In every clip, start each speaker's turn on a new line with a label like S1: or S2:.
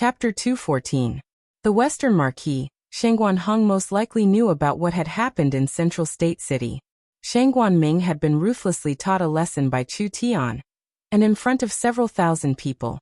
S1: Chapter 214. The Western Marquis, Shangguan Hong most likely knew about what had happened in Central State City. Shangguan Ming had been ruthlessly taught a lesson by Chu Tian, and in front of several thousand people.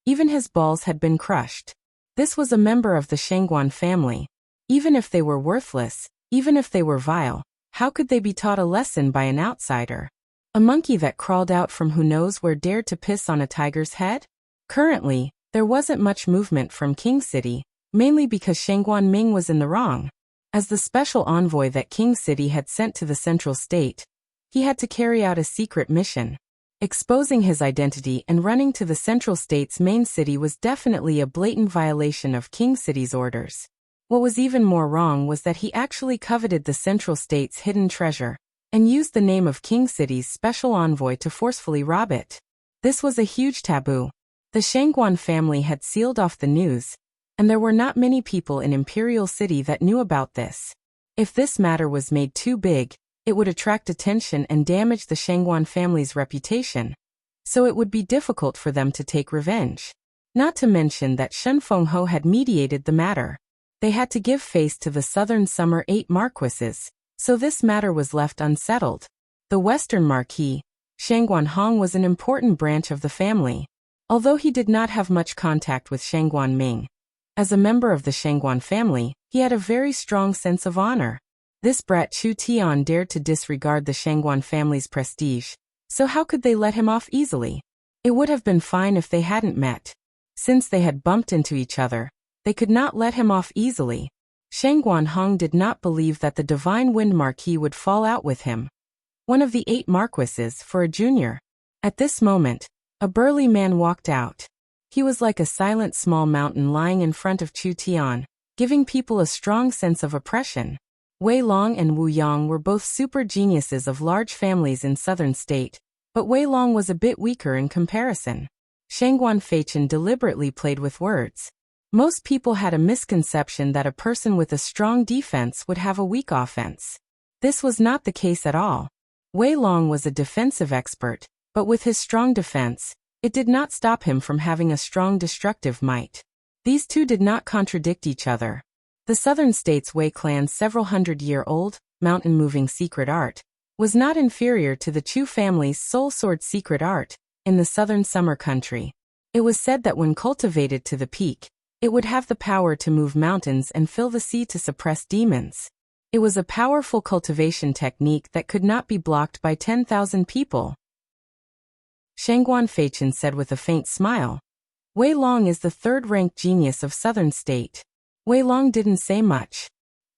S1: Even his balls had been crushed. This was a member of the Shangguan family. Even if they were worthless, even if they were vile, how could they be taught a lesson by an outsider? A monkey that crawled out from who knows where dared to piss on a tiger's head? Currently, there wasn't much movement from King City, mainly because Shangguan Ming was in the wrong. As the special envoy that King City had sent to the Central State, he had to carry out a secret mission. Exposing his identity and running to the Central State's main city was definitely a blatant violation of King City's orders. What was even more wrong was that he actually coveted the Central State's hidden treasure, and used the name of King City's special envoy to forcefully rob it. This was a huge taboo. The Shangguan family had sealed off the news, and there were not many people in Imperial City that knew about this. If this matter was made too big, it would attract attention and damage the Shangguan family's reputation, so it would be difficult for them to take revenge. Not to mention that Shen Fengho had mediated the matter. They had to give face to the Southern Summer 8 marquises, so this matter was left unsettled. The Western Marquis, Shangguan Hong, was an important branch of the family, although he did not have much contact with Shangguan Ming. As a member of the Shangguan family, he had a very strong sense of honor. This brat Chu Tian dared to disregard the Shangguan family's prestige, so how could they let him off easily? It would have been fine if they hadn't met. Since they had bumped into each other, they could not let him off easily. Shangguan Hong did not believe that the Divine Wind Marquis would fall out with him, one of the 8 marquises, for a junior. At this moment, a burly man walked out. He was like a silent small mountain lying in front of Chu Tian, giving people a strong sense of oppression. Wei Long and Wu Yang were both super geniuses of large families in Southern State, but Wei Long was a bit weaker in comparison. Shangguan Feichen deliberately played with words. Most people had a misconception that a person with a strong defense would have a weak offense. This was not the case at all. Wei Long was a defensive expert, but with his strong defense, it did not stop him from having a strong destructive might. These two did not contradict each other. The Southern States Wei clan's several hundred-year-old, mountain-moving secret art was not inferior to the Chu family's soul sword secret art in the Southern Summer Country. It was said that when cultivated to the peak, it would have the power to move mountains and fill the sea to suppress demons. It was a powerful cultivation technique that could not be blocked by 10,000 people. Shangguan Feichen said with a faint smile. Wei Long is the third-ranked genius of Southern State. Wei Long didn't say much.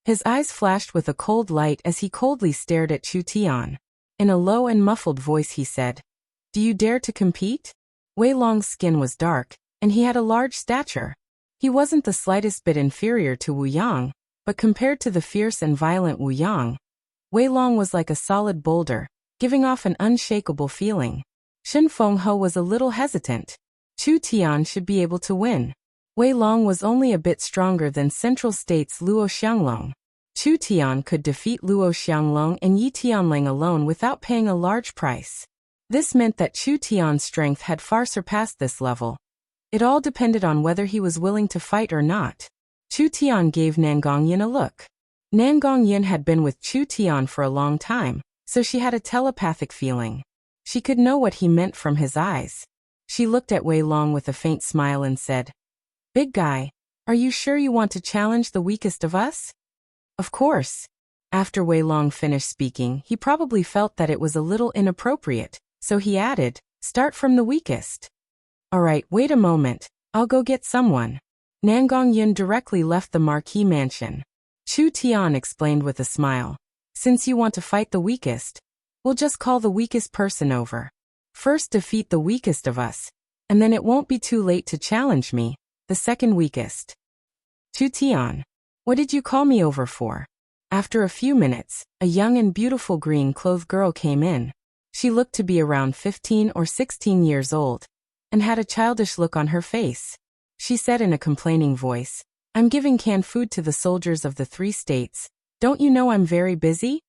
S1: His eyes flashed with a cold light as he coldly stared at Chu Tian. In a low and muffled voice he said, "Do you dare to compete?" Wei Long's skin was dark, and he had a large stature. He wasn't the slightest bit inferior to Wu Yang, but compared to the fierce and violent Wu Yang, Wei Long was like a solid boulder, giving off an unshakable feeling. Shen Fengho was a little hesitant. Chu Tian should be able to win. Wei Long was only a bit stronger than Central State's Luo Xianglong. Chu Tian could defeat Luo Xianglong and Yi Tianlang alone without paying a large price. This meant that Chu Tian's strength had far surpassed this level. It all depended on whether he was willing to fight or not. Chu Tian gave Nangongyin a look. Nangongyin had been with Chu Tian for a long time, so she had a telepathic feeling. She could know what he meant from his eyes. She looked at Wei Long with a faint smile and said, "Big guy, are you sure you want to challenge the weakest of us?" Of course. After Wei Long finished speaking, he probably felt that it was a little inappropriate, so he added, "Start from the weakest." "Alright, wait a moment, I'll go get someone." Nangongyin directly left the Marquis mansion. Chu Tian explained with a smile, "Since you want to fight the weakest, we'll just call the weakest person over. First defeat the weakest of us, and then it won't be too late to challenge me, the second weakest." "Chu Tian, what did you call me over for?" After a few minutes, a young and beautiful green-clothed girl came in. She looked to be around 15 or 16 years old, and had a childish look on her face. She said in a complaining voice, "I'm giving canned food to the soldiers of the 3 states. Don't you know I'm very busy?"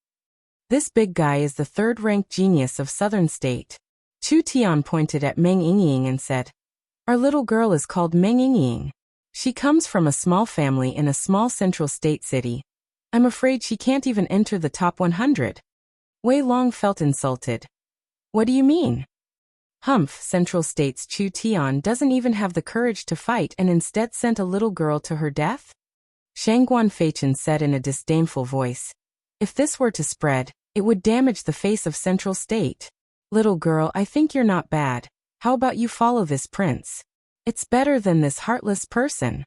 S1: This big guy is the third-ranked genius of Southern State. Chu Tian pointed at Meng Yingying and said, "Our little girl is called Meng Yingying. She comes from a small family in a small central state city. I'm afraid she can't even enter the top 100. Wei Long felt insulted. What do you mean? Humph, Central State's Chu Tian doesn't even have the courage to fight and instead sent a little girl to her death? Shangguan Feichen said in a disdainful voice. If this were to spread, it would damage the face of Central State. Little girl, I think you're not bad. How about you follow this prince? It's better than this heartless person.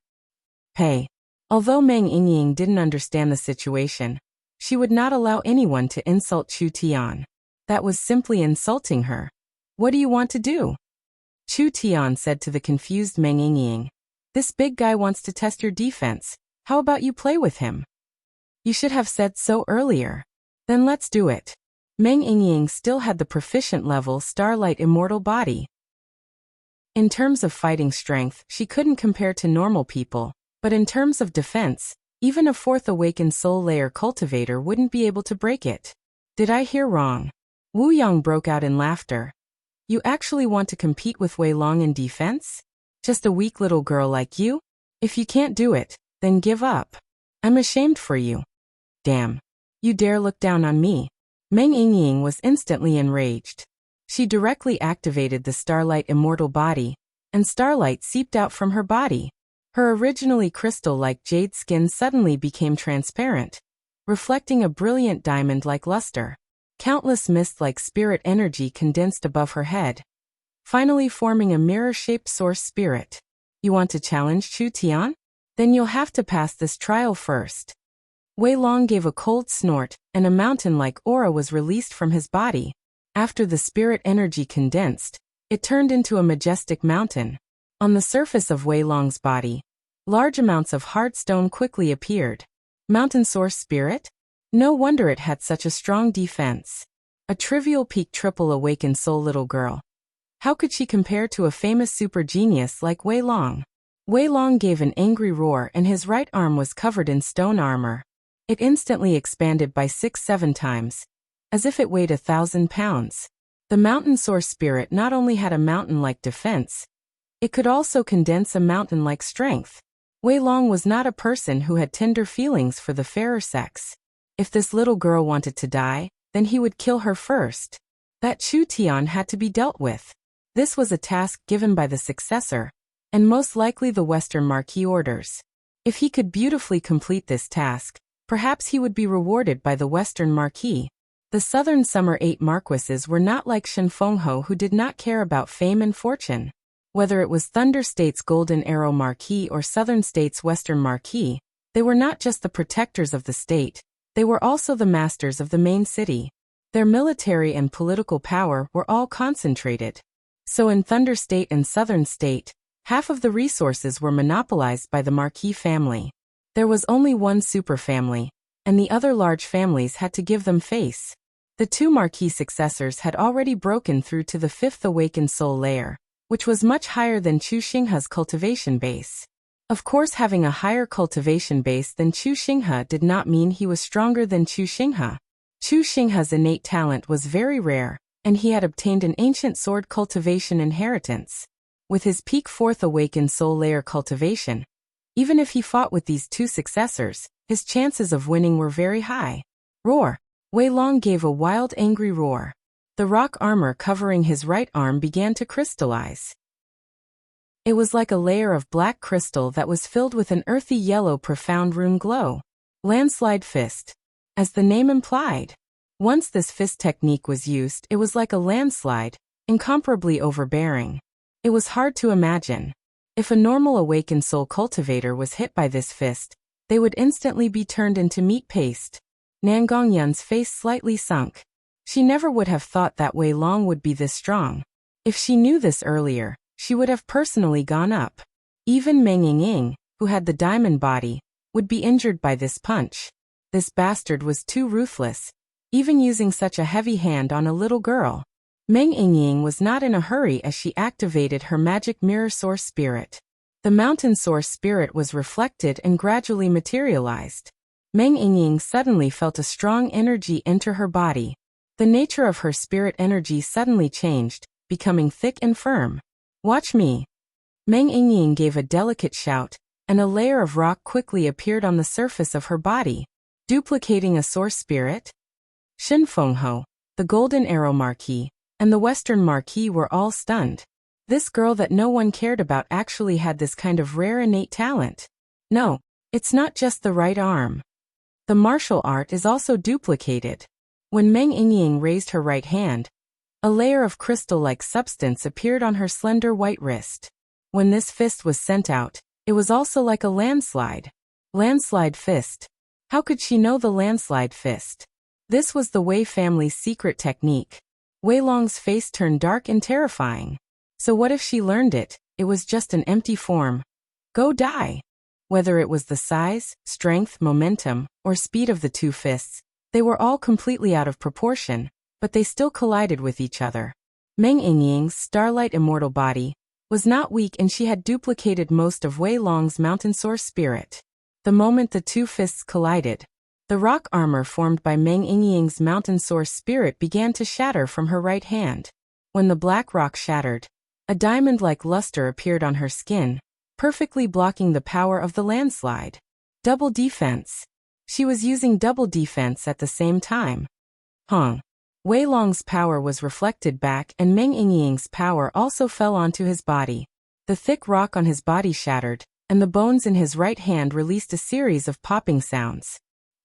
S1: Hey. Although Meng Yingying didn't understand the situation, she would not allow anyone to insult Chu Tian. That was simply insulting her. What do you want to do? Chu Tian said to the confused Meng Yingying. This big guy wants to test your defense. How about you play with him? You should have said so earlier. Then let's do it. Meng Yingying still had the proficient level Starlight Immortal body. In terms of fighting strength, she couldn't compare to normal people, but in terms of defense, even a fourth awakened soul layer cultivator wouldn't be able to break it. Did I hear wrong? Wu Yang broke out in laughter. You actually want to compete with Wei Long in defense? Just a weak little girl like you? If you can't do it, then give up. I'm ashamed for you. Damn. You dare look down on me? Meng Yingying was instantly enraged. She directly activated the Starlight Immortal body, and starlight seeped out from her body. Her originally crystal-like jade skin suddenly became transparent, reflecting a brilliant diamond-like luster. Countless mist-like spirit energy condensed above her head, finally forming a mirror-shaped source spirit. You want to challenge Chu Tian? Then you'll have to pass this trial first. Wei Long gave a cold snort, and a mountain-like aura was released from his body. After the spirit energy condensed, it turned into a majestic mountain. On the surface of Wei Long's body, large amounts of hard stone quickly appeared. Mountain source spirit? No wonder it had such a strong defense. A trivial peak triple awakened soul little girl. How could she compare to a famous super genius like Wei Long? Wei Long gave an angry roar and his right arm was covered in stone armor. It instantly expanded by 6-7 times, as if it weighed 1,000 pounds. The mountain source spirit not only had a mountain-like defense, it could also condense a mountain-like strength. Wei Long was not a person who had tender feelings for the fairer sex. If this little girl wanted to die, then he would kill her first. That Chu Tian had to be dealt with. This was a task given by the successor, and most likely the Western Marquis orders. If he could beautifully complete this task, perhaps he would be rewarded by the Western Marquis. The Southern Summer 8 Marquises were not like Shen Fengho, who did not care about fame and fortune. Whether it was Thunder State's Golden Arrow Marquis or Southern State's Western Marquis, they were not just the protectors of the state, they were also the masters of the main city. Their military and political power were all concentrated. So in Thunder State and Southern State, half of the resources were monopolized by the Marquis family. There was only one super family, and the other large families had to give them face. The two Marquis successors had already broken through to the fifth awakened soul layer, which was much higher than Chu Xinghe's cultivation base. Of course, having a higher cultivation base than Chu Xinghe did not mean he was stronger than Chu Xinghe. Chu Xinghe's innate talent was very rare, and he had obtained an ancient sword cultivation inheritance. With his peak fourth awakened soul layer cultivation, even if he fought with these two successors, his chances of winning were very high. Roar! Wei Long gave a wild angry roar. The rock armor covering his right arm began to crystallize. It was like a layer of black crystal that was filled with an earthy yellow profound rune glow. Landslide fist. As the name implied. Once this fist technique was used, it was like a landslide, incomparably overbearing. It was hard to imagine. If a normal awakened soul cultivator was hit by this fist, they would instantly be turned into meat paste. Nangongyun's face slightly sunk. She never would have thought that Wei Long would be this strong. If she knew this earlier, she would have personally gone up. Even Meng Yingying, who had the diamond body, would be injured by this punch. This bastard was too ruthless, even using such a heavy hand on a little girl. Meng Yingying was not in a hurry as she activated her magic mirror source spirit. The mountain source spirit was reflected and gradually materialized. Meng Yingying suddenly felt a strong energy enter her body. The nature of her spirit energy suddenly changed, becoming thick and firm. Watch me. Meng Yingying gave a delicate shout, and a layer of rock quickly appeared on the surface of her body, duplicating a source spirit. Shen Fengho, the Golden Arrow Marquis, and the Western Marquis were all stunned. This girl that no one cared about actually had this kind of rare innate talent. No, it's not just the right arm. The martial art is also duplicated. When Meng Yingying raised her right hand, a layer of crystal-like substance appeared on her slender white wrist. When this fist was sent out, it was also like a landslide. Landslide fist. How could she know the landslide fist? This was the Wei family's secret technique. Wei Long's face turned dark and terrifying. So what if she learned it? It was just an empty form. Go die. Whether it was the size, strength, momentum, or speed of the two fists, they were all completely out of proportion, but they still collided with each other. Meng Yingying's starlight immortal body was not weak, and she had duplicated most of Wei Long's mountain source spirit. The moment the two fists collided, the rock armor formed by Meng Yingying's mountain source spirit began to shatter from her right hand. When the black rock shattered, a diamond-like luster appeared on her skin, perfectly blocking the power of the landslide. Double defense. She was using double defense at the same time. Wei Long's power was reflected back, and Meng Yingying's power also fell onto his body. The thick rock on his body shattered, and the bones in his right hand released a series of popping sounds.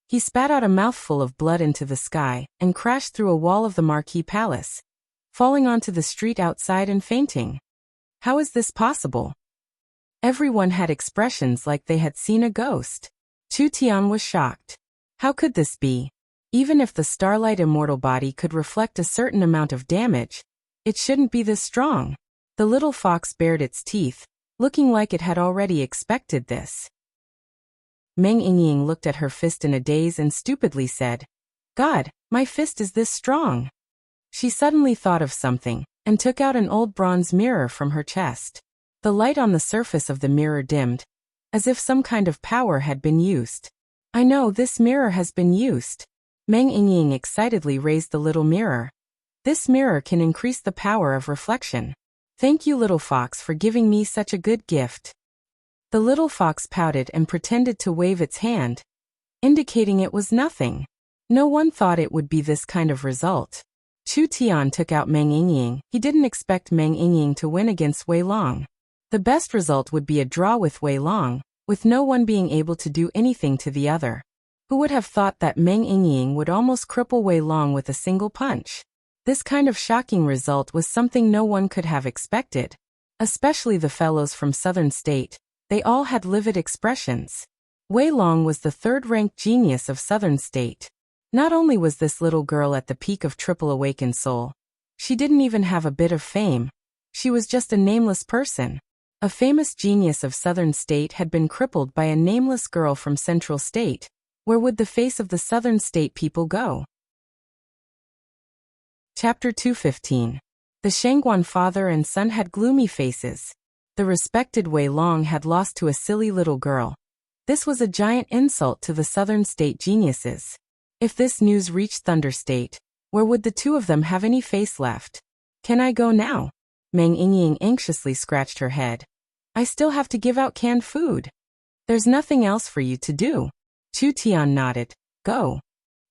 S1: He spat out a mouthful of blood into the sky and crashed through a wall of the Marquis Palace, falling onto the street outside and fainting. How is this possible? Everyone had expressions like they had seen a ghost. Chu Tian was shocked. How could this be? Even if the starlight immortal body could reflect a certain amount of damage, it shouldn't be this strong. The little fox bared its teeth, looking like it had already expected this. Meng Yingying looked at her fist in a daze and stupidly said, "God, my fist is this strong." She suddenly thought of something, and took out an old bronze mirror from her chest. The light on the surface of the mirror dimmed, as if some kind of power had been used. "I know this mirror has been used." Meng Yingying excitedly raised the little mirror. "This mirror can increase the power of reflection. Thank you, little fox, for giving me such a good gift." The little fox pouted and pretended to wave its hand, indicating it was nothing. No one thought it would be this kind of result. Chu Tian took out Meng Yingying. He didn't expect Meng Yingying to win against Wei Long. The best result would be a draw with Wei Long, with no one being able to do anything to the other. Who would have thought that Meng Yingying would almost cripple Wei Long with a single punch? This kind of shocking result was something no one could have expected. Especially the fellows from Southern State. They all had livid expressions. Wei Long was the third-ranked genius of Southern State. Not only was this little girl at the peak of triple awakened soul, she didn't even have a bit of fame. She was just a nameless person. A famous genius of Southern State had been crippled by a nameless girl from Central State. Where would the face of the Southern State people go? Chapter 215. The Shangguan father and son had gloomy faces. The respected Wei Long had lost to a silly little girl. This was a giant insult to the Southern State geniuses. If this news reached Thunder State, where would the two of them have any face left? "Can I go now?" Meng Yingying anxiously scratched her head. "I still have to give out canned food." "There's nothing else for you to do." Chu Tian nodded. "Go."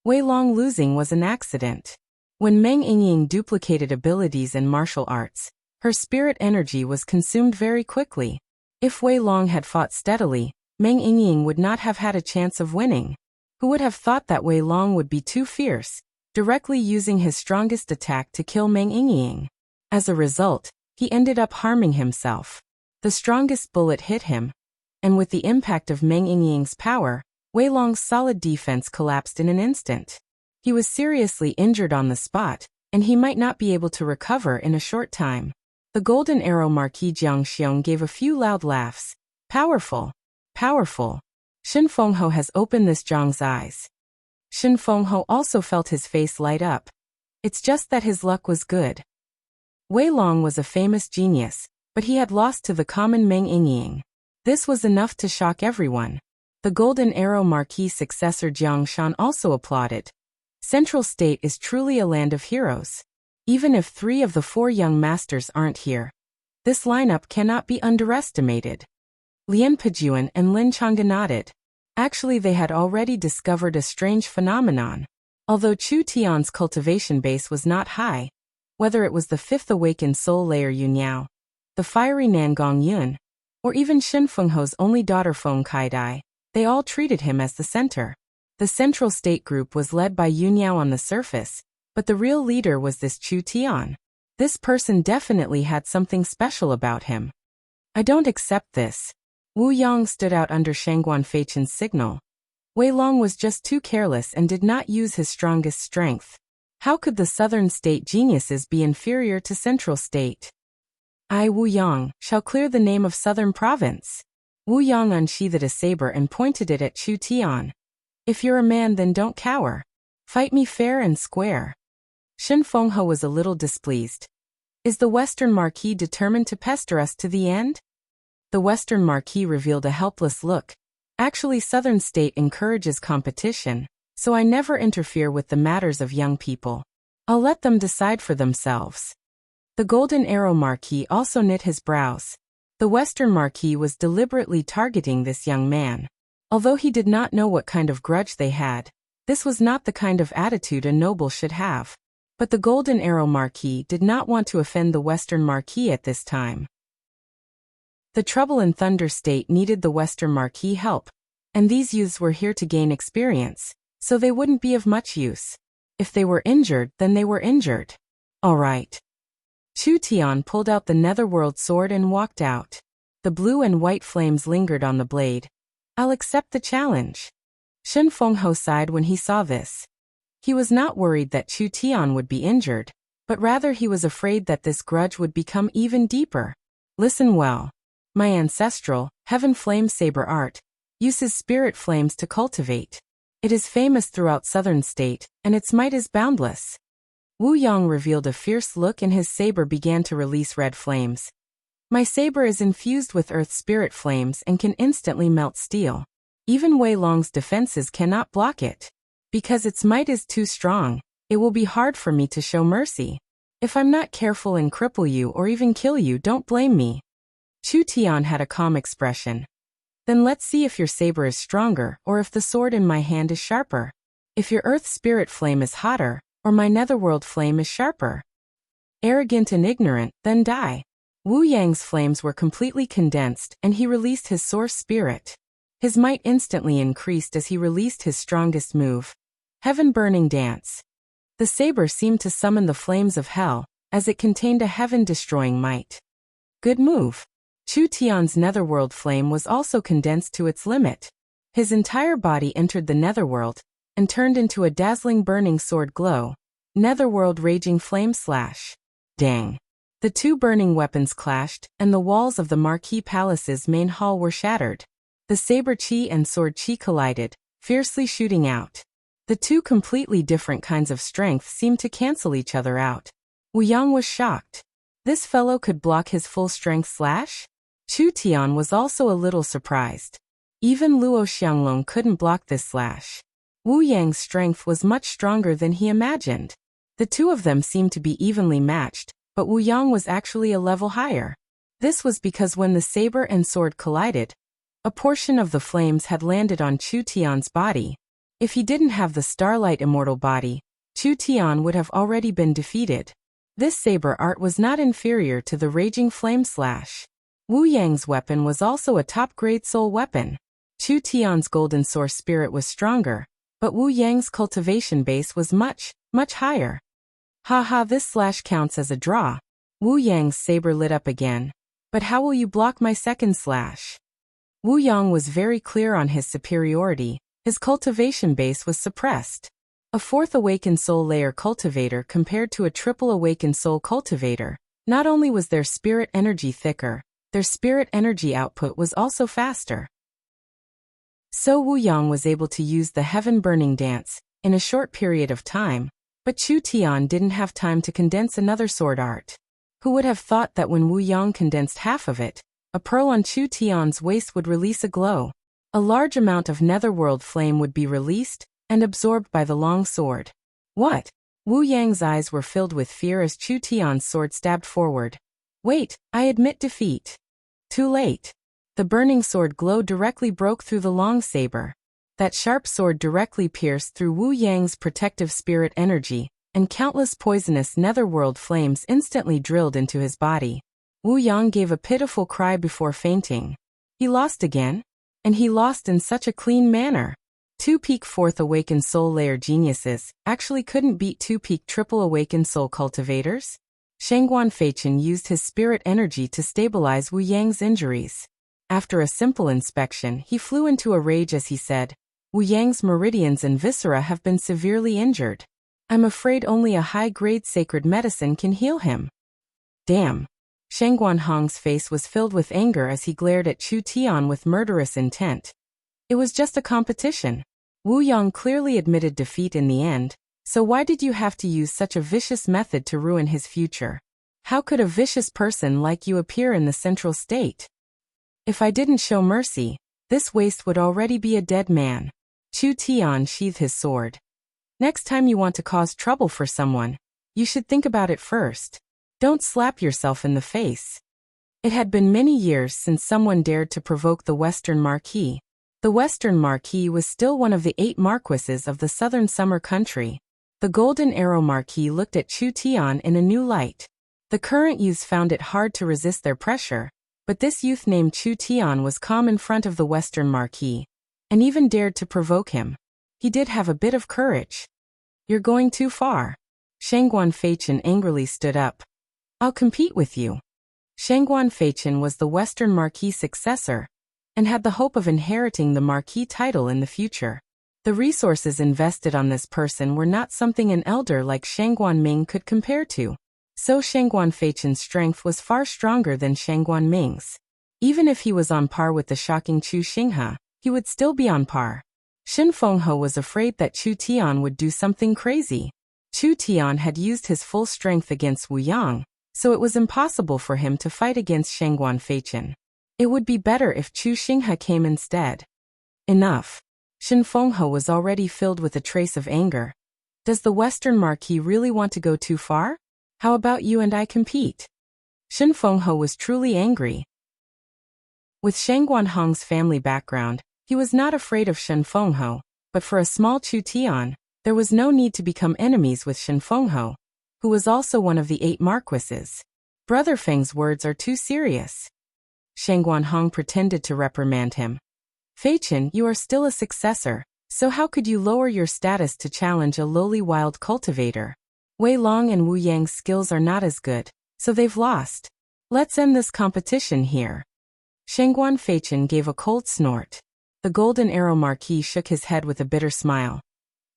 S1: Wei Long losing was an accident. When Meng Yingying duplicated abilities in martial arts, her spirit energy was consumed very quickly. If Wei Long had fought steadily, Meng Yingying would not have had a chance of winning. Who would have thought that Wei Long would be too fierce, directly using his strongest attack to kill Meng Yingying? As a result, he ended up harming himself. The strongest bullet hit him, and with the impact of Meng Yingying's power, Wei Long's solid defense collapsed in an instant. He was seriously injured on the spot, and he might not be able to recover in a short time. The Golden Arrow Marquis Jiang Xiong gave a few loud laughs. "Powerful! Powerful! Shen Fengho has opened this Zhang's eyes." Shen Fengho also felt his face light up. It's just that his luck was good. Wei Long was a famous genius, but he had lost to the common Meng Yingying. This was enough to shock everyone. The Golden Arrow Marquis successor Jiang Shan also applauded. Central State is truly a land of heroes. Even if 3 of the 4 young masters aren't here, this lineup cannot be underestimated. Lien Pejuan and Lin Chang'e nodded. Actually, they had already discovered a strange phenomenon. Although Chu Tian's cultivation base was not high, whether it was the fifth awakened soul layer Yunyao, the fiery Nangong Yun, or even Shen Fengho's only daughter Feng Kaidai, they all treated him as the center. The central state group was led by Yunyao on the surface, but the real leader was this Chu Tian. This person definitely had something special about him. I don't accept this. Wu Yang stood out under Shangguan Feichen's signal. Wei Long was just too careless and did not use his strongest strength. How could the southern state geniuses be inferior to central state? I, Wu Yang, shall clear the name of southern province. Wu Yang unsheathed a saber and pointed it at Chu Tian. If you're a man, then don't cower. Fight me fair and square. Shen Fenghe was a little displeased. Is the Western Marquis determined to pester us to the end? The Western Marquis revealed a helpless look. Actually, Southern State encourages competition, so I never interfere with the matters of young people. I'll let them decide for themselves. The Golden Arrow Marquis also knit his brows. The Western Marquis was deliberately targeting this young man. Although he did not know what kind of grudge they had, this was not the kind of attitude a noble should have. But the Golden Arrow Marquis did not want to offend the Western Marquis at this time. The Trouble in Thunder State needed the Western Marquis help, and these youths were here to gain experience, so they wouldn't be of much use. If they were injured, then they were injured. All right. Chu Tian pulled out the netherworld sword and walked out. The blue and white flames lingered on the blade. I'll accept the challenge. Shen Fenghe sighed when he saw this. He was not worried that Chu Tian would be injured, but rather he was afraid that this grudge would become even deeper. Listen well. My ancestral, Heaven Flame Saber art, uses spirit flames to cultivate. It is famous throughout Southern State, and its might is boundless. Wu Yang revealed a fierce look and his saber began to release red flames. My saber is infused with earth spirit flames and can instantly melt steel. Even Wei Long's defenses cannot block it. Because its might is too strong, it will be hard for me to show mercy. If I'm not careful and cripple you or even kill you, don't blame me. Chu Tian had a calm expression. Then let's see if your saber is stronger or if the sword in my hand is sharper. If your earth spirit flame is hotter, or my netherworld flame is sharper. Arrogant and ignorant, then die. Wu Yang's flames were completely condensed and he released his source spirit. His might instantly increased as he released his strongest move. Heaven Burning Dance. The saber seemed to summon the flames of hell, as it contained a heaven-destroying might. Good move. Chu Tian's netherworld flame was also condensed to its limit. His entire body entered the netherworld, and turned into a dazzling burning sword glow. Netherworld Raging Flame Slash. Dang. The two burning weapons clashed, and the walls of the Marquis Palace's main hall were shattered. The saber chi and sword chi collided, fiercely shooting out. The two completely different kinds of strength seemed to cancel each other out. Wu Yang was shocked. This fellow could block his full-strength slash? Chu Tian was also a little surprised. Even Luo Xianglong couldn't block this slash. Wu Yang's strength was much stronger than he imagined. The two of them seemed to be evenly matched, but Wu Yang was actually a level higher. This was because when the saber and sword collided, a portion of the flames had landed on Chu Tian's body. If he didn't have the Starlight Immortal body, Chu Tian would have already been defeated. This saber art was not inferior to the Raging Flame Slash. Wu Yang's weapon was also a top-grade soul weapon. Chu Tian's golden source spirit was stronger, but Wu Yang's cultivation base was much, much higher. Haha, this slash counts as a draw. Wu Yang's saber lit up again. But how will you block my second slash? Wu Yang was very clear on his superiority. His cultivation base was suppressed. A fourth awakened soul layer cultivator compared to a triple awakened soul cultivator. Not only was their spirit energy thicker, their spirit energy output was also faster. So Wu Yang was able to use the Heaven Burning Dance in a short period of time, but Chu Tian didn't have time to condense another sword art. Who would have thought that when Wu Yang condensed half of it, a pearl on Chu Tian's waist would release a glow. A large amount of netherworld flame would be released and absorbed by the long sword. What? Wu Yang's eyes were filled with fear as Chu Tian's sword stabbed forward. Wait, I admit defeat. Too late. The burning sword glow directly broke through the long saber. That sharp sword directly pierced through Wu Yang's protective spirit energy, and countless poisonous netherworld flames instantly drilled into his body. Wu Yang gave a pitiful cry before fainting. He lost again? And he lost in such a clean manner. Two peak fourth awakened soul layer geniuses actually couldn't beat two peak triple awakened soul cultivators? Shangguan Feichen used his spirit energy to stabilize Wu Yang's injuries. After a simple inspection, he flew into a rage as he said, Wu Yang's meridians and viscera have been severely injured. I'm afraid only a high-grade sacred medicine can heal him. Damn. Shangguan Hong's face was filled with anger as he glared at Chu Tian with murderous intent. It was just a competition. Wu Yang clearly admitted defeat in the end, so why did you have to use such a vicious method to ruin his future? How could a vicious person like you appear in the central state? If I didn't show mercy, this waste would already be a dead man. Chu Tian sheathed his sword. Next time you want to cause trouble for someone, you should think about it first. Don't slap yourself in the face. It had been many years since someone dared to provoke the Western Marquis. The Western Marquis was still one of the 8 marquises of the Southern Summer Country. The Golden Arrow Marquis looked at Chu Tian in a new light. The current youths found it hard to resist their pressure, but this youth named Chu Tian was calm in front of the Western Marquis, and even dared to provoke him. He did have a bit of courage. You're going too far. Shangguan Feichen angrily stood up. I'll compete with you. Shangguan Feichen was the Western Marquis successor, and had the hope of inheriting the Marquis title in the future. The resources invested on this person were not something an elder like Shangguan Ming could compare to. So Shangguan Feichen's strength was far stronger than Shangguan Ming's. Even if he was on par with the shocking Chu Xinghe, he would still be on par. Shen Fenghe was afraid that Chu Tian would do something crazy. Chu Tian had used his full strength against Wu Yang, so it was impossible for him to fight against Shangguan Feichen. It would be better if Chu Xinghe came instead. Enough. Shen Fenghe was already filled with a trace of anger. Does the Western Marquis really want to go too far? How about you and I compete? Shen Fenghe was truly angry. With Shangguan Hong's family background, he was not afraid of Shen Fenghe, but for a small Chu Tian, there was no need to become enemies with Shen Fenghe, who was also one of the 8 marquises. Brother Feng's words are too serious. Shangguan Hong pretended to reprimand him. Feichen, you are still a successor, so how could you lower your status to challenge a lowly wild cultivator? Wei Long and Wu Yang's skills are not as good, so they've lost. Let's end this competition here. Shangguan Feichen gave a cold snort. The Golden Arrow Marquis shook his head with a bitter smile.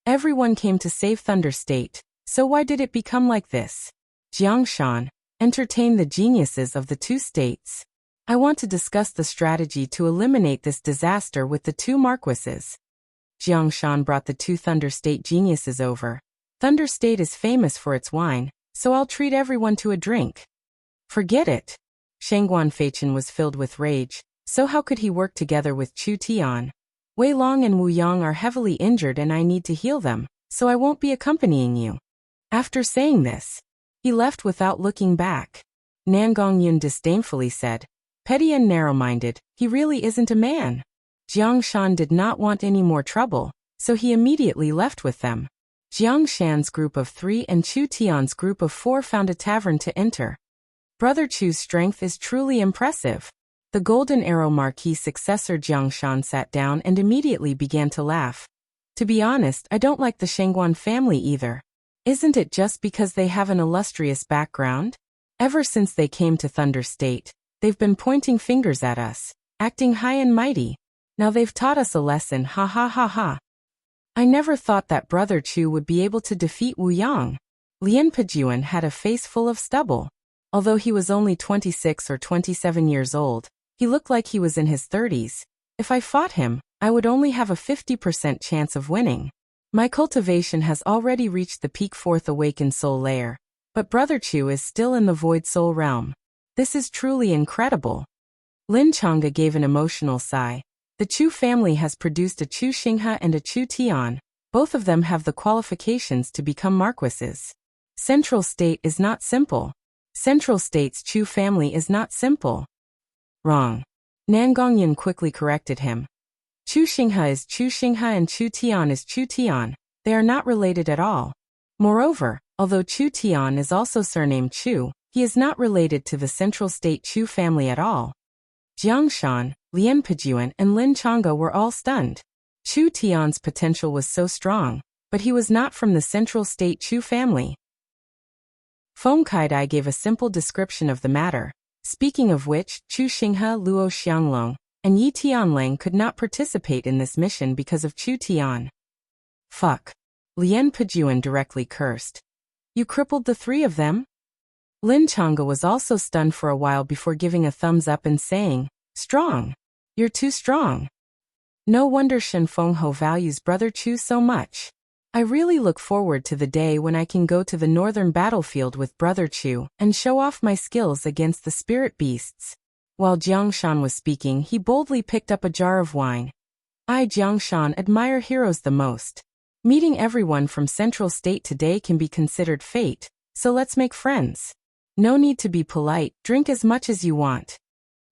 S1: Everyone came to save Thunder State, so why did it become like this? Jiangshan, entertain the geniuses of the 2 states. I want to discuss the strategy to eliminate this disaster with the 2 marquises. Jiangshan brought the 2 Thunder State geniuses over. Thunder State is famous for its wine, so I'll treat everyone to a drink. Forget it. Shangguan Feichen was filled with rage, so how could he work together with Chu Tian? Wei Long and Wu Yang are heavily injured and I need to heal them, so I won't be accompanying you. After saying this, he left without looking back. Nan Gongyun disdainfully said, petty and narrow-minded, he really isn't a man. Jiangshan did not want any more trouble, so he immediately left with them. Jiangshan's group of 3 and Chu Tian's group of 4 found a tavern to enter. Brother Chu's strength is truly impressive. The Golden Arrow Marquis successor Jiangshan sat down and immediately began to laugh. To be honest, I don't like the Shangguan family either. Isn't it just because they have an illustrious background? Ever since they came to Thunder State, they've been pointing fingers at us, acting high and mighty. Now they've taught us a lesson, ha ha ha ha. I never thought that Brother Chu would be able to defeat Wu Yang. Lien Pejuan had a face full of stubble. Although he was only 26 or 27 years old, he looked like he was in his 30s. If I fought him, I would only have a 50% chance of winning. My cultivation has already reached the peak 4th awakened soul layer, but Brother Chu is still in the void soul realm. This is truly incredible. Lin Chang'e gave an emotional sigh. The Chu family has produced a Chu Xinghe and a Chu Tian. Both of them have the qualifications to become marquises. Central State is not simple. Central State's Chu family is not simple. Wrong. Nangongyan quickly corrected him. Chu Xinghe is Chu Xinghe and Chu Tian is Chu Tian. They are not related at all. Moreover, although Chu Tian is also surnamed Chu, he is not related to the central state Chu family at all. Jiang Shan, Lian Pejuan and Lin Chang'e were all stunned. Chu Tian's potential was so strong, but he was not from the central state Chu family. Feng Kaidai gave a simple description of the matter, speaking of which, Chu Xinghe, Luo Xianglong, and Yi Tianlang could not participate in this mission because of Chu Tian. Fuck. Lian Pejuan directly cursed. You crippled the three of them? Lin Chang'e was also stunned for a while before giving a thumbs up and saying, strong. You're too strong. No wonder Shen Fengho values Brother Chu so much. I really look forward to the day when I can go to the northern battlefield with Brother Chu and show off my skills against the spirit beasts. While Jiang Shan was speaking, he boldly picked up a jar of wine. I, Jiang Shan, admire heroes the most. Meeting everyone from Central State today can be considered fate, so let's make friends. No need to be polite, drink as much as you want.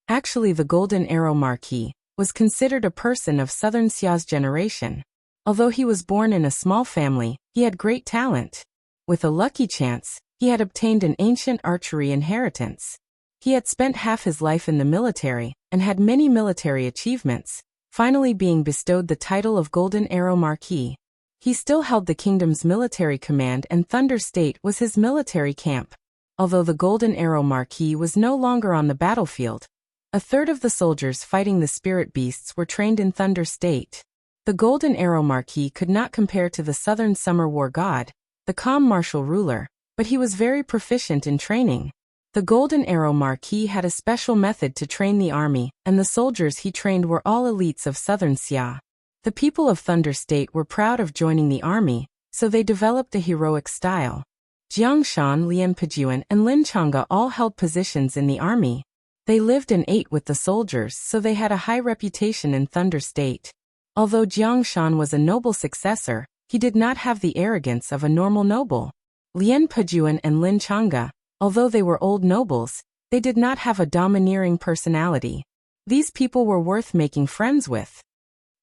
S1: Actually, the Golden Arrow Marquis was considered a person of Southern Xia's generation. Although he was born in a small family, he had great talent. With a lucky chance, he had obtained an ancient archery inheritance. He had spent half his life in the military and had many military achievements, finally being bestowed the title of Golden Arrow Marquis. He still held the kingdom's military command and Thunder State was his military camp. Although the Golden Arrow Marquis was no longer on the battlefield, a third of the soldiers fighting the spirit beasts were trained in Thunder State. The Golden Arrow Marquis could not compare to the Southern Summer War god, the calm martial ruler, but he was very proficient in training. The Golden Arrow Marquis had a special method to train the army, and the soldiers he trained were all elites of Southern Xia. The people of Thunder State were proud of joining the army, so they developed a heroic style. Jiang Shan, Lian Pejuan, and Lin Chang'e all held positions in the army. They lived and ate with the soldiers, so they had a high reputation in Thunder State. Although Jiang Shan was a noble successor, he did not have the arrogance of a normal noble. Lian Pejuan and Lin Chang'e, although they were old nobles, they did not have a domineering personality. These people were worth making friends with.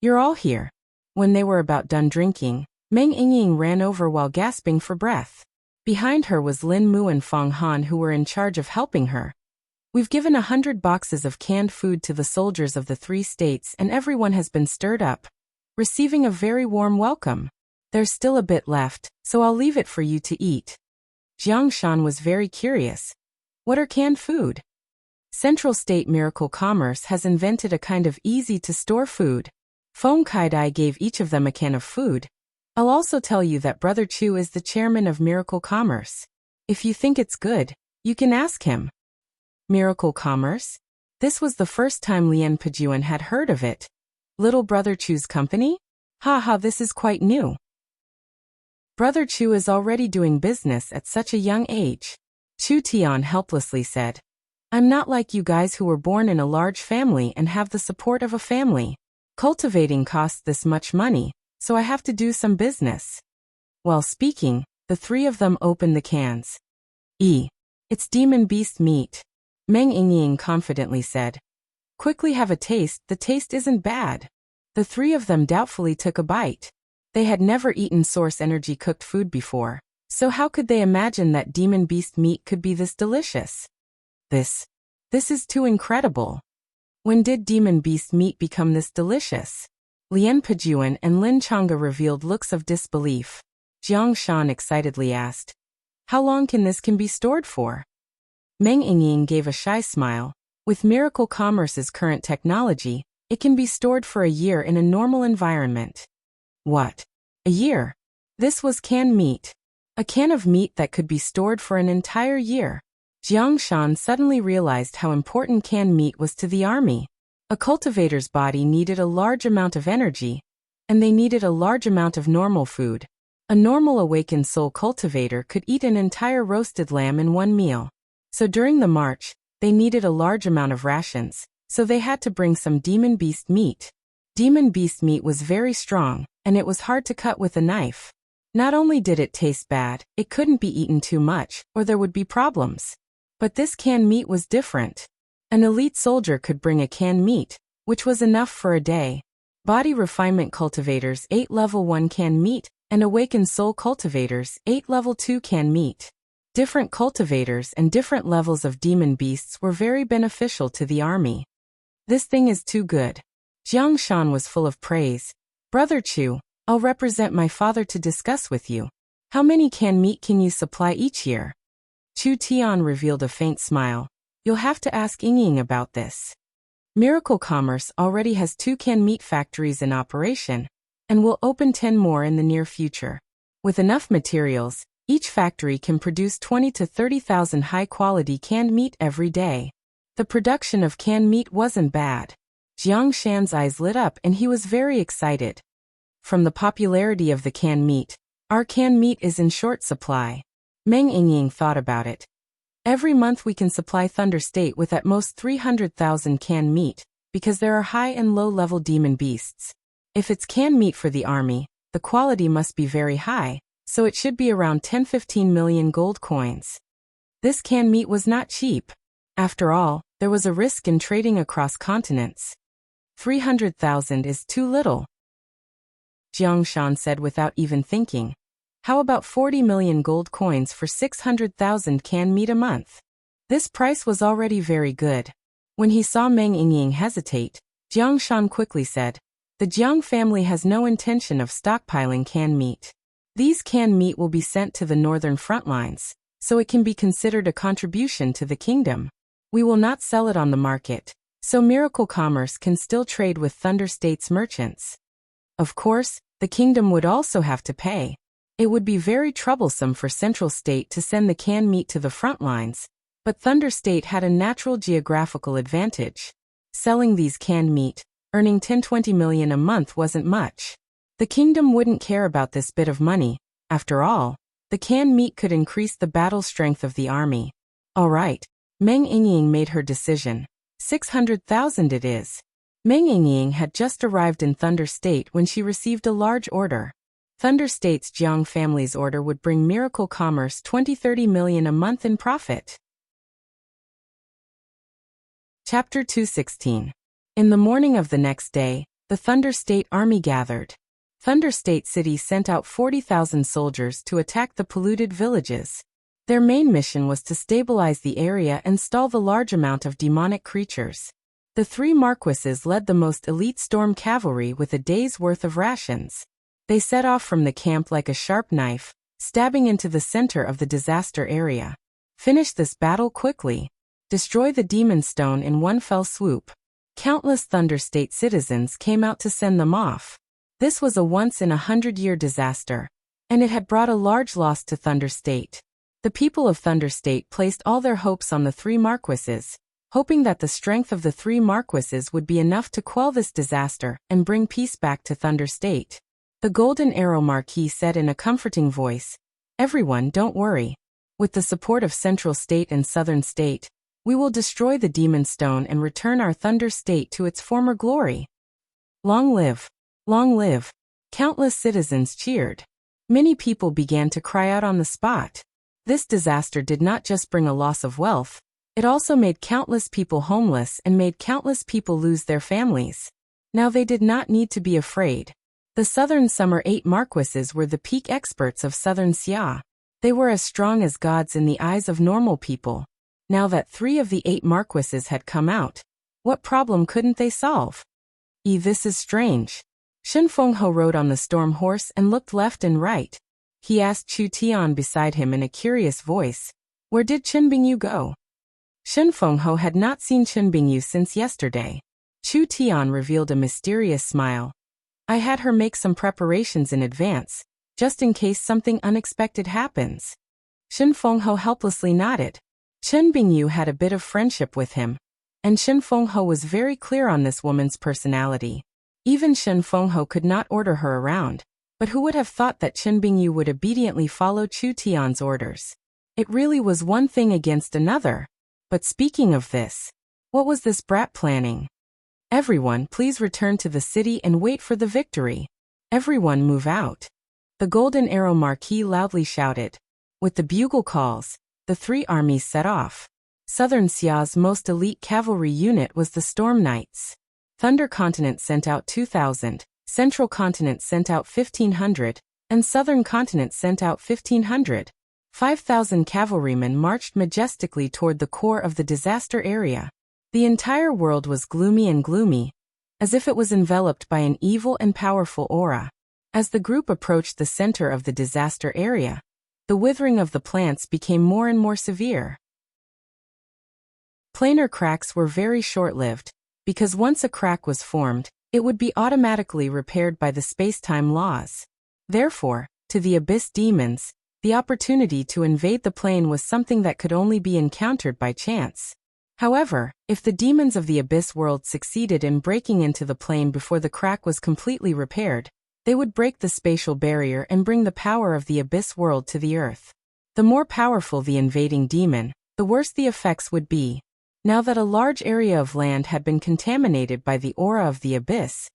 S1: You're all here. When they were about done drinking, Meng Yingying ran over while gasping for breath. Behind her was Lin Mu and Feng Han, who were in charge of helping her. We've given 100 boxes of canned food to the soldiers of the 3 states and everyone has been stirred up, receiving a very warm welcome. There's still a bit left, so I'll leave it for you to eat. Jiang Shan was very curious. What are canned food? Central State Miracle Commerce has invented a kind of easy-to-store food. Feng Kaidai gave each of them a can of food. I'll also tell you that Brother Chu is the chairman of Miracle Commerce. If you think it's good, you can ask him. Miracle Commerce? This was the first time Lian Pejuan had heard of it. Little Brother Chu's company? Haha, this is quite new. Brother Chu is already doing business at such a young age. Chu Tian helplessly said. I'm not like you guys who were born in a large family and have the support of a family. Cultivating costs this much money, so I have to do some business. While speaking, the 3 of them opened the cans. It's demon beast meat. Meng Yingying confidently said. Quickly have a taste, the taste isn't bad. The 3 of them doubtfully took a bite. They had never eaten source energy cooked food before, so how could they imagine that demon beast meat could be this delicious? This is too incredible. When did demon beast meat become this delicious? Lian Pejuan and Lin Chang'e revealed looks of disbelief. Jiang Shan excitedly asked. How long can be stored for? Meng Yingying gave a shy smile. With Miracle Commerce's current technology, it can be stored for a year in a normal environment. What? A year? This was canned meat. A can of meat that could be stored for an entire year. Jiang Shan suddenly realized how important canned meat was to the army. A cultivator's body needed a large amount of energy, and they needed a large amount of normal food. A normal awakened soul cultivator could eat an entire roasted lamb in one meal. So during the march, they needed a large amount of rations, so they had to bring some demon beast meat. Demon beast meat was very strong, and it was hard to cut with a knife. Not only did it taste bad, it couldn't be eaten too much, or there would be problems. But this canned meat was different. An elite soldier could bring a canned meat, which was enough for a day. Body refinement cultivators ate level 1 canned meat, and awakened soul cultivators ate level 2 canned meat. Different cultivators and different levels of demon beasts were very beneficial to the army. This thing is too good. Jiang Shan was full of praise. Brother Chu, I'll represent my father to discuss with you. How many canned meat can you supply each year? Chu Tian revealed a faint smile. You'll have to ask Ying about this. Miracle Commerce already has 2 canned meat factories in operation, and will open 10 more in the near future. With enough materials, each factory can produce 20 to 30,000 high-quality canned meat every day. The production of canned meat wasn't bad. Jiang Shan's eyes lit up and he was very excited. From the popularity of the canned meat, our canned meat is in short supply. Meng Yingying thought about it. Every month we can supply Thunder State with at most 300,000 canned meat, because there are high and low-level demon beasts. If it's canned meat for the army, the quality must be very high, so it should be around 10-15 million gold coins. This canned meat was not cheap. After all, there was a risk in trading across continents. 300,000 is too little, Jiang Shan said without even thinking. How about 40 million gold coins for 600,000 canned meat a month? This price was already very good. When he saw Meng Yingying hesitate, Jiang Shan quickly said, the Jiang family has no intention of stockpiling canned meat. These canned meat will be sent to the northern front lines, so it can be considered a contribution to the kingdom. We will not sell it on the market, so Miracle Commerce can still trade with Thunder State's merchants. Of course, the kingdom would also have to pay. It would be very troublesome for Central State to send the canned meat to the front lines, but Thunder State had a natural geographical advantage. Selling these canned meat, earning 10-20 million a month wasn't much. The kingdom wouldn't care about this bit of money. After all, the canned meat could increase the battle strength of the army. All right, Meng Yingying made her decision. 600,000 it is. Meng Yingying had just arrived in Thunder State when she received a large order. Thunder State's Jiang family's order would bring Miracle Commerce 20-30 million a month in profit. Chapter 216. In the morning of the next day, the Thunder State army gathered. Thunder State City sent out 40,000 soldiers to attack the polluted villages. Their main mission was to stabilize the area and stall the large amount of demonic creatures. The 3 marquises led the most elite storm cavalry with a day's worth of rations. They set off from the camp like a sharp knife, stabbing into the center of the disaster area. Finish this battle quickly. Destroy the demon stone in one fell swoop. Countless Thunder State citizens came out to send them off. This was a once-in-a-100-year disaster, and it had brought a large loss to Thunder State. The people of Thunder State placed all their hopes on the 3 marquises, hoping that the strength of the 3 marquises would be enough to quell this disaster and bring peace back to Thunder State. The Golden Arrow Marquis said in a comforting voice, "Everyone, don't worry. With the support of Central State and Southern State, we will destroy the Demon Stone and return our Thunder State to its former glory. Long live! Long live!" Countless citizens cheered. Many people began to cry out on the spot. This disaster did not just bring a loss of wealth, it also made countless people homeless and made countless people lose their families. Now they did not need to be afraid. The Southern Summer 8 marquises were the peak experts of Southern Xia. They were as strong as gods in the eyes of normal people. Now that 3 of the 8 marquises had come out, what problem couldn't they solve? This is strange. Shen Fengho rode on the storm horse and looked left and right. He asked Chu Tian beside him in a curious voice, "Where did Chen Bingyu go?" Shen Fengho had not seen Chen Bingyu since yesterday. Chu Tian revealed a mysterious smile. "I had her make some preparations in advance, just in case something unexpected happens." Shen Fengho helplessly nodded. Chen Bingyu had a bit of friendship with him, and Shen Fengho was very clear on this woman's personality. Even Shen Fengho could not order her around, but who would have thought that Chen Bingyu would obediently follow Chu Tian's orders? It really was one thing against another. But speaking of this, what was this brat planning? "Everyone, please return to the city and wait for the victory. Everyone move out." The Golden Arrow Marquis loudly shouted. With the bugle calls, the 3 armies set off. Southern Xia's most elite cavalry unit was the Storm Knights. Thunder Continent sent out 2,000, Central Continent sent out 1,500, and Southern Continent sent out 1,500. 5,000 cavalrymen marched majestically toward the core of the disaster area. The entire world was gloomy, as if it was enveloped by an evil and powerful aura. As the group approached the center of the disaster area, the withering of the plants became more and more severe. Planar cracks were very short-lived, because once a crack was formed, it would be automatically repaired by the space-time laws. Therefore, to the Abyss demons, the opportunity to invade the plane was something that could only be encountered by chance. However, if the demons of the Abyss world succeeded in breaking into the plane before the crack was completely repaired, they would break the spatial barrier and bring the power of the Abyss world to the Earth. The more powerful the invading demon, the worse the effects would be. Now that a large area of land had been contaminated by the aura of the Abyss,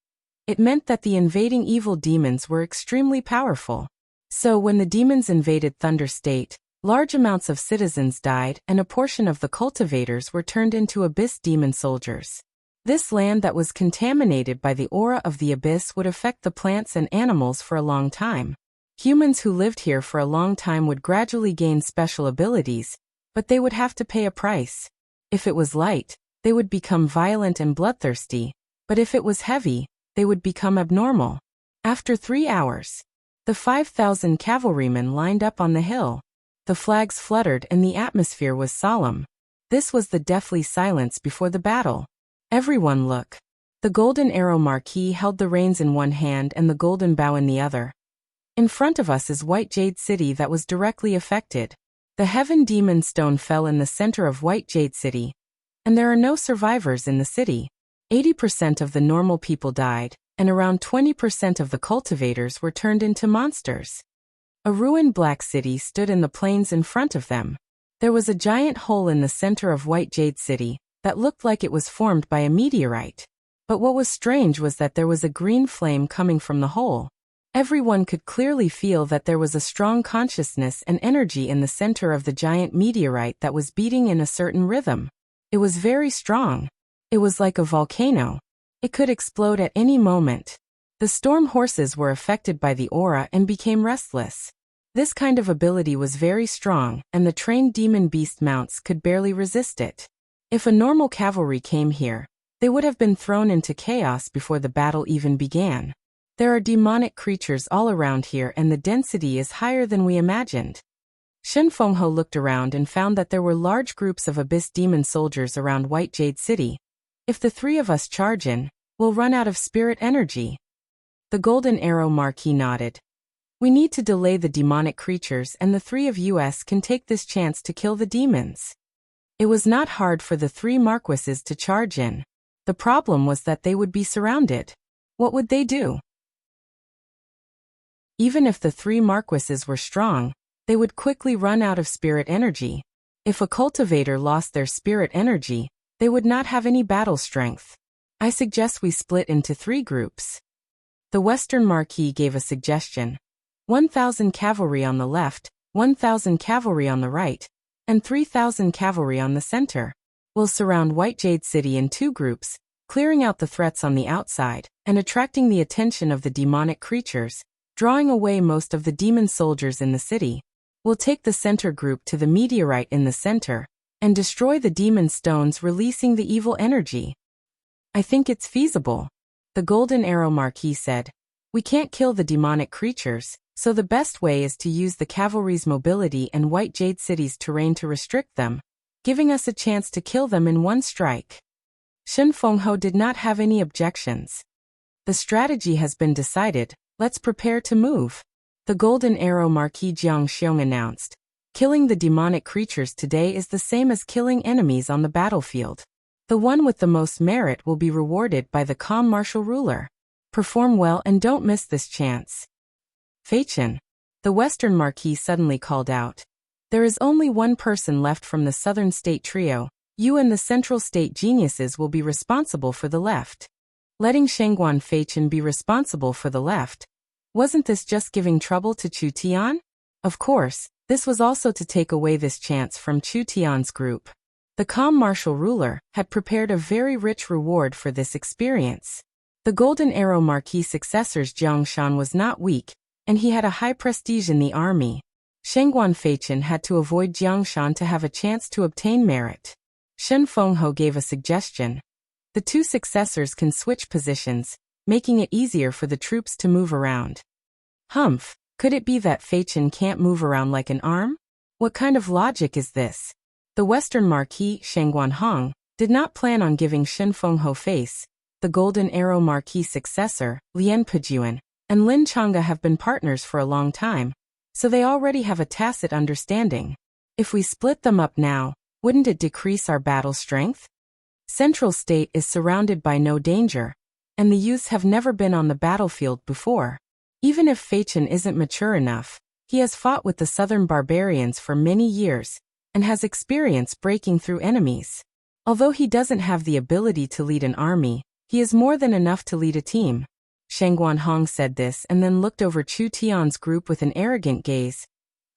S1: it meant that the invading evil demons were extremely powerful. So when the demons invaded Thunder State, large amounts of citizens died and a portion of the cultivators were turned into Abyss demon soldiers. This land that was contaminated by the aura of the Abyss would affect the plants and animals for a long time. Humans who lived here for a long time would gradually gain special abilities, but they would have to pay a price. If it was light, they would become violent and bloodthirsty, but if it was heavy, they would become abnormal. After 3 hours, the 5,000 cavalrymen lined up on the hill. The flags fluttered and the atmosphere was solemn. This was the deathly silence before the battle. Everyone look. The golden arrow marquis held the reins in one hand and the golden bow in the other. In front of us is White Jade City that was directly affected. The Heaven Demon Stone fell in the center of White Jade City, and there are no survivors in the city. 80% of the normal people died, and around 20% of the cultivators were turned into monsters. A ruined black city stood in the plains in front of them. There was a giant hole in the center of White Jade City that looked like it was formed by a meteorite. But what was strange was that there was a green flame coming from the hole. Everyone could clearly feel that there was a strong consciousness and energy in the center of the giant meteorite that was beating in a certain rhythm. It was very strong. It was like a volcano. It could explode at any moment. The storm horses were affected by the aura and became restless. This kind of ability was very strong, and the trained demon beast mounts could barely resist it. If a normal cavalry came here, they would have been thrown into chaos before the battle even began. There are demonic creatures all around here and the density is higher than we imagined. Shen Fenghe looked around and found that there were large groups of Abyss demon soldiers around White Jade City. If the 3 of us charge in, we'll run out of spirit energy. The Golden Arrow Marquis nodded. We need to delay the demonic creatures and the 3 of us can take this chance to kill the demons. It was not hard for the 3 marquises to charge in. The problem was that they would be surrounded. What would they do? Even if the 3 marquises were strong, they would quickly run out of spirit energy. If a cultivator lost their spirit energy, they would not have any battle strength. I suggest we split into 3 groups. The Western Marquis gave a suggestion. 1,000 cavalry on the left, 1,000 cavalry on the right, and 3,000 cavalry on the center. We'll surround White Jade City in 2 groups, clearing out the threats on the outside and attracting the attention of the demonic creatures, drawing away most of the demon soldiers in the city. We'll take the center group to the meteorite in the center and destroy the demon stones, releasing the evil energy. I think it's feasible. The Golden Arrow Marquis said. We can't kill the demonic creatures, so the best way is to use the cavalry's mobility and White Jade City's terrain to restrict them, giving us a chance to kill them in one strike. Shen Fenghe did not have any objections. The strategy has been decided, let's prepare to move. The Golden Arrow Marquis Jiang Xiong announced. Killing the demonic creatures today is the same as killing enemies on the battlefield. The one with the most merit will be rewarded by the calm martial ruler. Perform well and don't miss this chance. Feichen. The Western Marquis suddenly called out. There is only one person left from the Southern State Trio. You and the Central State geniuses will be responsible for the left. Letting Shengguan Feichen be responsible for the left. Wasn't this just giving trouble to Chu Tian? Of course, this was also to take away this chance from Chu Tian's group. The calm martial ruler had prepared a very rich reward for this experience. The Golden Arrow Marquis successor's Jiang Shan was not weak, and he had a high prestige in the army. Shengguan Feichen had to avoid Jiang Shan to have a chance to obtain merit. Shen Fengho gave a suggestion. The two successors can switch positions, making it easier for the troops to move around. Humph, could it be that Feichen can't move around like an arm? What kind of logic is this? The Western Marquis, Shengguan Hong, did not plan on giving Shen Fengho face. The Golden Arrow Marquis successor, Lian Pejuan, and Lin Chang'e have been partners for a long time, so they already have a tacit understanding. If we split them up now, wouldn't it decrease our battle strength? Central State is surrounded by no danger, and the youths have never been on the battlefield before. Even if Feichen isn't mature enough, he has fought with the southern barbarians for many years, and has experience breaking through enemies. Although he doesn't have the ability to lead an army, he is more than enough to lead a team. Shengguan Hong said this and then looked over Chu Tian's group with an arrogant gaze.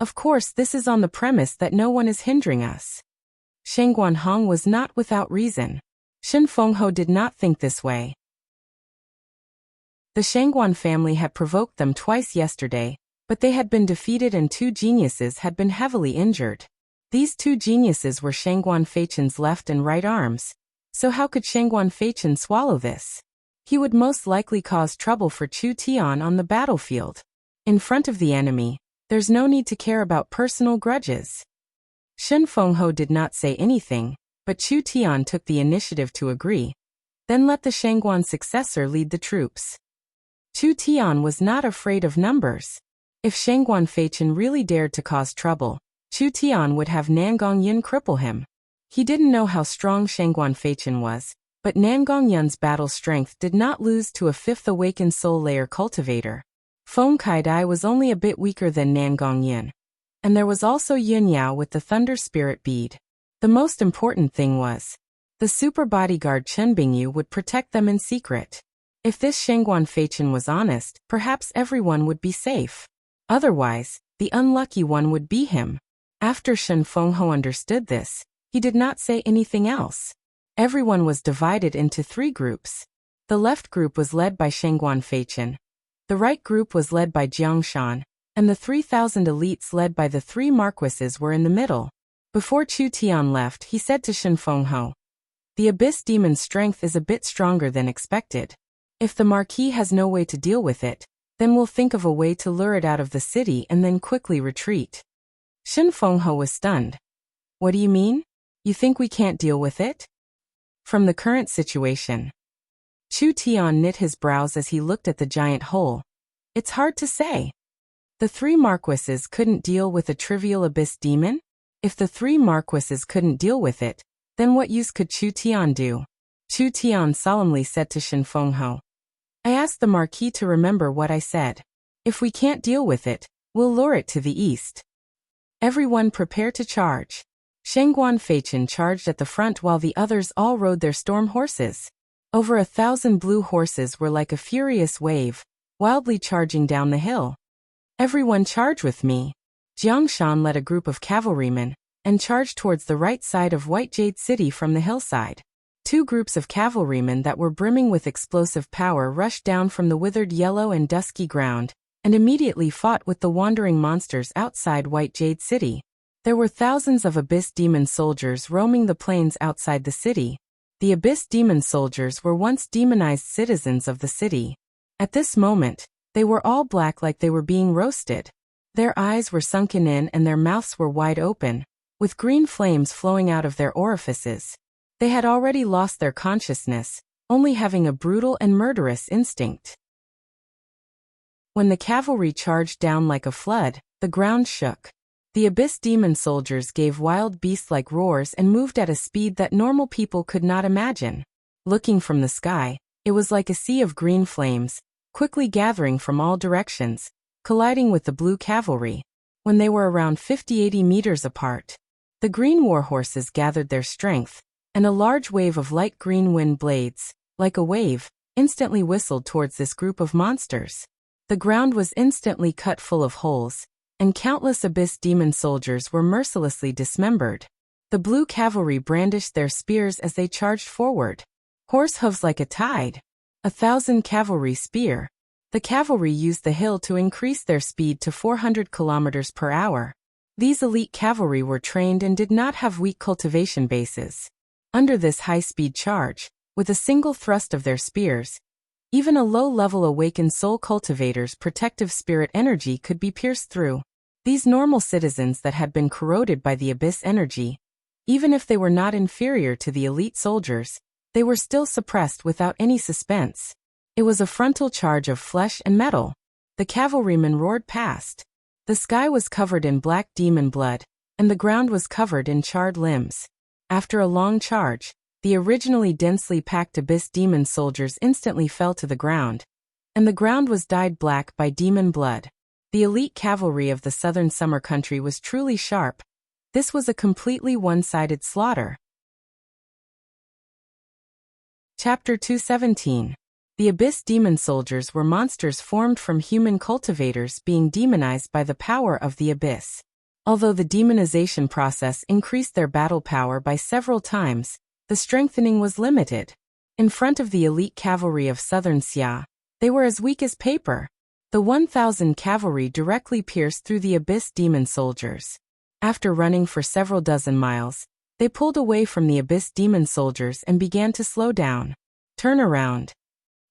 S1: Of course, this is on the premise that no one is hindering us. Shengguan Hong was not without reason. Shen Fengho did not think this way. The Shengguan family had provoked them twice yesterday, but they had been defeated and two geniuses had been heavily injured. These two geniuses were Shengguan Feichen's left and right arms. So how could Shengguan Feichen swallow this? He would most likely cause trouble for Chu Tian on the battlefield. In front of the enemy, there's no need to care about personal grudges. Shen Fengho did not say anything, but Chu Tian took the initiative to agree. Then let the Shengguan successor lead the troops. Chu Tian was not afraid of numbers. If Shengguan Feichen really dared to cause trouble, Chu Tian would have Nangong Yin cripple him. He didn't know how strong Shengguan Feichen was, but Nangong Yun's battle strength did not lose to a fifth awakened soul layer cultivator. Feng Kaidai was only a bit weaker than Nangong Yin. And there was also Yun Yao with the Thunder Spirit bead. The most important thing was, the super bodyguard Chen Bingyu would protect them in secret. If this Shengguan Feichen was honest, perhaps everyone would be safe. Otherwise, the unlucky one would be him. After Shen Fengho understood this, he did not say anything else. Everyone was divided into three groups. The left group was led by Shengguan Feichen. The right group was led by Jiang Shan, and the 3,000 elites led by the three marquises were in the middle. Before Chu Tian left, he said to Shen Fengho, "The Abyss Demon's strength is a bit stronger than expected. If the Marquis has no way to deal with it, then we'll think of a way to lure it out of the city and then quickly retreat." Shen Fengho was stunned. "What do you mean? You think we can't deal with it?" From the current situation. Chu Tian knit his brows as he looked at the giant hole. It's hard to say. The three marquises couldn't deal with a trivial abyss demon? If the three marquises couldn't deal with it, then what use could Chu Tian do? Chu Tian solemnly said to Shen Fengho, "I asked the Marquis to remember what I said. If we can't deal with it, we'll lure it to the east." Everyone prepare to charge. Shengguan Feichen charged at the front while the others all rode their storm horses. Over 1,000 blue horses were like a furious wave, wildly charging down the hill. "Everyone charge with me." Jiang Shan led a group of cavalrymen, and charged towards the right side of White Jade City from the hillside. Two groups of cavalrymen that were brimming with explosive power rushed down from the withered yellow and dusky ground, and immediately fought with the wandering monsters outside White Jade City. There were thousands of Abyss Demon soldiers roaming the plains outside the city. The Abyss Demon soldiers were once demonized citizens of the city. At this moment, they were all black like they were being roasted. Their eyes were sunken in and their mouths were wide open, with green flames flowing out of their orifices. They had already lost their consciousness, only having a brutal and murderous instinct. When the cavalry charged down like a flood, the ground shook. The Abyss Demon soldiers gave wild beast-like roars and moved at a speed that normal people could not imagine. Looking from the sky, it was like a sea of green flames, quickly gathering from all directions, colliding with the blue cavalry. When they were around 50-80 meters apart, the green warhorses gathered their strength, and a large wave of light green wind blades, like a wave, instantly whistled towards this group of monsters. The ground was instantly cut full of holes, and countless Abyss Demon soldiers were mercilessly dismembered. The blue cavalry brandished their spears as they charged forward. Horse hooves like a tide. 1,000 cavalry spear. The cavalry used the hill to increase their speed to 400 kilometers per hour. These elite cavalry were trained and did not have weak cultivation bases. Under this high-speed charge, with a single thrust of their spears, even a low-level awakened soul cultivator's protective spirit energy could be pierced through. These normal citizens that had been corroded by the abyss energy, even if they were not inferior to the elite soldiers, they were still suppressed without any suspense. It was a frontal charge of flesh and metal. The cavalrymen roared past. The sky was covered in black demon blood, and the ground was covered in charred limbs. After a long charge, the originally densely packed abyss demon soldiers instantly fell to the ground, and the ground was dyed black by demon blood. The elite cavalry of the southern summer country was truly sharp. This was a completely one-sided slaughter. Chapter 217. The abyss demon soldiers were monsters formed from human cultivators being demonized by the power of the abyss. Although the demonization process increased their battle power by several times, the strengthening was limited. In front of the elite cavalry of southern Xia, they were as weak as paper. The 1,000 cavalry directly pierced through the abyss demon soldiers. After running for several dozen miles, they pulled away from the abyss demon soldiers and began to slow down. Turn around.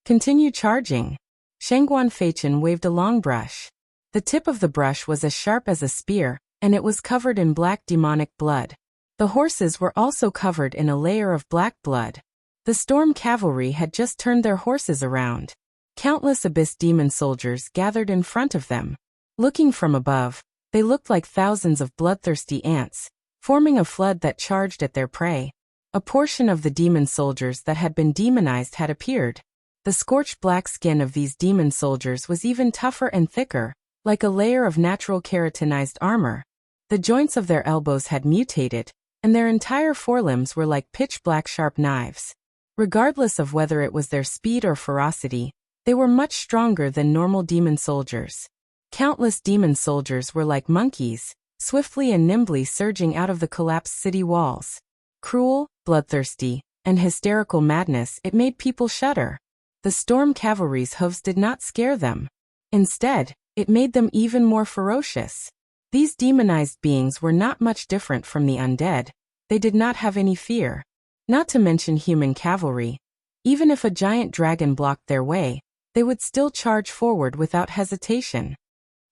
S1: Continue charging. Shangguan Feichen waved a long brush. The tip of the brush was as sharp as a spear, and it was covered in black demonic blood. The horses were also covered in a layer of black blood. The storm cavalry had just turned their horses around. Countless abyss demon soldiers gathered in front of them. Looking from above, they looked like thousands of bloodthirsty ants, forming a flood that charged at their prey. A portion of the demon soldiers that had been demonized had appeared. The scorched black skin of these demon soldiers was even tougher and thicker, like a layer of natural keratinized armor. The joints of their elbows had mutated, and their entire forelimbs were like pitch-black sharp knives. Regardless of whether it was their speed or ferocity, they were much stronger than normal demon soldiers. Countless demon soldiers were like monkeys, swiftly and nimbly surging out of the collapsed city walls. Cruel, bloodthirsty, and hysterical madness, it made people shudder. The storm cavalry's hooves did not scare them. Instead, it made them even more ferocious. These demonized beings were not much different from the undead. They did not have any fear. Not to mention human cavalry. Even if a giant dragon blocked their way, they would still charge forward without hesitation.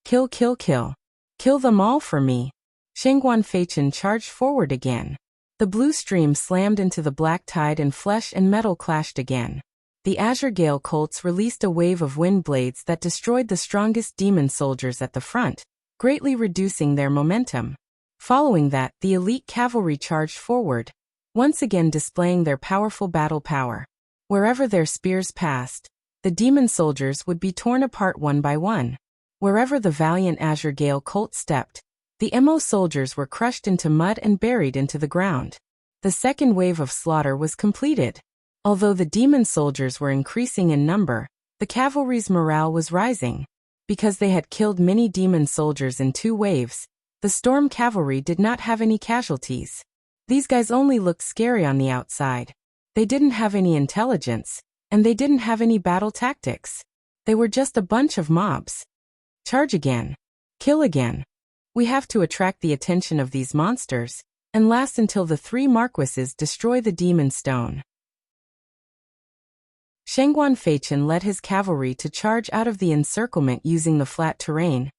S1: Kill, kill, kill. Kill them all for me. Shangguan Feichen charged forward again. The blue stream slammed into the black tide and flesh and metal clashed again. The Azure Gale Colts released a wave of wind blades that destroyed the strongest demon soldiers at the front, greatly reducing their momentum. Following that, the elite cavalry charged forward, once again displaying their powerful battle power. Wherever their spears passed, the demon soldiers would be torn apart one by one. Wherever the valiant Azure Gale Colt stepped, the MO soldiers were crushed into mud and buried into the ground. The second wave of slaughter was completed. Although the demon soldiers were increasing in number, the cavalry's morale was rising. Because they had killed many demon soldiers in 2 waves, the storm cavalry did not have any casualties. These guys only looked scary on the outside. They didn't have any intelligence, and they didn't have any battle tactics. They were just a bunch of mobs. Charge again. Kill again. We have to attract the attention of these monsters, and last until the 3 marquises destroy the demon stone. Shangguan Feichen led his cavalry to charge out of the encirclement using the flat terrain,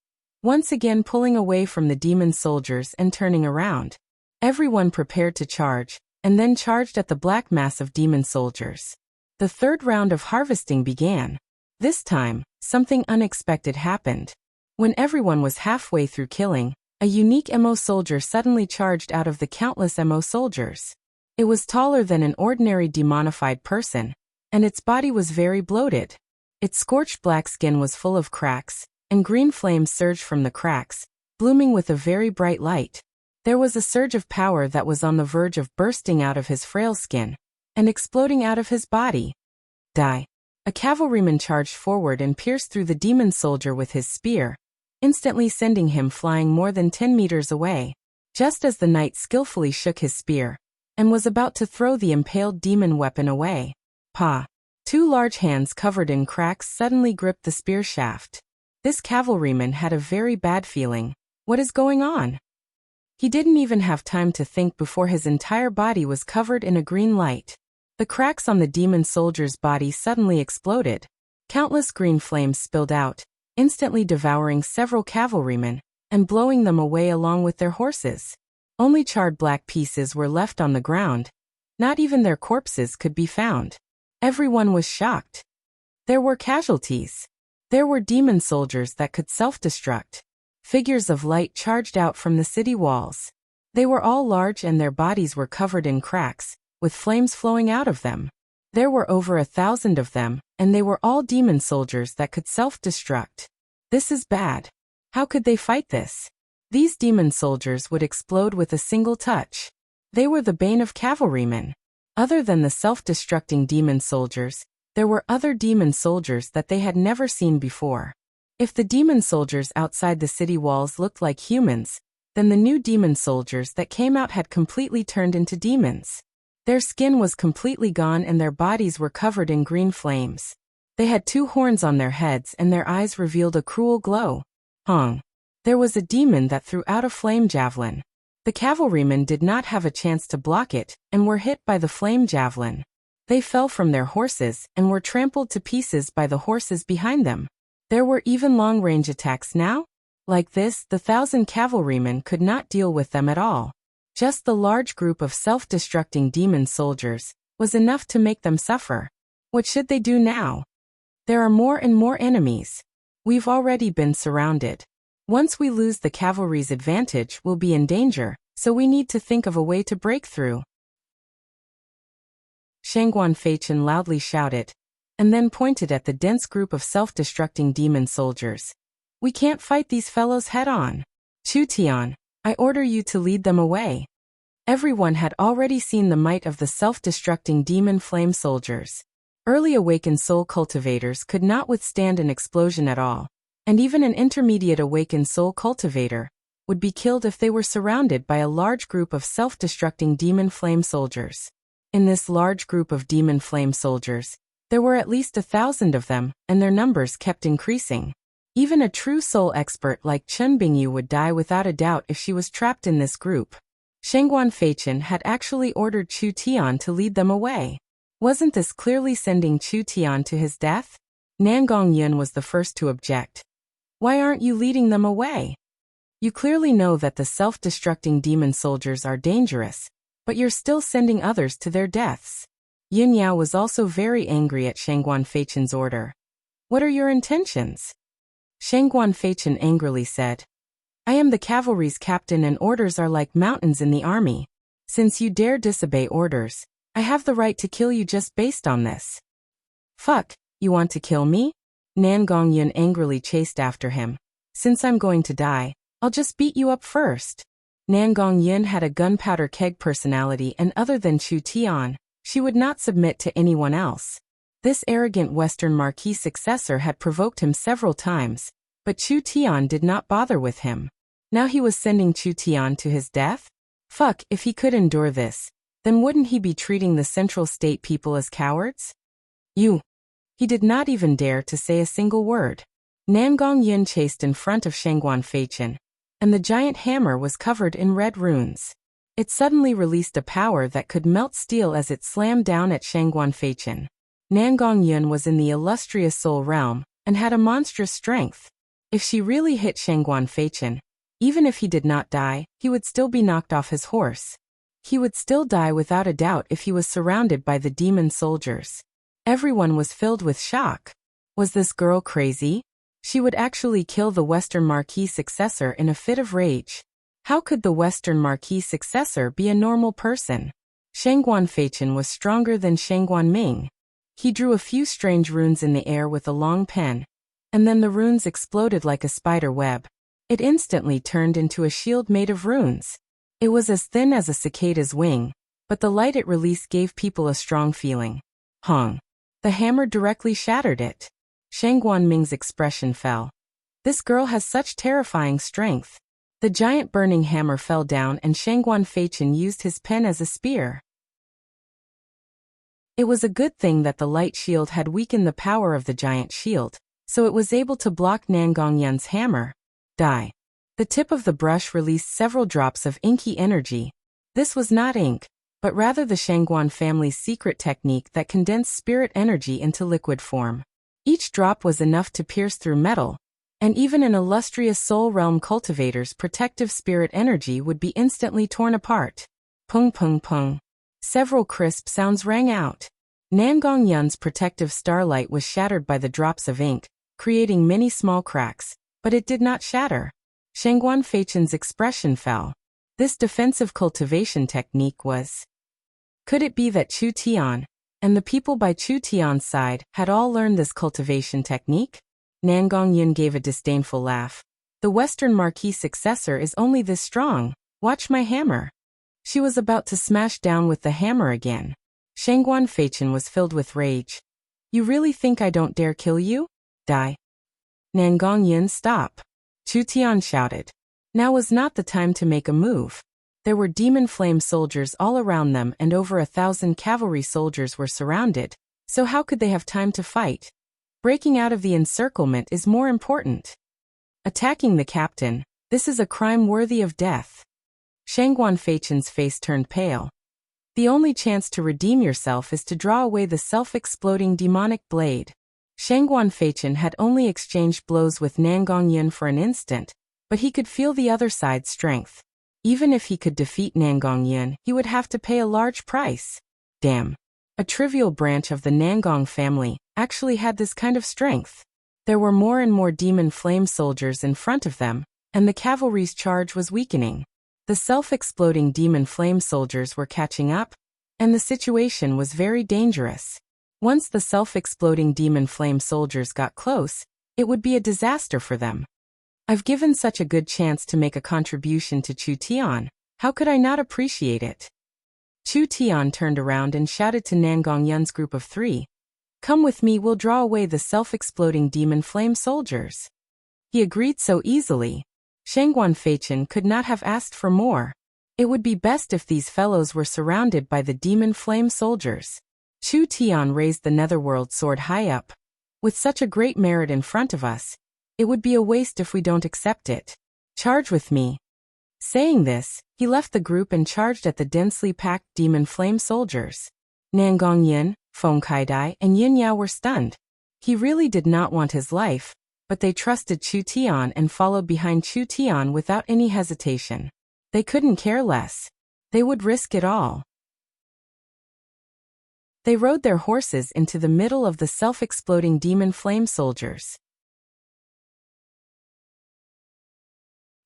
S1: once again pulling away from the demon soldiers and turning around. Everyone prepared to charge, and then charged at the black mass of demon soldiers. The third round of harvesting began. This time, something unexpected happened. When everyone was halfway through killing, a unique MO soldier suddenly charged out of the countless MO soldiers. It was taller than an ordinary demonified person, and its body was very bloated. Its scorched black skin was full of cracks, and green flames surged from the cracks, blooming with a very bright light. There was a surge of power that was on the verge of bursting out of his frail skin, and exploding out of his body. Die. A cavalryman charged forward and pierced through the demon soldier with his spear, instantly sending him flying more than 10 meters away. Just as the knight skillfully shook his spear and was about to throw the impaled demon weapon away, pa! Two large hands covered in cracks suddenly gripped the spear shaft. This cavalryman had a very bad feeling. What is going on? He didn't even have time to think before his entire body was covered in a green light. The cracks on the demon soldier's body suddenly exploded. Countless green flames spilled out, instantly devouring several cavalrymen and blowing them away along with their horses. Only charred black pieces were left on the ground. Not even their corpses could be found. Everyone was shocked. There were casualties. There were demon soldiers that could self-destruct. Figures of light charged out from the city walls. They were all large and their bodies were covered in cracks, with flames flowing out of them. There were over 1,000 of them, and they were all demon soldiers that could self-destruct. This is bad. How could they fight this? These demon soldiers would explode with a single touch. They were the bane of cavalrymen. Other than the self-destructing demon soldiers, there were other demon soldiers that they had never seen before. If the demon soldiers outside the city walls looked like humans, then the new demon soldiers that came out had completely turned into demons. Their skin was completely gone and their bodies were covered in green flames. They had 2 horns on their heads and their eyes revealed a cruel glow. There was a demon that threw out a flame javelin. The cavalrymen did not have a chance to block it and were hit by the flame javelin. They fell from their horses and were trampled to pieces by the horses behind them. There were even long-range attacks now? Like this, the 1,000 cavalrymen could not deal with them at all. Just the large group of self-destructing demon soldiers was enough to make them suffer. What should they do now? There are more and more enemies. We've already been surrounded. Once we lose the cavalry's advantage, we'll be in danger, so we need to think of a way to break through. Shangguan Feichen loudly shouted, and then pointed at the dense group of self-destructing demon soldiers. We can't fight these fellows head-on. Chu Tian, I order you to lead them away. Everyone had already seen the might of the self-destructing demon flame soldiers. Early awakened soul cultivators could not withstand an explosion at all, and even an intermediate awakened soul cultivator would be killed if they were surrounded by a large group of self-destructing demon flame soldiers. In this large group of demon flame soldiers, there were at least 1,000 of them, and their numbers kept increasing. Even a true soul expert like Chen Bingyu would die without a doubt if she was trapped in this group. Shangguan Feichen had actually ordered Chu Tian to lead them away. Wasn't this clearly sending Chu Tian to his death? Nan Gongyun was the first to object. Why aren't you leading them away? You clearly know that the self-destructing demon soldiers are dangerous, but you're still sending others to their deaths. Yin Yao was also very angry at Shangguan Feichen's order. What are your intentions? Shangguan Feichen angrily said. I am the cavalry's captain and orders are like mountains in the army. Since you dare disobey orders, I have the right to kill you just based on this. Fuck, you want to kill me? Nan Gongyun angrily chased after him. Since I'm going to die, I'll just beat you up first. Nan Gongyun had a gunpowder keg personality and other than Chu Tian, she would not submit to anyone else. This arrogant Western Marquis successor had provoked him several times, but Chu Tian did not bother with him. Now he was sending Chu Tian to his death? Fuck, if he could endure this, then wouldn't he be treating the Central State people as cowards? You. He did not even dare to say a single word. Nan Gongyun chased in front of Shangguan Feichen, and the giant hammer was covered in red runes. It suddenly released a power that could melt steel as it slammed down at Shangguan Feichen. Nan Gongyun was in the illustrious soul realm, and had a monstrous strength. If she really hit Shangguan Feichen, even if he did not die, he would still be knocked off his horse. He would still die without a doubt if he was surrounded by the demon soldiers. Everyone was filled with shock. Was this girl crazy? She would actually kill the Western Marquis successor in a fit of rage. How could the Western Marquis successor be a normal person? Shangguan Feichen was stronger than Shangguan Ming. He drew a few strange runes in the air with a long pen, and then the runes exploded like a spider web. It instantly turned into a shield made of runes. It was as thin as a cicada's wing, but the light it released gave people a strong feeling. Hong. The hammer directly shattered it. Shangguan Ming's expression fell. This girl has such terrifying strength. The giant burning hammer fell down and Shangguan Feichen used his pen as a spear. It was a good thing that the light shield had weakened the power of the giant shield, so it was able to block Nangongyan's hammer. Die. The tip of the brush released several drops of inky energy. This was not ink, but rather the Shangguan family's secret technique that condensed spirit energy into liquid form. Each drop was enough to pierce through metal, and even an illustrious soul realm cultivator's protective spirit energy would be instantly torn apart. Pung pung pung. Several crisp sounds rang out. Nangongyan's protective starlight was shattered by the drops of ink, creating many small cracks, but it did not shatter. Shangguan Feichen's expression fell. This defensive cultivation technique was... Could it be that Chu Tian, and the people by Chu Tian's side, had all learned this cultivation technique? Nangongyan gave a disdainful laugh. The Western Marquis successor is only this strong. Watch my hammer. She was about to smash down with the hammer again. Shangguan Feichen was filled with rage. You really think I don't dare kill you? Die. Nangongyan, stop. Chu Tian shouted. Now was not the time to make a move. There were demon flame soldiers all around them and over 1,000 cavalry soldiers were surrounded, so how could they have time to fight? Breaking out of the encirclement is more important. Attacking the captain, this is a crime worthy of death. Shangguan Feichen's face turned pale. The only chance to redeem yourself is to draw away the self-exploding demonic blade. Shangguan Feichen had only exchanged blows with Nangongyan for an instant, but he could feel the other side's strength. Even if he could defeat Nangongyan, he would have to pay a large price. Damn. A trivial branch of the Nangong family actually had this kind of strength. There were more and more demon flame soldiers in front of them, and the cavalry's charge was weakening. The self-exploding demon flame soldiers were catching up, and the situation was very dangerous. Once the self-exploding demon flame soldiers got close, it would be a disaster for them. I've given such a good chance to make a contribution to Chu Tian. How could I not appreciate it? Chu Tian turned around and shouted to Nangongyan's group of 3. Come with me, we'll draw away the self-exploding demon flame soldiers. He agreed so easily. Shangguan Feichen could not have asked for more. It would be best if these fellows were surrounded by the demon flame soldiers. Chu Tian raised the netherworld sword high up. With such a great merit in front of us, it would be a waste if we don't accept it. Charge with me. Saying this, he left the group and charged at the densely packed demon flame soldiers. Nangongyan, Feng Kaidai, and Yin Yao were stunned. He really did not want his life, but they trusted Chu Tian and followed behind Chu Tian without any hesitation. They couldn't care less. They would risk it all. They rode their horses into the middle of the self-exploding demon flame soldiers.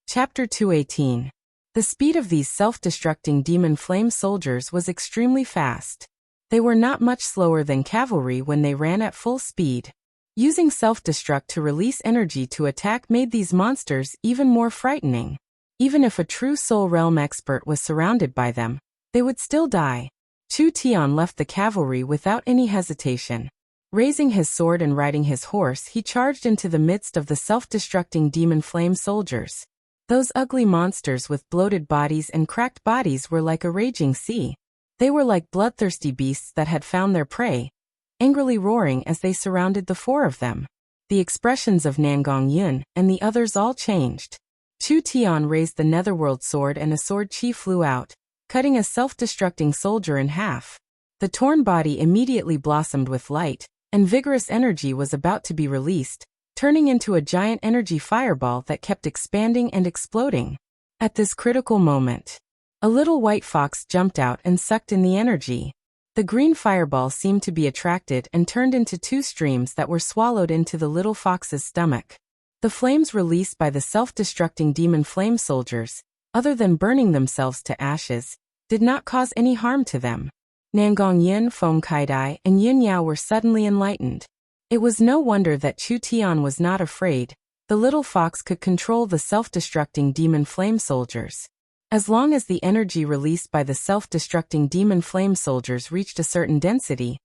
S1: Chapter 218. The speed of these self-destructing demon flame soldiers was extremely fast. They were not much slower than cavalry when they ran at full speed. Using self-destruct to release energy to attack made these monsters even more frightening. Even if a true soul realm expert was surrounded by them, they would still die. Chu Tian left the cavalry without any hesitation. Raising his sword and riding his horse, he charged into the midst of the self-destructing demon flame soldiers. Those ugly monsters with bloated bodies and cracked bodies were like a raging sea. They were like bloodthirsty beasts that had found their prey, angrily roaring as they surrounded the 4 of them. The expressions of Nangongyan and the others all changed. Chu Tian raised the netherworld sword and a sword chi flew out, cutting a self-destructing soldier in half. The torn body immediately blossomed with light, and vigorous energy was about to be released, turning into a giant energy fireball that kept expanding and exploding. At this critical moment, a little white fox jumped out and sucked in the energy. The green fireball seemed to be attracted and turned into 2 streams that were swallowed into the little fox's stomach. The flames released by the self-destructing demon flame soldiers, other than burning themselves to ashes, did not cause any harm to them. Nangongyan, Feng Kaidai, and Yin Yao were suddenly enlightened. It was no wonder that Chu Tian was not afraid. The little fox could control the self-destructing demon flame soldiers. As long as the energy released by the self-destructing demon flame soldiers reached a certain density,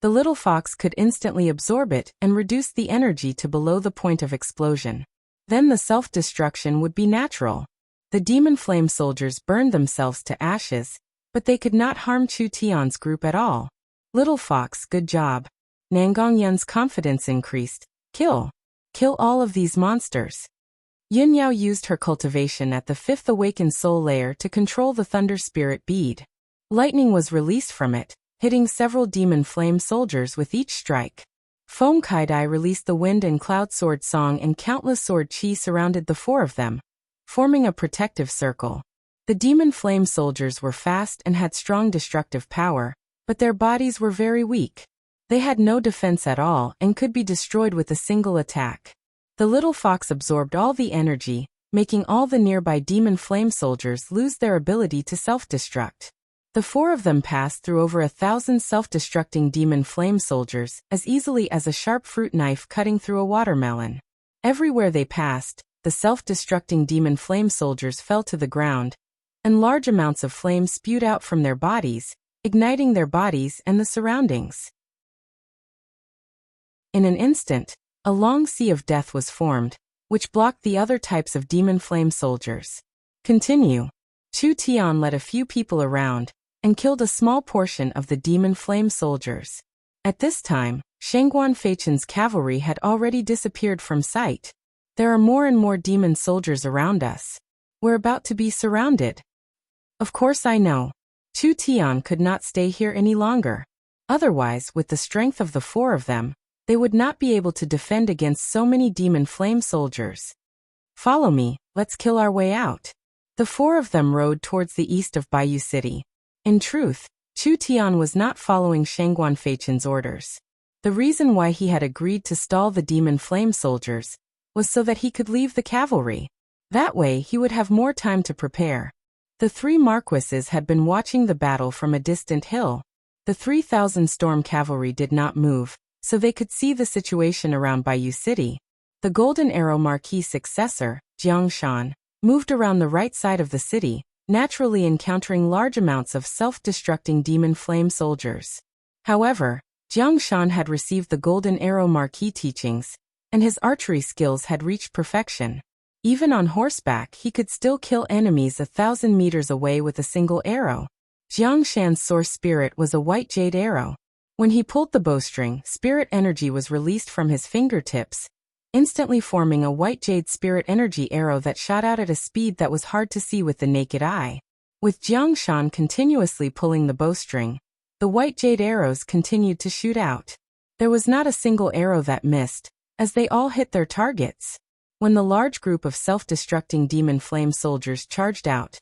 S1: the little fox could instantly absorb it and reduce the energy to below the point of explosion. Then the self-destruction would be natural. The demon flame soldiers burned themselves to ashes, but they could not harm Chu Tian's group at all. Little Fox, good job. Nangongyun's confidence increased. Kill all of these monsters. Yun Yao used her cultivation at the fifth awakened soul layer to control the thunder spirit bead. Lightning was released from it, hitting several demon flame soldiers with each strike. Foam Kaidai released the wind and cloud sword song, and countless sword chi surrounded the four of them, forming a protective circle. The demon flame soldiers were fast and had strong destructive power, but their bodies were very weak. They had no defense at all and could be destroyed with a single attack. The little fox absorbed all the energy, making all the nearby demon flame soldiers lose their ability to self-destruct. The four of them passed through over 1,000 self-destructing demon flame soldiers as easily as a sharp fruit knife cutting through a watermelon. Everywhere they passed, the self-destructing demon flame soldiers fell to the ground, and large amounts of flame spewed out from their bodies, igniting their bodies and the surroundings. In an instant, a long sea of death was formed, which blocked the other types of demon flame soldiers. Continue. Chu Tian led a few people around, and killed a small portion of the demon flame soldiers. At this time, Shangguan Feichen's cavalry had already disappeared from sight. There are more and more demon soldiers around us. We're about to be surrounded. Of course I know. Chu Tian could not stay here any longer. Otherwise, with the strength of the four of them, they would not be able to defend against so many demon flame soldiers. Follow me, let's kill our way out. The four of them rode towards the east of Bayou City. In truth, Chu Tian was not following Shangguan Feichen's orders. The reason why he had agreed to stall the demon flame soldiers was so that he could leave the cavalry. That way he would have more time to prepare. The three marquises had been watching the battle from a distant hill. The 3,000 storm cavalry did not move, so they could see the situation around Bayou City. The Golden Arrow Marquis' successor, Jiang Shan, moved around the right side of the city, naturally encountering large amounts of self-destructing demon flame soldiers. However, Jiang Shan had received the Golden Arrow Marquis teachings, and his archery skills had reached perfection. Even on horseback, he could still kill enemies 1,000 meters away with a single arrow. Jiang Shan's source spirit was a white jade arrow. When he pulled the bowstring, spirit energy was released from his fingertips, instantly forming a white jade spirit energy arrow that shot out at a speed that was hard to see with the naked eye. With Jiang Shan continuously pulling the bowstring, the white jade arrows continued to shoot out. There was not a single arrow that missed, as they all hit their targets. When the large group of self-destructing demon flame soldiers charged out,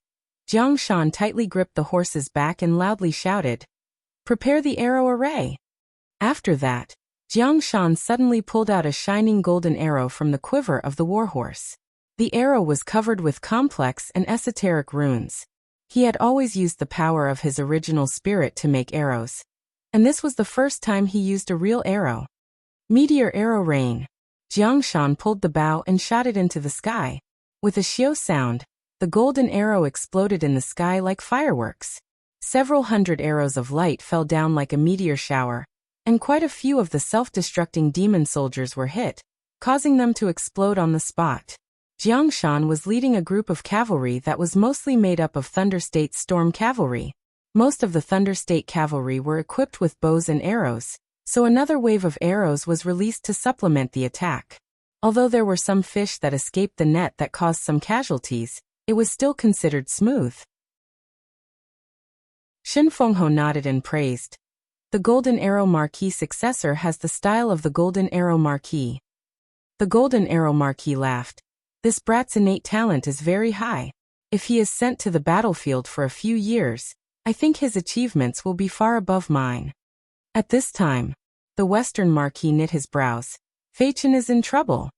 S1: Jiang Shan tightly gripped the horse's back and loudly shouted, "Prepare the arrow array!" After that, Jiang Shan suddenly pulled out a shining golden arrow from the quiver of the warhorse. The arrow was covered with complex and esoteric runes. He had always used the power of his original spirit to make arrows, and this was the first time he used a real arrow. Meteor arrow rain. Jiang Shan pulled the bow and shot it into the sky. With a xiao sound, the golden arrow exploded in the sky like fireworks. Several hundred arrows of light fell down like a meteor shower, and quite a few of the self-destructing demon soldiers were hit, causing them to explode on the spot. Jiang Shan was leading a group of cavalry that was mostly made up of Thunder State's storm cavalry. Most of the Thunder State cavalry were equipped with bows and arrows, so another wave of arrows was released to supplement the attack. Although there were some fish that escaped the net that caused some casualties, it was still considered smooth. Shin Fengho nodded and praised. The Golden Arrow Marquis' successor has the style of the Golden Arrow Marquis. The Golden Arrow Marquis laughed. This brat's innate talent is very high. If he is sent to the battlefield for a few years, I think his achievements will be far above mine. At this time, the Western Marquis knit his brows. Feichen is in trouble.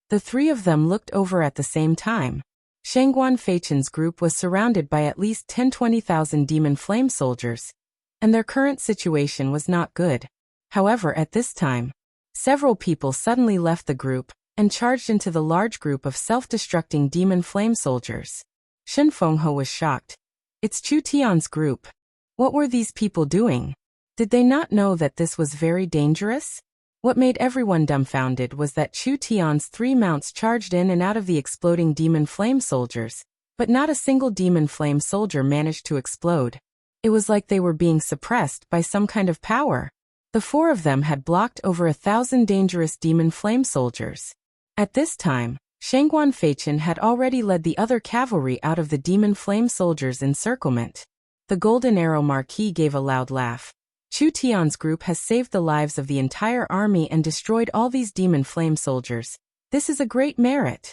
S1: The three of them looked over at the same time. Shangguan Feichen's group was surrounded by at least 10-20,000 demon flame soldiers, and their current situation was not good. However, at this time, several people suddenly left the group and charged into the large group of self-destructing demon flame soldiers. Shin Fengho was shocked. It's Chu Tian's group. What were these people doing? Did they not know that this was very dangerous? What made everyone dumbfounded was that Chu Tian's 3 mounts charged in and out of the exploding demon flame soldiers, But not a single demon flame soldier managed to explode. It was like they were being suppressed by some kind of power. The 4 of them had blocked over 1,000 dangerous demon flame soldiers. At this time, Shangguan Feichen had already led the other cavalry out of the demon flame soldiers' encirclement. The Golden Arrow Marquis gave a loud laugh. Chu Tian's group has saved the lives of the entire army and destroyed all these demon flame soldiers. This is a great merit.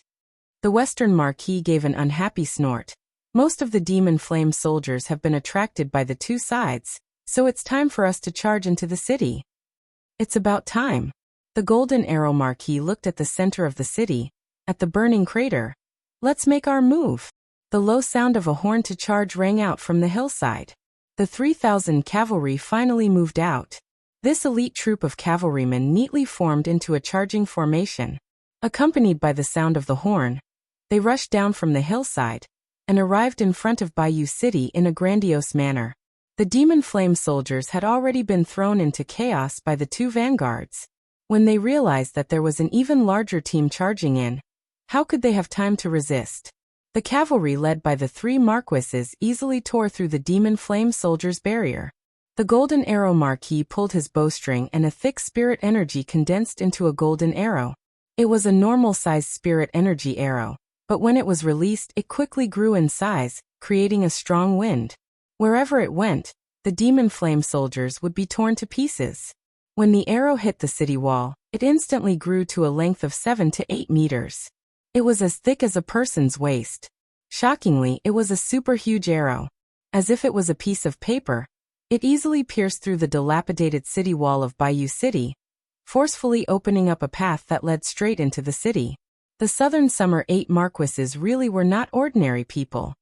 S1: The Western Marquis gave an unhappy snort. Most of the demon flame soldiers have been attracted by the 2 sides, so it's time for us to charge into the city. It's about time. The Golden Arrow Marquis looked at the center of the city, at the burning crater. Let's make our move. The low sound of a horn to charge rang out from the hillside. The 3,000 cavalry finally moved out. This elite troop of cavalrymen neatly formed into a charging formation. Accompanied by the sound of the horn, they rushed down from the hillside and arrived in front of Bayou City in a grandiose manner. The demon flame soldiers had already been thrown into chaos by the 2 vanguards. When they realized that there was an even larger team charging in, how could they have time to resist? The cavalry led by the 3 marquises easily tore through the demon flame soldiers' barrier. The Golden Arrow Marquis pulled his bowstring and a thick spirit energy condensed into a golden arrow. It was a normal-sized spirit energy arrow, but when it was released it quickly grew in size, creating a strong wind. Wherever it went, the demon flame soldiers would be torn to pieces. When the arrow hit the city wall, it instantly grew to a length of 7 to 8 meters. It was as thick as a person's waist. Shockingly, it was a super huge arrow. As if it was a piece of paper, it easily pierced through the dilapidated city wall of Bayou City, forcefully opening up a path that led straight into the city. The Southern Summer 8 marquises really were not ordinary people.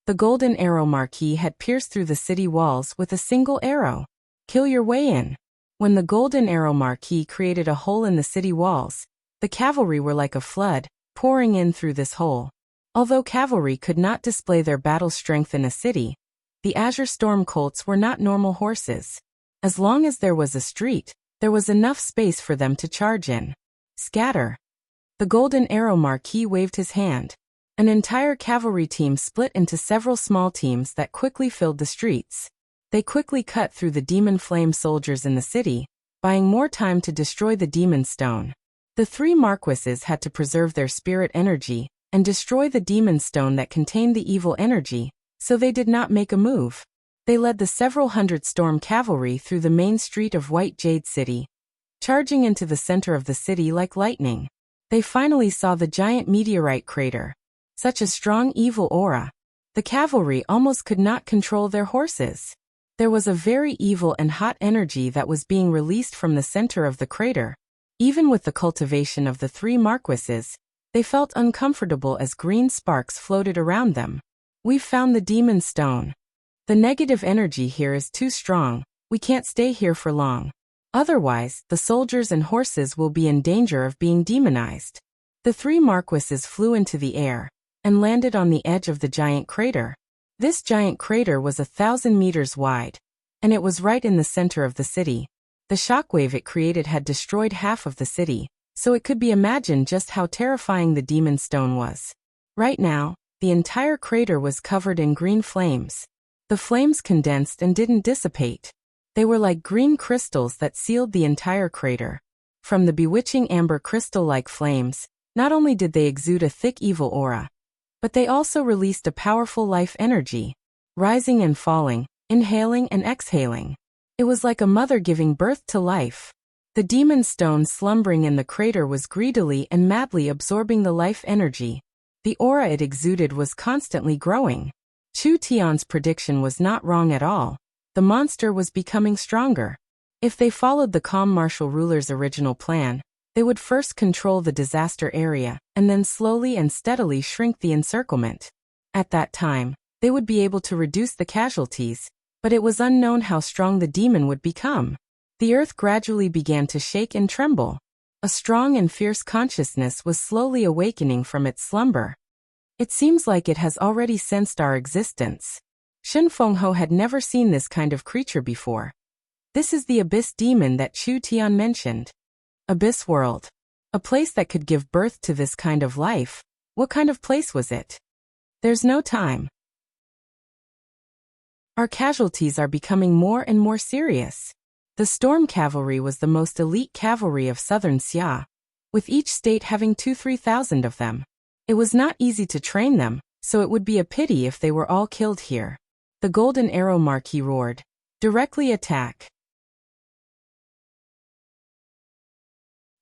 S1: The Golden Arrow Marquis had pierced through the city walls with a single arrow. Kill your way in. When the Golden Arrow Marquis created a hole in the city walls, the cavalry were like a flood, pouring in through this hole. Although cavalry could not display their battle strength in a city, the Azure Storm Colts were not normal horses. As long as there was a street, there was enough space for them to charge in. Scatter. The Golden Arrow Marquis waved his hand. An entire cavalry team split into several small teams that quickly filled the streets. They quickly cut through the demon flame soldiers in the city, buying more time to destroy the demon stone. The 3 marquises had to preserve their spirit energy and destroy the demon stone that contained the evil energy, so they did not make a move. They led the several hundred storm cavalry through the main street of White Jade City, charging into the center of the city like lightning. They finally saw the giant meteorite crater. Such a strong evil aura. The cavalry almost could not control their horses. There was a very evil and hot energy that was being released from the center of the crater. Even with the cultivation of the 3 marquises, they felt uncomfortable as green sparks floated around them. We've found the demon stone. The negative energy here is too strong. We can't stay here for long. Otherwise, the soldiers and horses will be in danger of being demonized. The 3 marquises flew into the air and landed on the edge of the giant crater. This giant crater was 1,000 meters wide, and it was right in the center of the city. The shockwave it created had destroyed half of the city, so it could be imagined just how terrifying the demon stone was. Right now, the entire crater was covered in green flames. The flames condensed and didn't dissipate. They were like green crystals that sealed the entire crater. From the bewitching amber crystal-like flames, not only did they exude a thick evil aura, but they also released a powerful life energy, rising and falling, inhaling and exhaling. It was like a mother giving birth to life. The demon stone slumbering in the crater was greedily and madly absorbing the life energy. The aura it exuded was constantly growing. Chu Tian's prediction was not wrong at all. The monster was becoming stronger. If they followed the calm martial ruler's original plan, they would first control the disaster area, and then slowly and steadily shrink the encirclement. At that time, they would be able to reduce the casualties, but it was unknown how strong the demon would become. The earth gradually began to shake and tremble. A strong and fierce consciousness was slowly awakening from its slumber. It seems like it has already sensed our existence. Shen Fengho had never seen this kind of creature before. This is the abyss demon that Chu Tian mentioned. Abyss world. A place that could give birth to this kind of life. What kind of place was it? There's no time. Our casualties are becoming more and more serious. The storm cavalry was the most elite cavalry of southern Xia, with each state having 2,000–3,000 of them. It was not easy to train them, so it would be a pity if they were all killed here. The Golden Arrow Marquis roared. Directly attack.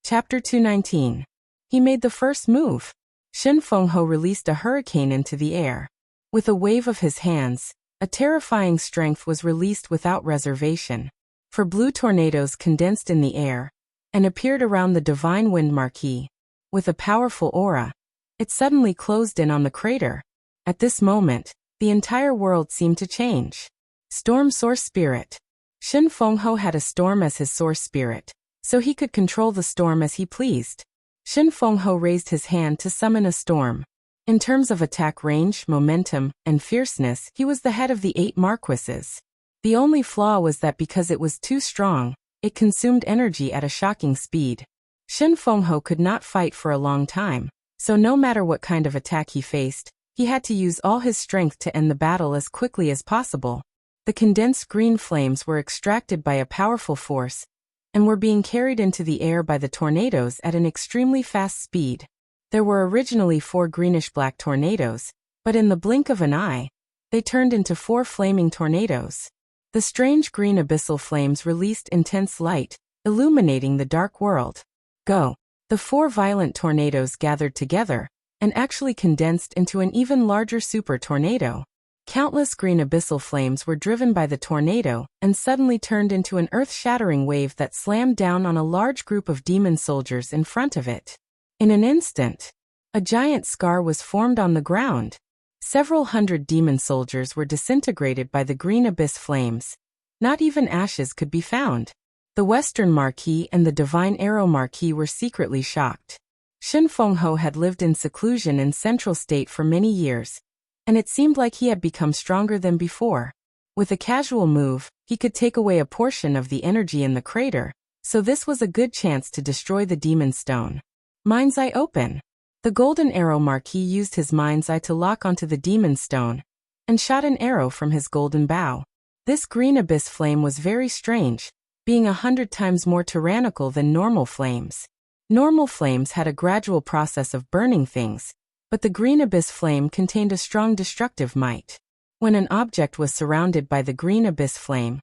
S1: Chapter 219. He made the first move. Shen Fengho released a hurricane into the air. With a wave of his hands, a terrifying strength was released without reservation. For blue tornadoes condensed in the air and appeared around the Divine Wind Marquis. With a powerful aura, it suddenly closed in on the crater. At this moment, the entire world seemed to change. Storm Source Spirit. Shen Fengho had a storm as his source spirit, so he could control the storm as he pleased. Shen Fengho raised his hand to summon a storm. In terms of attack range, momentum, and fierceness, he was the head of the 8 marquises. The only flaw was that because it was too strong, it consumed energy at a shocking speed. Shen Fengho could not fight for a long time, so no matter what kind of attack he faced, he had to use all his strength to end the battle as quickly as possible. The condensed green flames were extracted by a powerful force, and were being carried into the air by the tornadoes at an extremely fast speed. There were originally 4 greenish-black tornadoes, but in the blink of an eye, they turned into 4 flaming tornadoes. The strange green abyssal flames released intense light, illuminating the dark world. Go! The 4 violent tornadoes gathered together, and actually condensed into an even larger super tornado. Countless green abyssal flames were driven by the tornado and suddenly turned into an earth-shattering wave that slammed down on a large group of demon soldiers in front of it. In an instant, a giant scar was formed on the ground. Several hundred demon soldiers were disintegrated by the green abyss flames. Not even ashes could be found. The Western Marquis and the Divine Arrow Marquis were secretly shocked. Shen Fengho had lived in seclusion in Central State for many years, and it seemed like he had become stronger than before. With a casual move, he could take away a portion of the energy in the crater, so this was a good chance to destroy the demon stone. Mind's Eye open. The Golden Arrow Marquis used his mind's eye to lock onto the demon stone, and shot an arrow from his golden bow. This green abyss flame was very strange, being 100 times more tyrannical than normal flames. Normal flames had a gradual process of burning things, but the green abyss flame contained a strong destructive might. When an object was surrounded by the green abyss flame,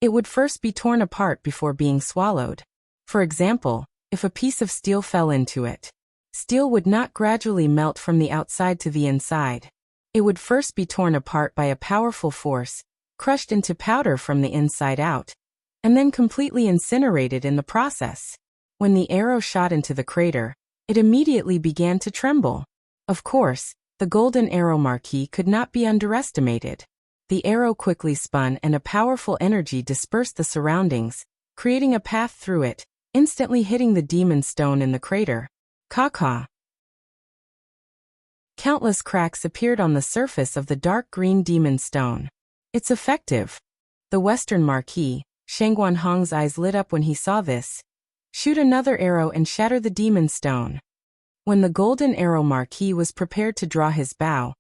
S1: it would first be torn apart before being swallowed. For example, if a piece of steel fell into it, steel would not gradually melt from the outside to the inside. It would first be torn apart by a powerful force, crushed into powder from the inside out, and then completely incinerated in the process. When the arrow shot into the crater, it immediately began to tremble. Of course, the Golden Arrow Marquis could not be underestimated. The arrow quickly spun and a powerful energy dispersed the surroundings, creating a path through it, instantly hitting the demon stone in the crater. Caw-caw. Countless cracks appeared on the surface of the dark green demon stone. It's effective. The Western Marquis, Shangguan Hong's eyes lit up when he saw this. Shoot another arrow and shatter the demon stone. When the Golden Arrow Marquis was prepared to draw his bow,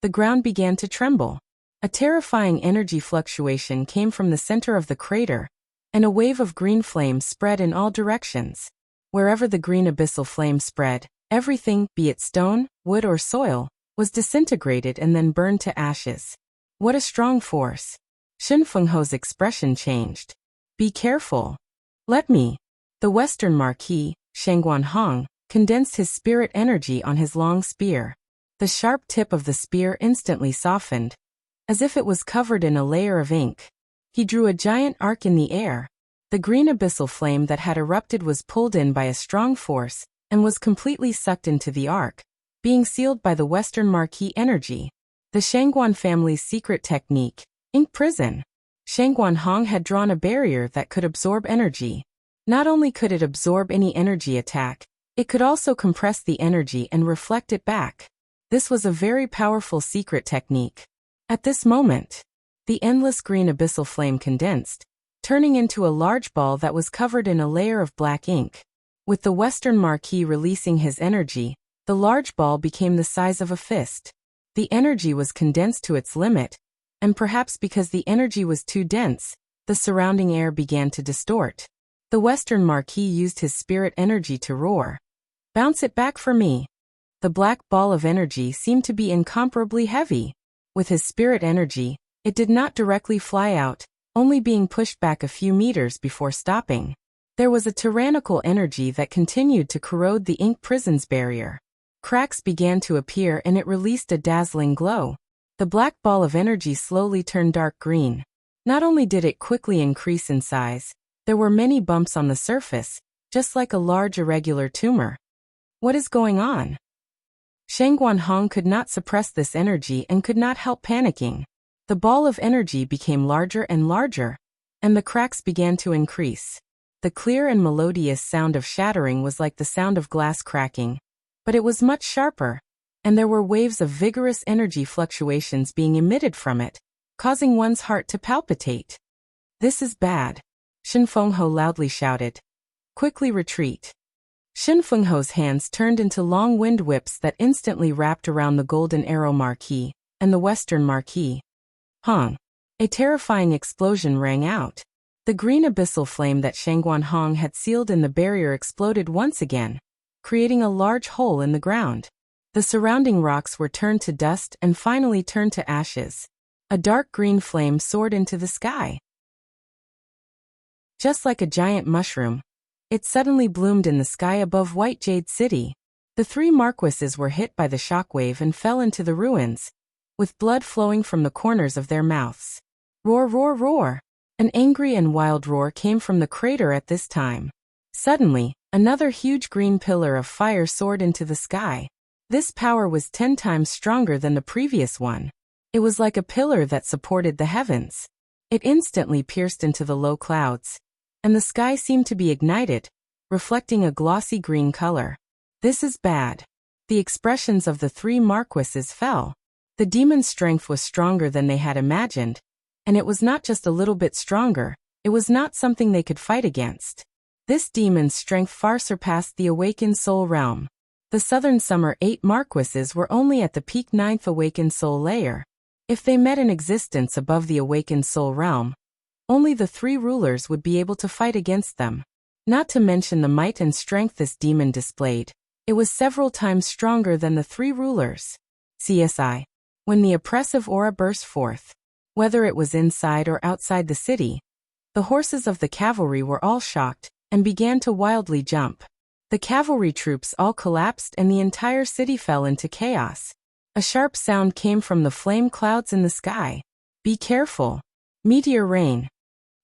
S1: the ground began to tremble. A terrifying energy fluctuation came from the center of the crater, and a wave of green flames spread in all directions. Wherever the green abyssal flame spread, everything, be it stone, wood or soil, was disintegrated and then burned to ashes. What a strong force. Shen Fengho's expression changed. Be careful. Let me. The Western Marquis, Shangguan Hong, condensed his spirit energy on his long spear. The sharp tip of the spear instantly softened, as if it was covered in a layer of ink. He drew a giant arc in the air. The green abyssal flame that had erupted was pulled in by a strong force, and was completely sucked into the arc, being sealed by the Western Marquis energy. The Shangguan family's secret technique, ink prison. Shangguan Hong had drawn a barrier that could absorb energy. Not only could it absorb any energy attack, it could also compress the energy and reflect it back. This was a very powerful secret technique. At this moment, the endless green abyssal flame condensed, turning into a large ball that was covered in a layer of black ink. With the Western Marquis releasing his energy, The large ball became the size of a fist. The energy was condensed to its limit, and perhaps because the energy was too dense, the surrounding air began to distort. The Western Marquis used his spirit energy to roar. "Bounce it back for me." The black ball of energy seemed to be incomparably heavy. With his spirit energy, it did not directly fly out, only being pushed back a few meters before stopping. There was a tyrannical energy that continued to corrode the ink prison's barrier. Cracks began to appear and it released a dazzling glow. The black ball of energy slowly turned dark green. Not only did it quickly increase in size, there were many bumps on the surface, just like a large irregular tumor. What is going on? Shangguan Hong could not suppress this energy and could not help panicking. The ball of energy became larger and larger, and the cracks began to increase. The clear and melodious sound of shattering was like the sound of glass cracking, but it was much sharper, and there were waves of vigorous energy fluctuations being emitted from it, causing one's heart to palpitate. "This is bad," Shin Fengho loudly shouted. "Quickly retreat." Shin Fengho's hands turned into long wind whips that instantly wrapped around the Golden Arrow Marquis and the Western Marquis. Hong! A terrifying explosion rang out. The green abyssal flame that Shangguan Hong had sealed in the barrier exploded once again, creating a large hole in the ground. The surrounding rocks were turned to dust and finally turned to ashes. A dark green flame soared into the sky. Just like a giant mushroom, it suddenly bloomed in the sky above White Jade City. The three marquises were hit by the shockwave and fell into the ruins, with blood flowing from the corners of their mouths. Roar, roar, roar! An angry and wild roar came from the crater at this time. Suddenly, another huge green pillar of fire soared into the sky. This power was 10 times stronger than the previous one. It was like a pillar that supported the heavens. It instantly pierced into the low clouds, and the sky seemed to be ignited, reflecting a glossy green color. "This is bad." The expressions of the three marquises fell. The demon's strength was stronger than they had imagined, and it was not just a little bit stronger, it was not something they could fight against. This demon's strength far surpassed the awakened soul realm. The Southern Summer 8 marquises were only at the peak 9th awakened soul layer. If they met in existence above the awakened soul realm, only the three rulers would be able to fight against them. Not to mention the might and strength this demon displayed. It was several times stronger than the three rulers. CSI. When the oppressive aura burst forth, whether it was inside or outside the city, the horses of the cavalry were all shocked and began to wildly jump. The cavalry troops all collapsed and the entire city fell into chaos. A sharp sound came from the flame clouds in the sky. "Be careful. Meteor rain."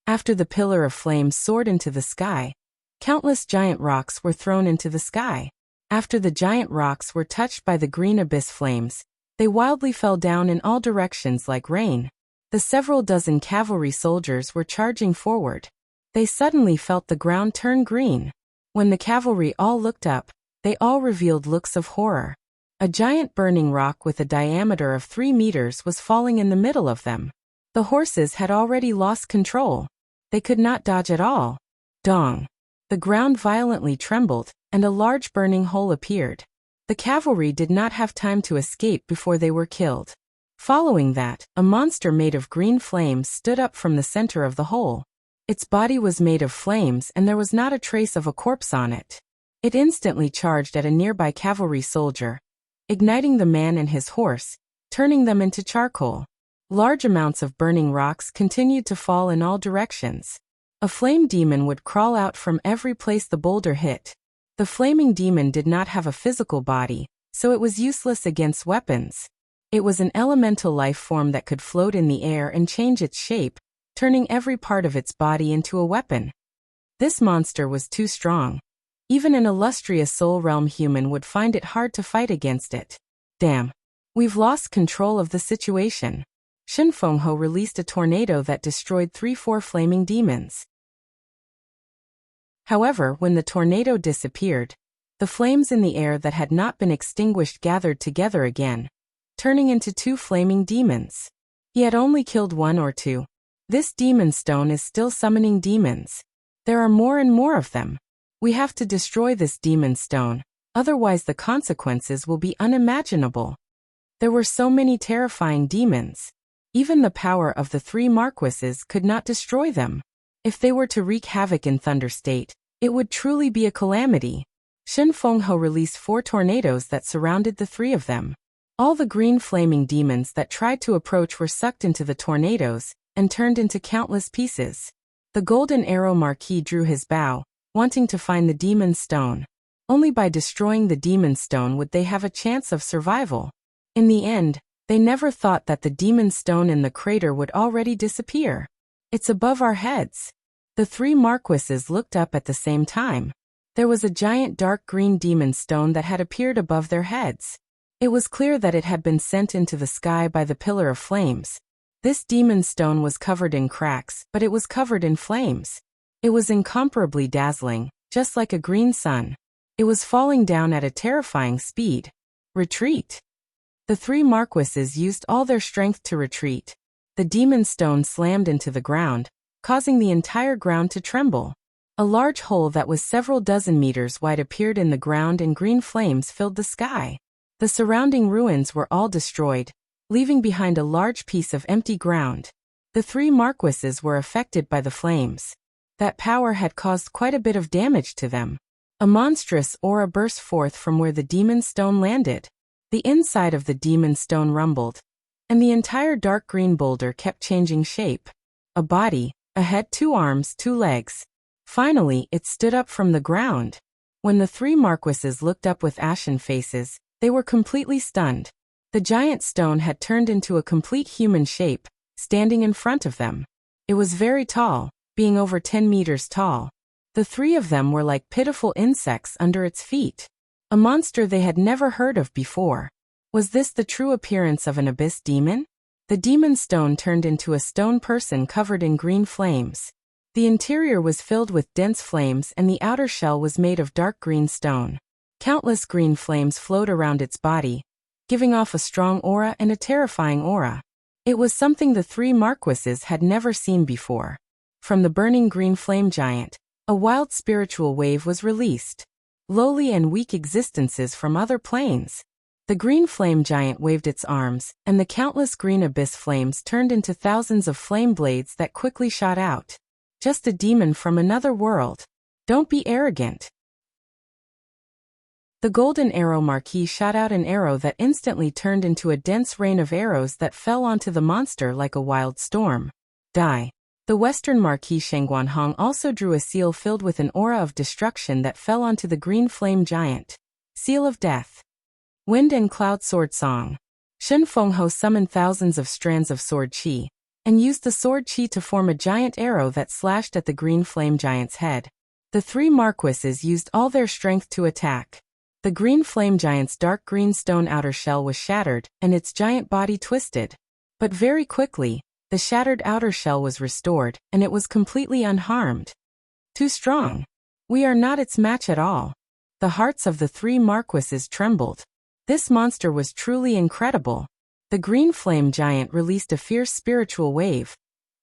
S1: After the pillar of flame soared into the sky, countless giant rocks were thrown into the sky. After the giant rocks were touched by the green abyss flames, they wildly fell down in all directions like rain. The several dozen cavalry soldiers were charging forward. They suddenly felt the ground turn green. When the cavalry all looked up, they all revealed looks of horror. A giant burning rock with a diameter of 3 meters was falling in the middle of them. The horses had already lost control. They could not dodge at all. Dong! The ground violently trembled, and a large burning hole appeared. The cavalry did not have time to escape before they were killed. Following that, a monster made of green flames stood up from the center of the hole. Its body was made of flames and there was not a trace of a corpse on it. It instantly charged at a nearby cavalry soldier, igniting the man and his horse, turning them into charcoal. Large amounts of burning rocks continued to fall in all directions. A flame demon would crawl out from every place the boulder hit. The flaming demon did not have a physical body, so it was useless against weapons. It was an elemental life form that could float in the air and change its shape, turning every part of its body into a weapon. This monster was too strong. Even an illustrious soul realm human would find it hard to fight against it. Damn. We've lost control of the situation. Shin Fengho released a tornado that destroyed 3-4 flaming demons. However, when the tornado disappeared, the flames in the air that had not been extinguished gathered together again, turning into 2 flaming demons. He had only killed 1 or 2. This demon stone is still summoning demons. There are more and more of them. We have to destroy this demon stone. Otherwise the consequences will be unimaginable. There were so many terrifying demons. Even the power of the three marquises could not destroy them. If they were to wreak havoc in Thunder State, it would truly be a calamity. Shen Fenghe released 4 tornadoes that surrounded the 3 of them. All the green flaming demons that tried to approach were sucked into the tornadoes and turned into countless pieces. The Golden Arrow Marquis drew his bow, wanting to find the demon stone. Only by destroying the demon stone would they have a chance of survival. In the end, they never thought that the demon stone in the crater would already disappear. It's above our heads. The 3 marquises looked up at the same time. There was a giant dark green demon stone that had appeared above their heads. It was clear that it had been sent into the sky by the Pillar of Flames. This demon stone was covered in cracks, but it was covered in flames. It was incomparably dazzling, just like a green sun. It was falling down at a terrifying speed. Retreat! The 3 marquises used all their strength to retreat. The demon stone slammed into the ground, causing the entire ground to tremble. A large hole that was several dozen meters wide appeared in the ground and green flames filled the sky. The surrounding ruins were all destroyed, leaving behind a large piece of empty ground. The 3 marquises were affected by the flames. That power had caused quite a bit of damage to them. A monstrous aura burst forth from where the demon stone landed. The inside of the demon stone rumbled, and the entire dark green boulder kept changing shape. A body, a head, 2 arms, 2 legs. Finally, it stood up from the ground. When the 3 marquises looked up with ashen faces, they were completely stunned. The giant stone had turned into a complete human shape, standing in front of them. It was very tall, being over 10 meters tall. The 3 of them were like pitiful insects under its feet. A monster they had never heard of before. Was this the true appearance of an abyss demon? The demon stone turned into a stone person covered in green flames. The interior was filled with dense flames and the outer shell was made of dark green stone. Countless green flames flowed around its body, giving off a strong aura and a terrifying aura. It was something the 3 marquises had never seen before. From the burning green flame giant, a wild spiritual wave was released. Lowly and weak existences from other planes. The green flame giant waved its arms, and the countless green abyss flames turned into thousands of flame blades that quickly shot out. Just a demon from another world. Don't be arrogant. The Golden Arrow Marquis shot out an arrow that instantly turned into a dense rain of arrows that fell onto the monster like a wild storm. Die. The Western Marquis Shengguanhong also drew a seal filled with an aura of destruction that fell onto the green flame giant. Seal of Death. Wind and Cloud Sword Song. Shen Fenghe summoned thousands of strands of sword qi, and used the sword qi to form a giant arrow that slashed at the green flame giant's head. The 3 marquises used all their strength to attack. The green flame giant's dark green stone outer shell was shattered, and its giant body twisted. But very quickly, the shattered outer shell was restored, and it was completely unharmed. Too strong. We are not its match at all. The hearts of the 3 marquises trembled. This monster was truly incredible. The green flame giant released a fierce spiritual wave,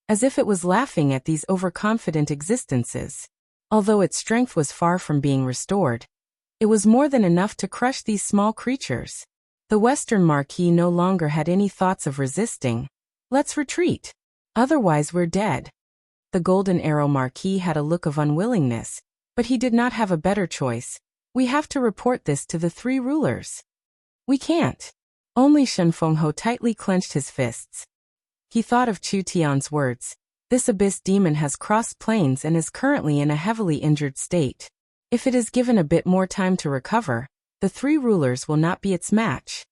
S1: as if it was laughing at these overconfident existences. Although its strength was far from being restored, it was more than enough to crush these small creatures. The Western Marquis no longer had any thoughts of resisting. Let's retreat. Otherwise we're dead. The Golden Arrow Marquis had a look of unwillingness, but he did not have a better choice. We have to report this to the 3 rulers. We can't. Only Shen Fenghe tightly clenched his fists. He thought of Chu Tian's words. This abyss demon has crossed planes and is currently in a heavily injured state. If it is given a bit more time to recover, the 3 rulers will not be its match.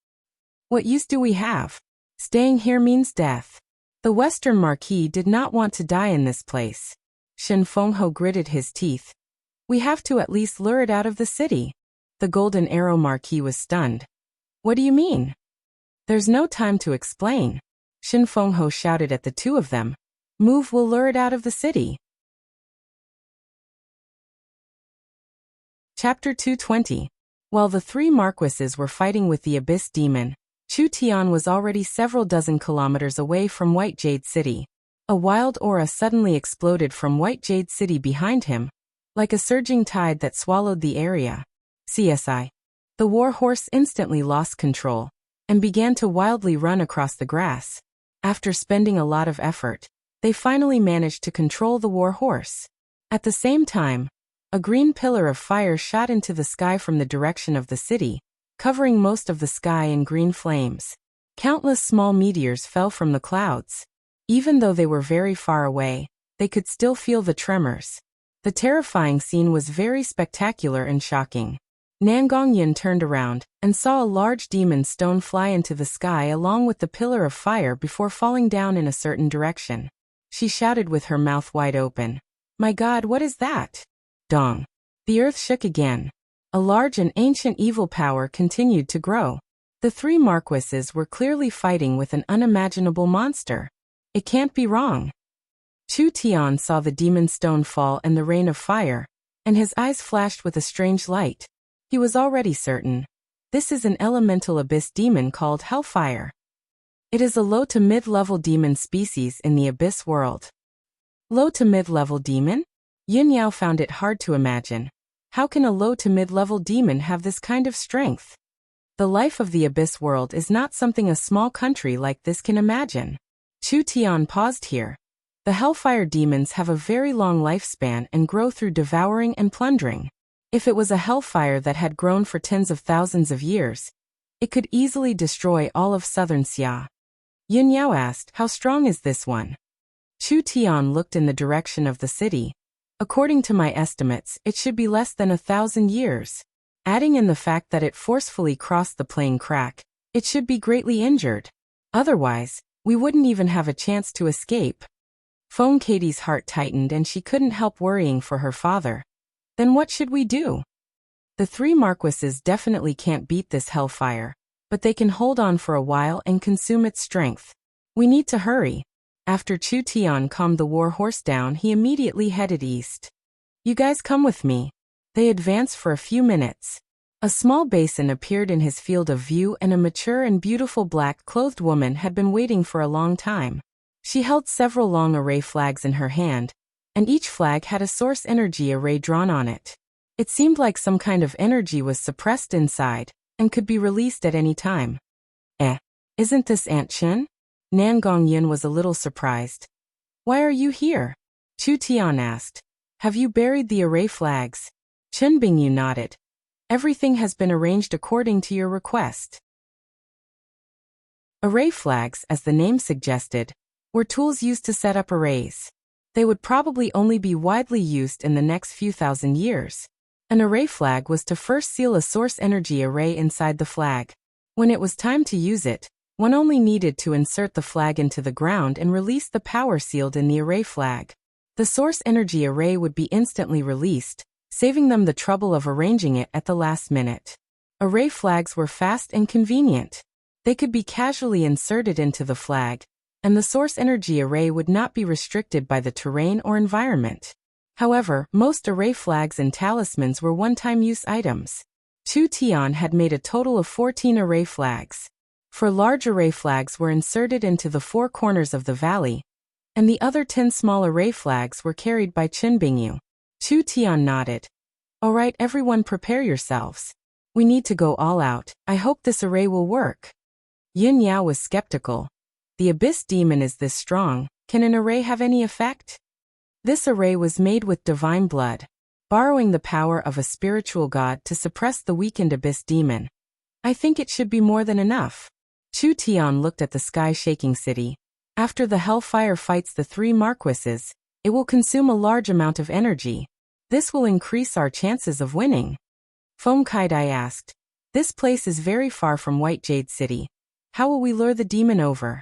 S1: What use do we have? Staying here means death. The Western Marquis did not want to die in this place. Shen Fenghe gritted his teeth. We have to at least lure it out of the city. The Golden Arrow Marquis was stunned. What do you mean? There's no time to explain. Shen Fenghe shouted at the 2 of them. Move, we'll lure it out of the city. Chapter 220. While the 3 marquises were fighting with the abyss demon, Chu Tian was already several dozen kilometers away from White Jade City. A wild aura suddenly exploded from White Jade City behind him, like a surging tide that swallowed the area. CSI. The war horse instantly lost control and began to wildly run across the grass. After spending a lot of effort, they finally managed to control the war horse. At the same time, a green pillar of fire shot into the sky from the direction of the city, covering most of the sky in green flames. Countless small meteors fell from the clouds. Even though they were very far away, they could still feel the tremors. The terrifying scene was very spectacular and shocking. Nangongyun turned around and saw a large demon stone fly into the sky along with the pillar of fire before falling down in a certain direction. She shouted with her mouth wide open, "My God, what is that?" Dong. The earth shook again. A large and ancient evil power continued to grow. The three marquises were clearly fighting with an unimaginable monster. It can't be wrong. Chu Tian saw the demon stone fall and the rain of fire, and his eyes flashed with a strange light. He was already certain. This is an elemental abyss demon called Hellfire. It is a low to mid-level demon species in the abyss world. Low to mid-level demon? Yin Yao found it hard to imagine. How can a low to mid-level demon have this kind of strength? The life of the abyss world is not something a small country like this can imagine. Chu Tian paused here. The Hellfire demons have a very long lifespan and grow through devouring and plundering. If it was a hellfire that had grown for tens of thousands of years, it could easily destroy all of southern Xia. Yin Yao asked, "How strong is this one?" Chu Tian looked in the direction of the city. "According to my estimates, it should be less than 1,000 years. Adding in the fact that it forcefully crossed the plane crack, it should be greatly injured. Otherwise, we wouldn't even have a chance to escape." Feng Katie's heart tightened and she couldn't help worrying for her father. Then what should we do? The three marquises definitely can't beat this hellfire, but they can hold on for a while and consume its strength. We need to hurry. After Chu Tian calmed the war horse down, he immediately headed east. "You guys come with me." They advanced for a few minutes. A small basin appeared in his field of view and a mature and beautiful black-clothed woman had been waiting for a long time. She held several long array flags in her hand, and each flag had a source energy array drawn on it. It seemed like some kind of energy was suppressed inside, and could be released at any time. Isn't this Aunt Chen?" Nangongyun was a little surprised. "Why are you here?" Chu Tian asked. "Have you buried the array flags?" Chen Bingyu nodded. "Everything has been arranged according to your request." Array flags, as the name suggested, were tools used to set up arrays. They would probably only be widely used in the next few thousand years. An array flag was to first seal a source energy array inside the flag. When it was time to use it, one only needed to insert the flag into the ground and release the power sealed in the array flag. The source energy array would be instantly released, saving them the trouble of arranging it at the last minute. Array flags were fast and convenient. They could be casually inserted into the flag, and the source energy array would not be restricted by the terrain or environment. However, most array flags and talismans were one-time use items. Chu Tian had made a total of 14 array flags. 4 large array flags were inserted into the 4 corners of the valley, and the other 10 small array flags were carried by Chen Bingyu. Chu Tian nodded. "All right, everyone, prepare yourselves. We need to go all out. I hope this array will work." Yin Yao was skeptical. The abyss demon is this strong. Can an array have any effect? This array was made with divine blood, borrowing the power of a spiritual god to suppress the weakened abyss demon. I think it should be more than enough. Chu Tian looked at the sky-shaking city. After the hellfire fights the three marquises, it will consume a large amount of energy. This will increase our chances of winning. Feng Kaidai asked. "This place is very far from White Jade City. How will we lure the demon over?"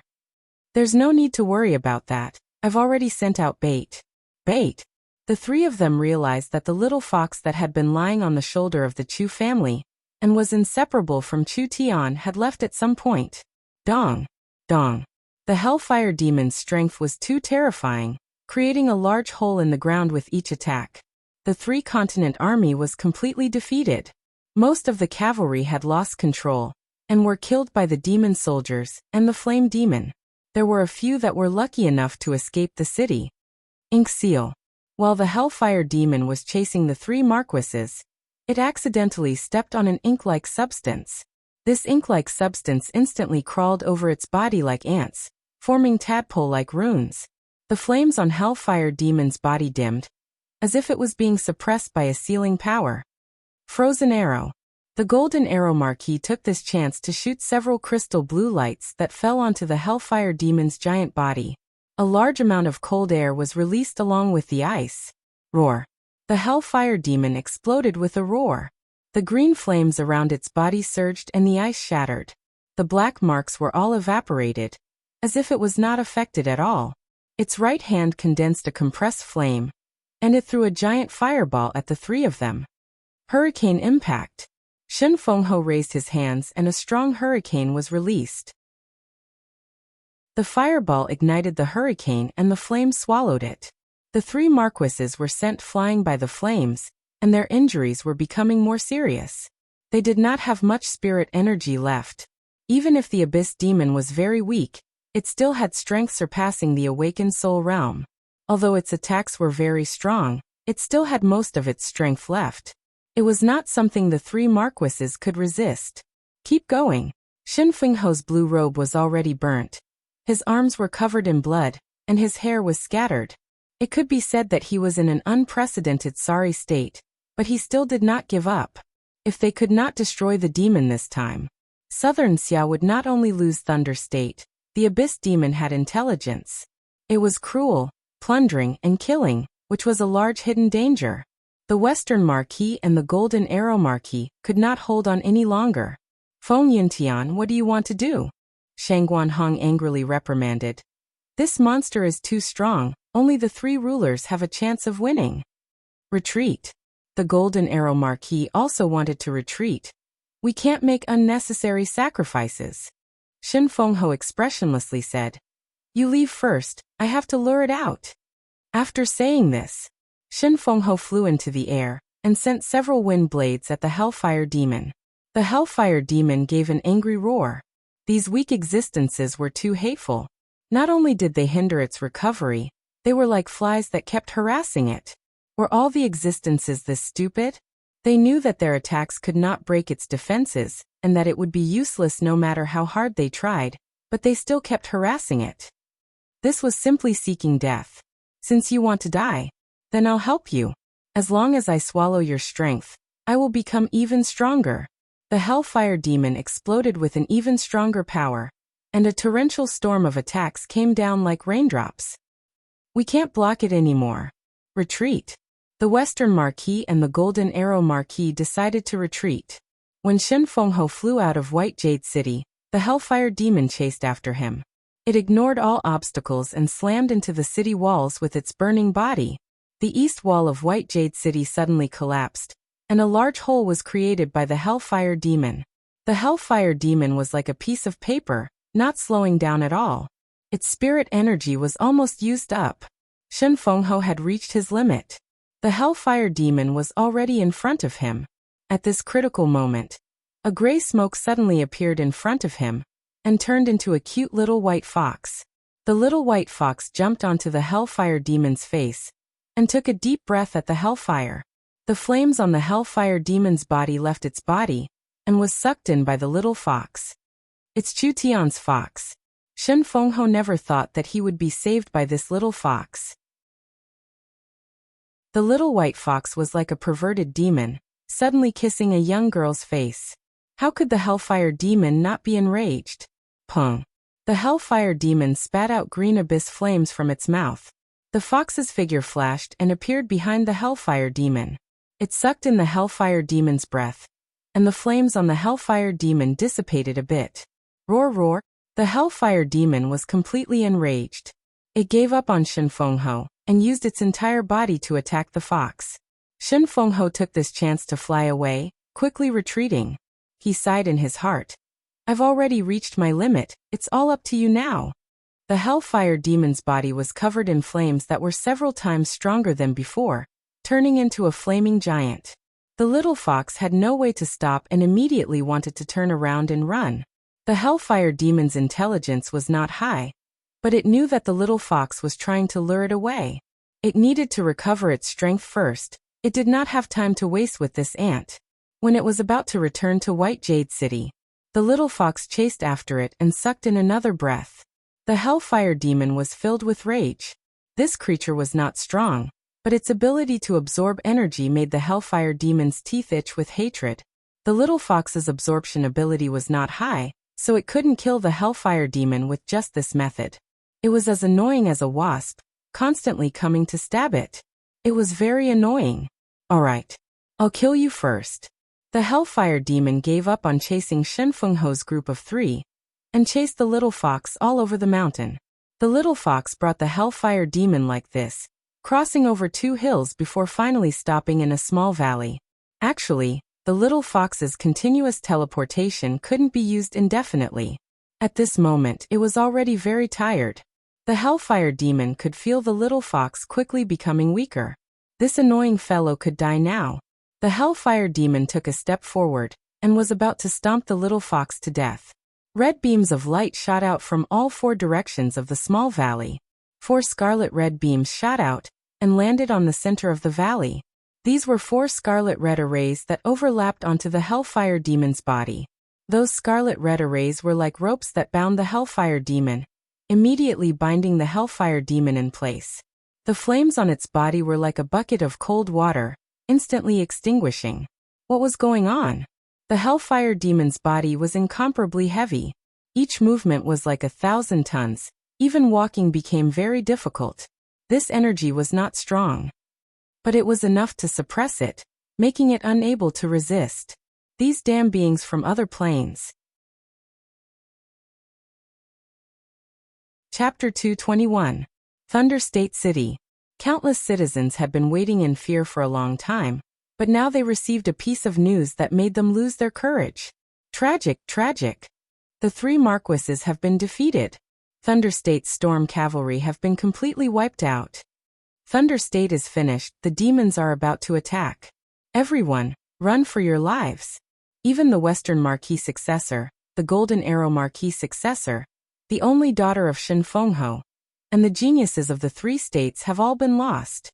S1: "There's no need to worry about that. I've already sent out bait." Bait? The three of them realized that the little fox that had been lying on the shoulder of the Chu family, and was inseparable from Chu Tian, had left at some point. Dong! Dong! The hellfire demon's strength was too terrifying, creating a large hole in the ground with each attack. The three-continent army was completely defeated. Most of the cavalry had lost control, and were killed by the demon soldiers and the flame demon. There were a few that were lucky enough to escape the city. Ink Seal. While the hellfire demon was chasing the three marquises, It accidentally stepped on an ink-like substance. This ink-like substance instantly crawled over its body like ants, forming tadpole-like runes. The flames on Hellfire Demon's body dimmed, as if it was being suppressed by a sealing power. Frozen Arrow. The Golden Arrow Marquis took this chance to shoot several crystal blue lights that fell onto the Hellfire Demon's giant body. A large amount of cold air was released along with the ice. Roar. The Hellfire Demon exploded with a roar. The green flames around its body surged and the ice shattered. The black marks were all evaporated, as if it was not affected at all. Its right hand condensed a compressed flame, and it threw a giant fireball at the three of them. Hurricane Impact. Shen Fengho raised his hands and a strong hurricane was released. The fireball ignited the hurricane and the flames swallowed it. The three marquises were sent flying by the flames, and their injuries were becoming more serious. They did not have much spirit energy left. Even if the Abyss Demon was very weak, it still had strength surpassing the awakened soul realm. Although its attacks were very strong, it still had most of its strength left. It was not something the three marquises could resist. Keep going. Shen Fengho's blue robe was already burnt. His arms were covered in blood, and his hair was scattered. It could be said that he was in an unprecedented sorry state, but he still did not give up. If they could not destroy the demon this time, Southern Xia would not only lose Thunder State. The Abyss Demon had intelligence. It was cruel, plundering, and killing, which was a large hidden danger. The Western Marquis and the Golden Arrow Marquis could not hold on any longer. Feng Yuntian, what do you want to do? Shangguan Hong angrily reprimanded. This monster is too strong, only the three rulers have a chance of winning. Retreat. The Golden Arrow Marquis also wanted to retreat. We can't make unnecessary sacrifices. Shen Fengho expressionlessly said. You leave first, I have to lure it out. After saying this, Shen Fengho flew into the air and sent several wind blades at the Hellfire Demon. The Hellfire Demon gave an angry roar. These weak existences were too hateful. Not only did they hinder its recovery, they were like flies that kept harassing it. Were all the existences this stupid? They knew that their attacks could not break its defenses, and that it would be useless no matter how hard they tried, but they still kept harassing it. This was simply seeking death. Since you want to die, then I'll help you. As long as I swallow your strength, I will become even stronger. The Hellfire Demon exploded with an even stronger power, and a torrential storm of attacks came down like raindrops. We can't block it anymore. Retreat. The Western Marquis and the Golden Arrow Marquis decided to retreat. When Shen Fengho flew out of White Jade City, the Hellfire Demon chased after him. It ignored all obstacles and slammed into the city walls with its burning body. The east wall of White Jade City suddenly collapsed, and a large hole was created by the Hellfire Demon. The Hellfire Demon was like a piece of paper, not slowing down at all. Its spirit energy was almost used up. Shen Fengho had reached his limit. The Hellfire Demon was already in front of him. At this critical moment, a gray smoke suddenly appeared in front of him and turned into a cute little white fox. The little white fox jumped onto the Hellfire Demon's face and took a deep breath at the hellfire. The flames on the Hellfire Demon's body left its body and was sucked in by the little fox. It's Chu Tian's fox. Shen Fengho never thought that he would be saved by this little fox. The little white fox was like a perverted demon, suddenly kissing a young girl's face. How could the Hellfire Demon not be enraged? Pung. The Hellfire Demon spat out green abyss flames from its mouth. The fox's figure flashed and appeared behind the Hellfire Demon. It sucked in the Hellfire Demon's breath, and the flames on the Hellfire Demon dissipated a bit. Roar, roar. The Hellfire Demon was completely enraged. It gave up on Shen Fengho and used its entire body to attack the fox. Shen Fengho took this chance to fly away, quickly retreating. He sighed in his heart. I've already reached my limit, it's all up to you now. The Hellfire Demon's body was covered in flames that were several times stronger than before, turning into a flaming giant. The little fox had no way to stop and immediately wanted to turn around and run. The Hellfire Demon's intelligence was not high, but it knew that the little fox was trying to lure it away. It needed to recover its strength first, It did not have time to waste with this ant. When it was about to return to White Jade City, the little fox chased after it and sucked in another breath. The Hellfire Demon was filled with rage. This creature was not strong, but its ability to absorb energy made the Hellfire Demon's teeth itch with hatred. The little fox's absorption ability was not high, so it couldn't kill the Hellfire Demon with just this method. It was as annoying as a wasp, constantly coming to stab it. It was very annoying. Alright. I'll kill you first. The Hellfire Demon gave up on chasing Shen Fengho's group of 3 and chased the little fox all over the mountain. The little fox brought the Hellfire Demon like this, crossing over 2 hills before finally stopping in a small valley. Actually, the little fox's continuous teleportation couldn't be used indefinitely. At this moment, it was already very tired. The Hellfire Demon could feel the little fox quickly becoming weaker. This annoying fellow could die now. The Hellfire Demon took a step forward and was about to stomp the little fox to death. Red beams of light shot out from all 4 directions of the small valley. 4 scarlet red beams shot out and landed on the center of the valley. These were 4 scarlet red arrays that overlapped onto the Hellfire Demon's body. Those scarlet red arrays were like ropes that bound the Hellfire Demon, immediately binding the Hellfire Demon in place. The flames on its body were like a bucket of cold water, instantly extinguishing. What was going on? The Hellfire Demon's body was incomparably heavy. Each movement was like 1,000 tons. Even walking became very difficult. This energy was not strong, but it was enough to suppress it, making it unable to resist. These damn beings from other planes. Chapter 221. Thunder State City. Countless citizens had been waiting in fear for a long time, but now they received a piece of news that made them lose their courage. Tragic, tragic. The 3 marquises have been defeated. Thunder State's storm cavalry have been completely wiped out. Thunder State is finished, the demons are about to attack. Everyone, run for your lives. Even the Western Marquis successor, the Golden Arrow Marquis successor, the only daughter of Shen Fengho, and the geniuses of the 3 states have all been lost.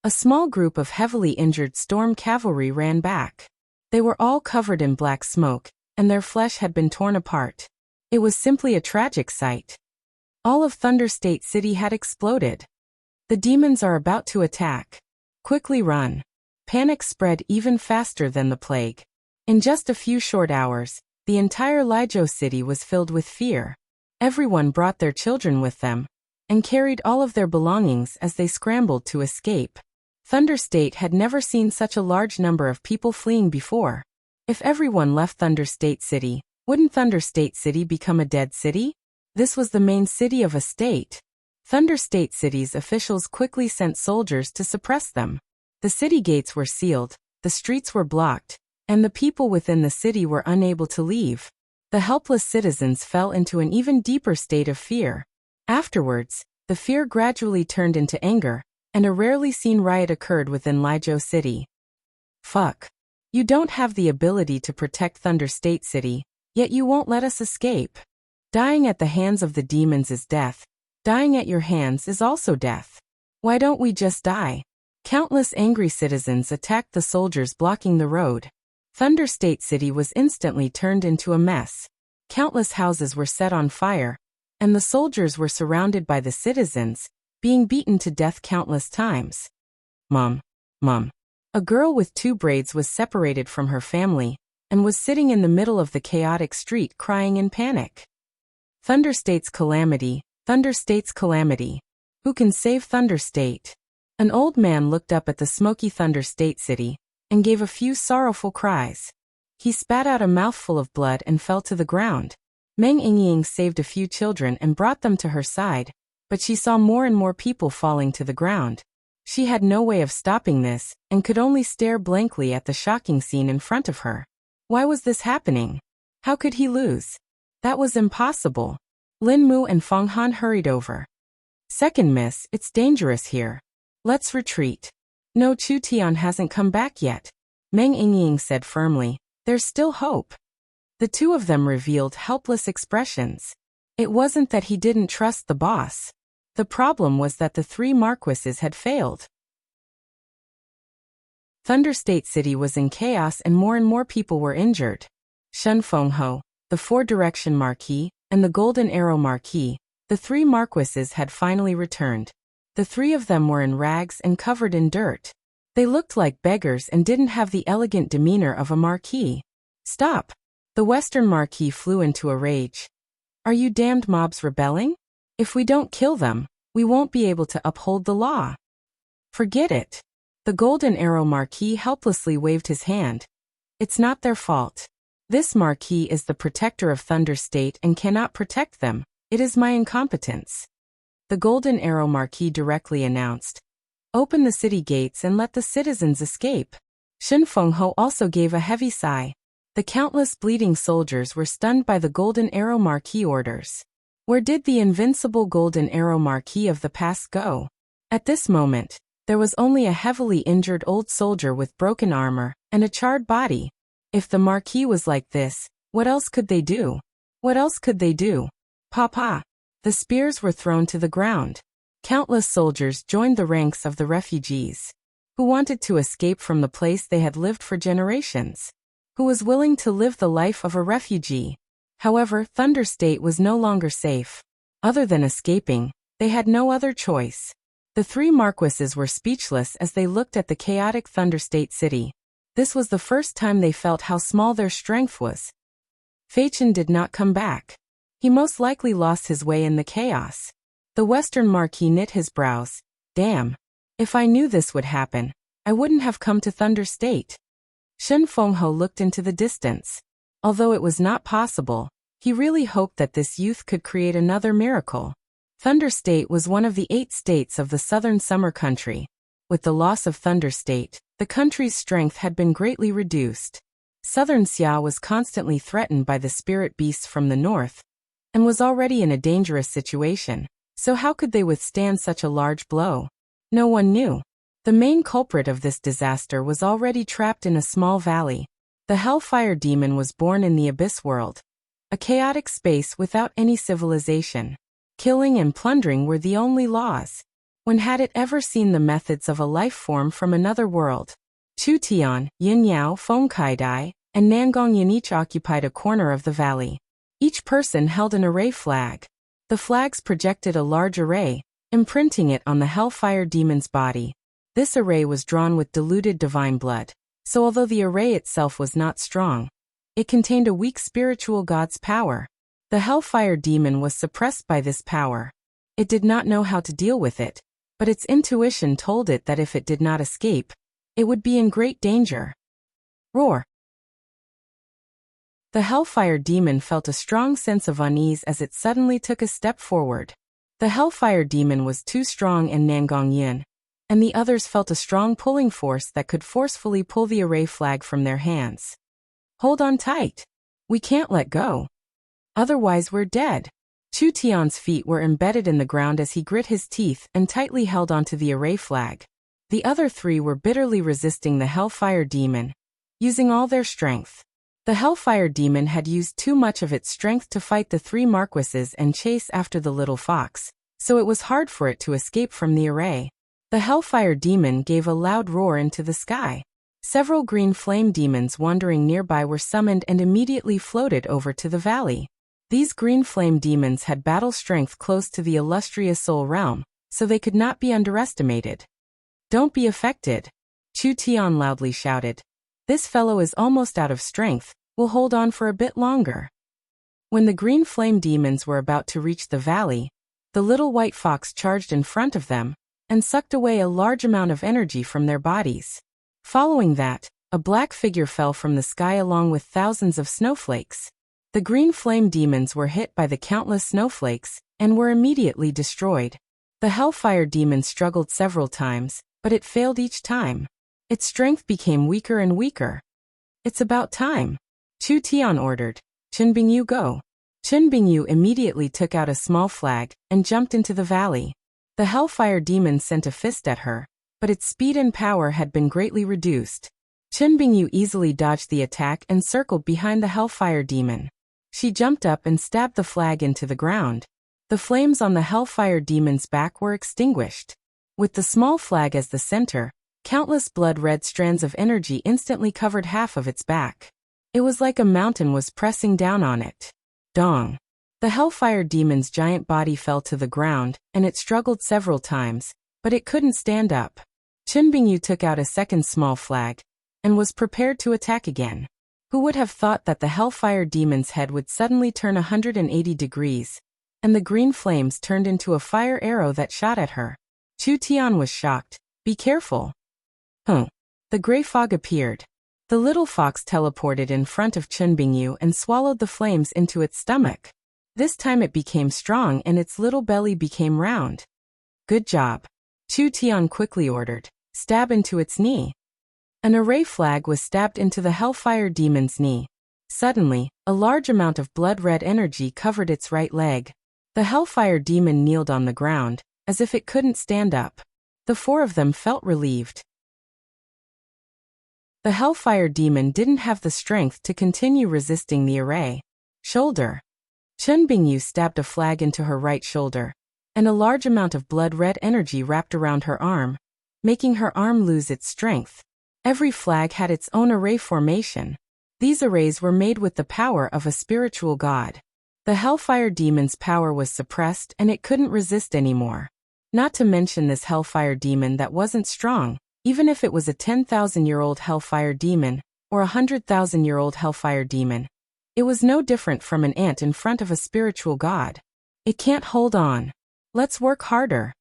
S1: A small group of heavily injured storm cavalry ran back. They were all covered in black smoke, and their flesh had been torn apart. It was simply a tragic sight. All of Thunder State City had exploded. The demons are about to attack. Quickly run. Panic spread even faster than the plague. In just a few short hours, the entire Lijo city was filled with fear. Everyone brought their children with them, and carried all of their belongings as they scrambled to escape. Thunder State had never seen such a large number of people fleeing before. If everyone left Thunder State City, wouldn't Thunder State City become a dead city? This was the main city of a state. Thunder State City's officials quickly sent soldiers to suppress them. The city gates were sealed, the streets were blocked, and the people within the city were unable to leave. The helpless citizens fell into an even deeper state of fear. Afterwards, the fear gradually turned into anger, and a rarely seen riot occurred within Lijo City. Fuck. You don't have the ability to protect Thunder State City, yet you won't let us escape. Dying at the hands of the demons is death. Dying at your hands is also death. Why don't we just die? Countless angry citizens attacked the soldiers blocking the road. Thunder State City was instantly turned into a mess. Countless houses were set on fire, and the soldiers were surrounded by the citizens, being beaten to death countless times. Mom. A girl with 2 braids was separated from her family, and was sitting in the middle of the chaotic street crying in panic. Thunder State's calamity, Thunder State's calamity. Who can save Thunder State? An old man looked up at the smoky Thunder State City, and gave a few sorrowful cries. He spat out a mouthful of blood and fell to the ground. Meng Yingying saved a few children and brought them to her side, but she saw more and more people falling to the ground. She had no way of stopping this, and could only stare blankly at the shocking scene in front of her. Why was this happening? How could he lose? That was impossible. Lin Mu and Feng Han hurried over. Second miss, it's dangerous here. Let's retreat. No, Chu Tian hasn't come back yet. Meng Yingying said firmly. There's still hope. The 2 of them revealed helpless expressions. It wasn't that he didn't trust the boss. The problem was that the 3 marquises had failed. Thunder State City was in chaos and more people were injured. Shun Fengho, the Four-Direction Marquis, and the Golden Arrow Marquis, the three marquises had finally returned. The three of them were in rags and covered in dirt. They looked like beggars and didn't have the elegant demeanor of a marquis. Stop! The Western Marquis flew into a rage. Are you damned mobs rebelling? If we don't kill them, we won't be able to uphold the law. Forget it. The Golden Arrow Marquis helplessly waved his hand. It's not their fault. This Marquis is the protector of Thunder State and cannot protect them. It is my incompetence. The Golden Arrow Marquis directly announced. Open the city gates and let the citizens escape. Shun Fengho also gave a heavy sigh. The countless bleeding soldiers were stunned by the Golden Arrow Marquis orders. Where did the invincible Golden Arrow Marquis of the past go? At this moment, there was only a heavily injured old soldier with broken armor and a charred body. If the Marquis was like this, what else could they do? What else could they do? Papa! The spears were thrown to the ground. Countless soldiers joined the ranks of the refugees, who wanted to escape from the place they had lived for generations, who was willing to live the life of a refugee. However, Thunder State was no longer safe. Other than escaping, they had no other choice. The three marquises were speechless as they looked at the chaotic Thunder State city. This was the first time they felt how small their strength was. Fei Chen did not come back. He most likely lost his way in the chaos. The Western Marquis knit his brows. Damn. If I knew this would happen, I wouldn't have come to Thunder State. Shun Fengho looked into the distance. Although it was not possible, he really hoped that this youth could create another miracle. Thunder State was one of the 8 states of the southern summer country. With the loss of Thunder State, the country's strength had been greatly reduced. Southern Xia was constantly threatened by the spirit beasts from the north, and was already in a dangerous situation. So how could they withstand such a large blow? No one knew. The main culprit of this disaster was already trapped in a small valley. The Hellfire Demon was born in the Abyss World, a chaotic space without any civilization. Killing and plundering were the only laws. When had it ever seen the methods of a life form from another world? Chu Tian, Yin Yao, Feng Kaidai, and Nangong Yin each occupied a corner of the valley. Each person held an array flag. The flags projected a large array, imprinting it on the Hellfire Demon's body. This array was drawn with diluted divine blood, so although the array itself was not strong, it contained a weak spiritual god's power. The Hellfire Demon was suppressed by this power. It did not know how to deal with it, but its intuition told it that if it did not escape, it would be in great danger. Roar! The Hellfire Demon felt a strong sense of unease as it suddenly took a step forward. The Hellfire Demon was too strong in Nangong Yin, and the others felt a strong pulling force that could forcefully pull the array flag from their hands. Hold on tight. We can't let go. Otherwise we're dead. Chu Tian's feet were embedded in the ground as he grit his teeth and tightly held onto the array flag. The other 3 were bitterly resisting the Hellfire Demon, using all their strength. The Hellfire Demon had used too much of its strength to fight the 3 marquises and chase after the little fox, so it was hard for it to escape from the array. The Hellfire Demon gave a loud roar into the sky. Several green flame demons wandering nearby were summoned and immediately floated over to the valley. These green flame demons had battle strength close to the illustrious soul realm, so they could not be underestimated. Don't be affected. Chu Tian loudly shouted. This fellow is almost out of strength, we'll hold on for a bit longer. When the green flame demons were about to reach the valley, the little white fox charged in front of them, and sucked away a large amount of energy from their bodies. Following that, a black figure fell from the sky along with thousands of snowflakes. The green flame demons were hit by the countless snowflakes, and were immediately destroyed. The Hellfire Demon struggled several times, but it failed each time. Its strength became weaker and weaker. It's about time. Chu Tian ordered. Chen Bingyu go. Chen Bingyu immediately took out a small flag, and jumped into the valley. The Hellfire Demon sent a fist at her, but its speed and power had been greatly reduced. Chen Bingyu easily dodged the attack and circled behind the Hellfire Demon. She jumped up and stabbed the flag into the ground. The flames on the Hellfire Demon's back were extinguished. With the small flag as the center, Countless blood-red strands of energy instantly covered half of its back. It was like a mountain was pressing down on it. Dong! The Hellfire Demon's giant body fell to the ground, and it struggled several times, but it couldn't stand up. Chen Bingyu took out a second small flag, and was prepared to attack again. Who would have thought that the Hellfire Demon's head would suddenly turn 180 degrees, and the green flames turned into a fire arrow that shot at her? Chu Tian was shocked. Be careful. Huh. The gray fog appeared. The little fox teleported in front of Chen Bingyu and swallowed the flames into its stomach. This time it became strong and its little belly became round. Good job. Chu Tian quickly ordered. Stab into its knee. An array flag was stabbed into the Hellfire Demon's knee. Suddenly, a large amount of blood-red energy covered its right leg. The Hellfire Demon kneeled on the ground, as if it couldn't stand up. The four of them felt relieved. The Hellfire Demon didn't have the strength to continue resisting the array. Shoulder. Chen Bingyu stabbed a flag into her right shoulder, and a large amount of blood-red energy wrapped around her arm, making her arm lose its strength. Every flag had its own array formation. These arrays were made with the power of a spiritual god. The Hellfire Demon's power was suppressed and it couldn't resist anymore. Not to mention this Hellfire Demon that wasn't strong, even if it was a 10,000-year-old Hellfire Demon, or a 100,000-year-old Hellfire Demon. It was no different from an ant in front of a spiritual god. It can't hold on. Let's work harder.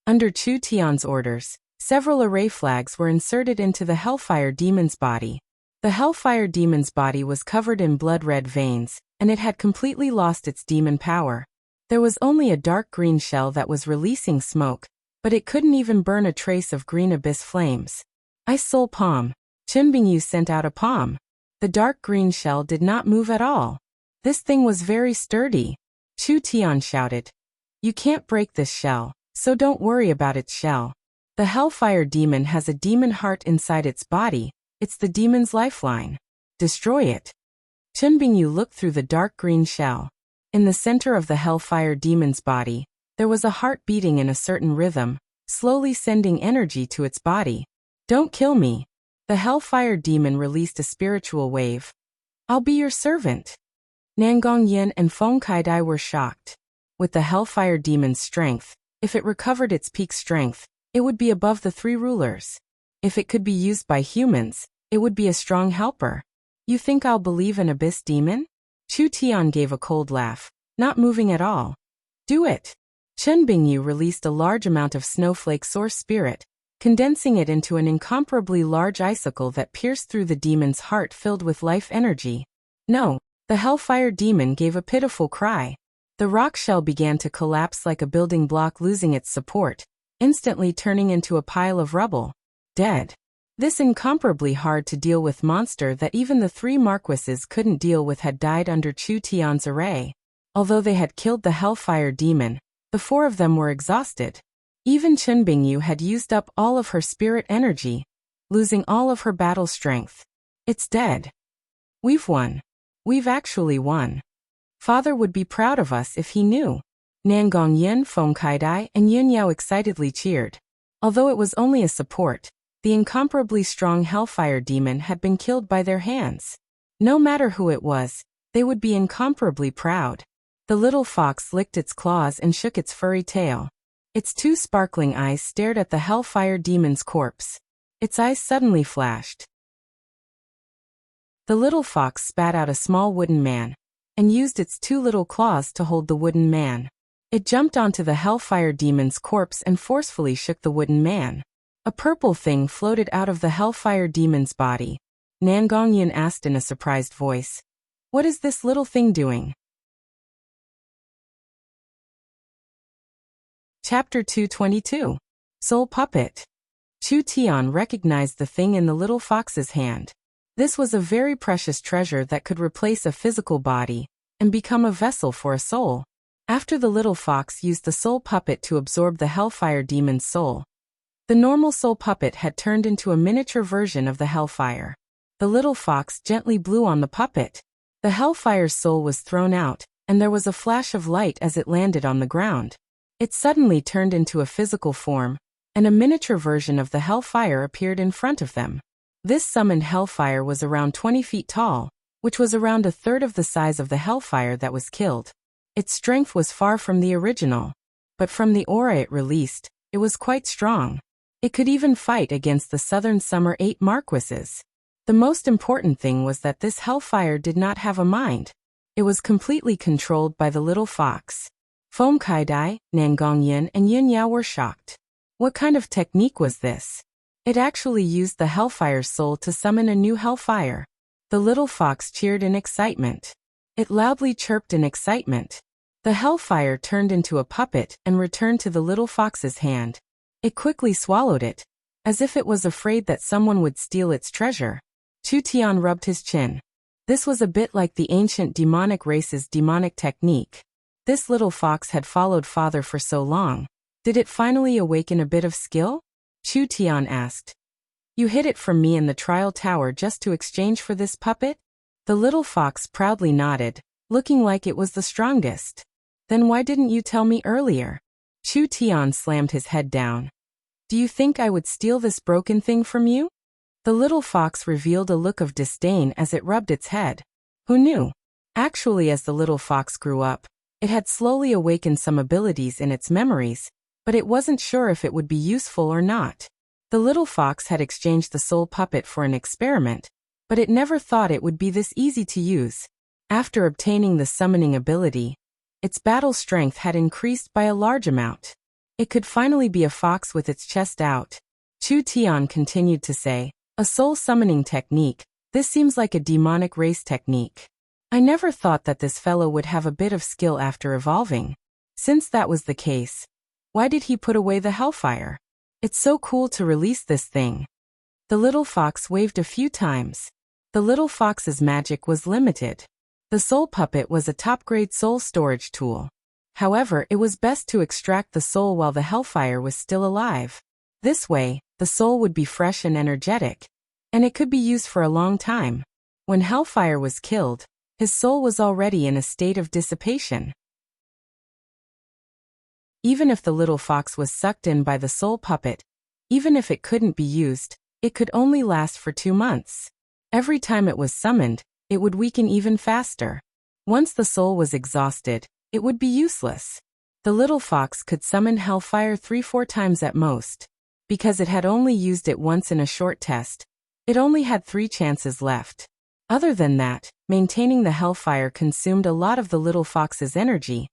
S1: Under Chu Tian's orders, several array flags were inserted into the Hellfire Demon's body. The Hellfire Demon's body was covered in blood-red veins, and it had completely lost its demon power. There was only a dark green shell that was releasing smoke, but it couldn't even burn a trace of green abyss flames. Ice Soul Palm. Chen Bingyu sent out a palm. The dark green shell did not move at all. This thing was very sturdy. Chu Tian shouted. You can't break this shell, so don't worry about its shell. The Hellfire Demon has a demon heart inside its body. It's the demon's lifeline. Destroy it. Chen Bingyu looked through the dark green shell. In the center of the Hellfire Demon's body, there was a heart beating in a certain rhythm, slowly sending energy to its body. Don't kill me. The Hellfire Demon released a spiritual wave. I'll be your servant. Nangong Yin and Feng Kaidai were shocked. With the Hellfire Demon's strength, if it recovered its peak strength, it would be above the three rulers. If it could be used by humans, it would be a strong helper. You think I'll believe an abyss demon? Chu Tian gave a cold laugh, not moving at all. Do it. Chen Bingyu released a large amount of snowflake source spirit, condensing it into an incomparably large icicle that pierced through the demon's heart filled with life energy. No, the Hellfire Demon gave a pitiful cry. The rock shell began to collapse like a building block losing its support, instantly turning into a pile of rubble. Dead. This incomparably hard to deal with monster that even the three marquises couldn't deal with had died under Chu Tian's array. Although they had killed the Hellfire Demon, the four of them were exhausted. Even Chen Bingyu had used up all of her spirit energy, losing all of her battle strength. It's dead. We've won. We've actually won. Father would be proud of us if he knew. Nangong Yin, Feng Kaidai, and Yin Yao excitedly cheered. Although it was only a support, the incomparably strong Hellfire Demon had been killed by their hands. No matter who it was, they would be incomparably proud. The little fox licked its claws and shook its furry tail. Its two sparkling eyes stared at the Hellfire Demon's corpse. Its eyes suddenly flashed. The little fox spat out a small wooden man, and used its two little claws to hold the wooden man. It jumped onto the Hellfire Demon's corpse and forcefully shook the wooden man. A purple thing floated out of the Hellfire Demon's body. Nangong Yin asked in a surprised voice. What is this little thing doing? Chapter 222. Soul Puppet. Chu Tian recognized the thing in the little fox's hand. This was a very precious treasure that could replace a physical body and become a vessel for a soul. After the little fox used the soul puppet to absorb the Hellfire Demon's soul, the normal soul puppet had turned into a miniature version of the Hellfire. The little fox gently blew on the puppet. The Hellfire's soul was thrown out, and there was a flash of light as it landed on the ground. It suddenly turned into a physical form, and a miniature version of the hellfire appeared in front of them. This summoned hellfire was around 20 feet tall, which was around a third of the size of the hellfire that was killed. Its strength was far from the original, but from the aura it released, it was quite strong. It could even fight against the Southern Summer 8 Marquises. The most important thing was that this hellfire did not have a mind. It was completely controlled by the little fox. Foam Kaidai, Nangongyan, and Yin Yao were shocked. What kind of technique was this? It actually used the hellfire's soul to summon a new hellfire. The little fox cheered in excitement. It loudly chirped in excitement. The hellfire turned into a puppet and returned to the little fox's hand. It quickly swallowed it, as if it was afraid that someone would steal its treasure. Chu Tian rubbed his chin. This was a bit like the ancient demonic race's demonic technique. This little fox had followed father for so long. Did it finally awaken a bit of skill? Chu Tian asked. You hid it from me in the trial tower just to exchange for this puppet? The little fox proudly nodded, looking like it was the strongest. Then why didn't you tell me earlier? Chu Tian slammed his head down. Do you think I would steal this broken thing from you? The little fox revealed a look of disdain as it rubbed its head. Who knew? Actually, as the little fox grew up, it had slowly awakened some abilities in its memories, but it wasn't sure if it would be useful or not. The little fox had exchanged the soul puppet for an experiment, but it never thought it would be this easy to use. After obtaining the summoning ability, its battle strength had increased by a large amount. It could finally be a fox with its chest out. Chu Tian continued to say, a soul summoning technique, this seems like a demonic race technique. I never thought that this fellow would have a bit of skill after evolving. Since that was the case, why did he put away the hellfire? It's so cool to release this thing. The little fox waved a few times. The little fox's magic was limited. The soul puppet was a top-grade soul storage tool. However, it was best to extract the soul while the hellfire was still alive. This way, the soul would be fresh and energetic, and it could be used for a long time. When hellfire was killed, his soul was already in a state of dissipation. Even if the little fox was sucked in by the soul puppet, even if it couldn't be used, it could only last for 2 months. Every time it was summoned, it would weaken even faster. Once the soul was exhausted, it would be useless. The little fox could summon hellfire 3-4 times at most. Because it had only used it once in a short test, it only had 3 chances left. Other than that, maintaining the hellfire consumed a lot of the little fox's energy.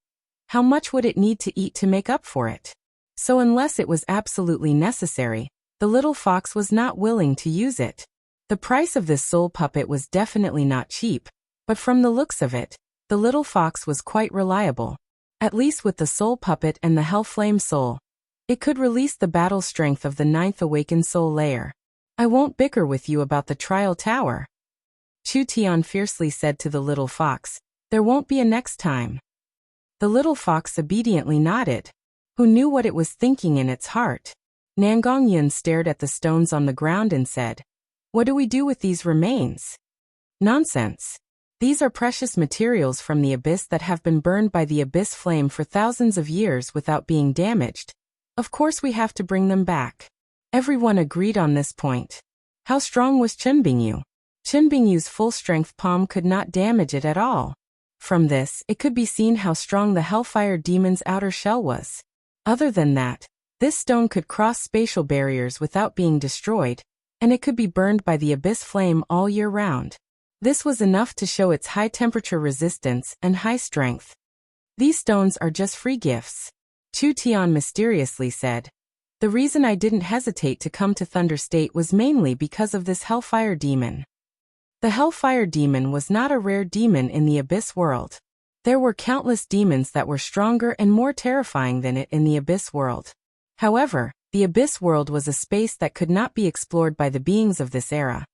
S1: How much would it need to eat to make up for it? So unless it was absolutely necessary, the little fox was not willing to use it. The price of this soul puppet was definitely not cheap, but from the looks of it, the little fox was quite reliable. At least with the soul puppet and the hellflame soul, it could release the battle strength of the 9th awakened soul layer. I won't bicker with you about the trial tower. Chu Tian fiercely said to the little fox, there won't be a next time. The little fox obediently nodded. Who knew what it was thinking in its heart? Nangongyan stared at the stones on the ground and said, what do we do with these remains? Nonsense. These are precious materials from the abyss that have been burned by the abyss flame for thousands of years without being damaged. Of course we have to bring them back. Everyone agreed on this point. How strong was Qinbingyu? Qinbingyu's full-strength palm could not damage it at all. From this, it could be seen how strong the Hellfire Demon's outer shell was. Other than that, this stone could cross spatial barriers without being destroyed, and it could be burned by the abyss flame all year round. This was enough to show its high temperature resistance and high strength. These stones are just free gifts. Chu Tian mysteriously said. The reason I didn't hesitate to come to Thunder State was mainly because of this Hellfire Demon. The Hellfire Demon was not a rare demon in the Abyss world. There were countless demons that were stronger and more terrifying than it in the Abyss world. However, the Abyss world was a space that could not be explored by the beings of this era.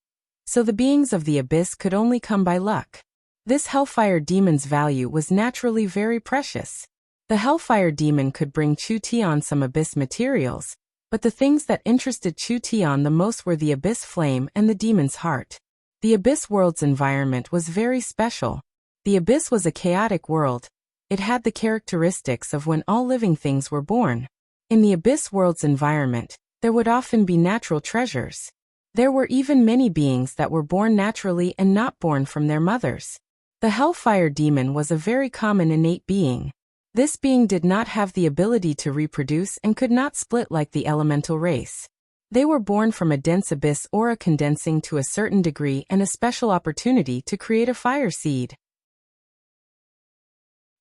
S1: So the beings of the Abyss could only come by luck. This Hellfire Demon's value was naturally very precious. The Hellfire Demon could bring Chu Tian some Abyss materials, but the things that interested Chu Tian the most were the Abyss Flame and the Demon's Heart. The Abyss world's environment was very special. The Abyss was a chaotic world. It had the characteristics of when all living things were born. In the Abyss World's environment, there would often be natural treasures. There were even many beings that were born naturally and not born from their mothers. The Hellfire Demon was a very common innate being. This being did not have the ability to reproduce and could not split like the elemental race. They were born from a dense abyss aura condensing to a certain degree and a special opportunity to create a fire seed.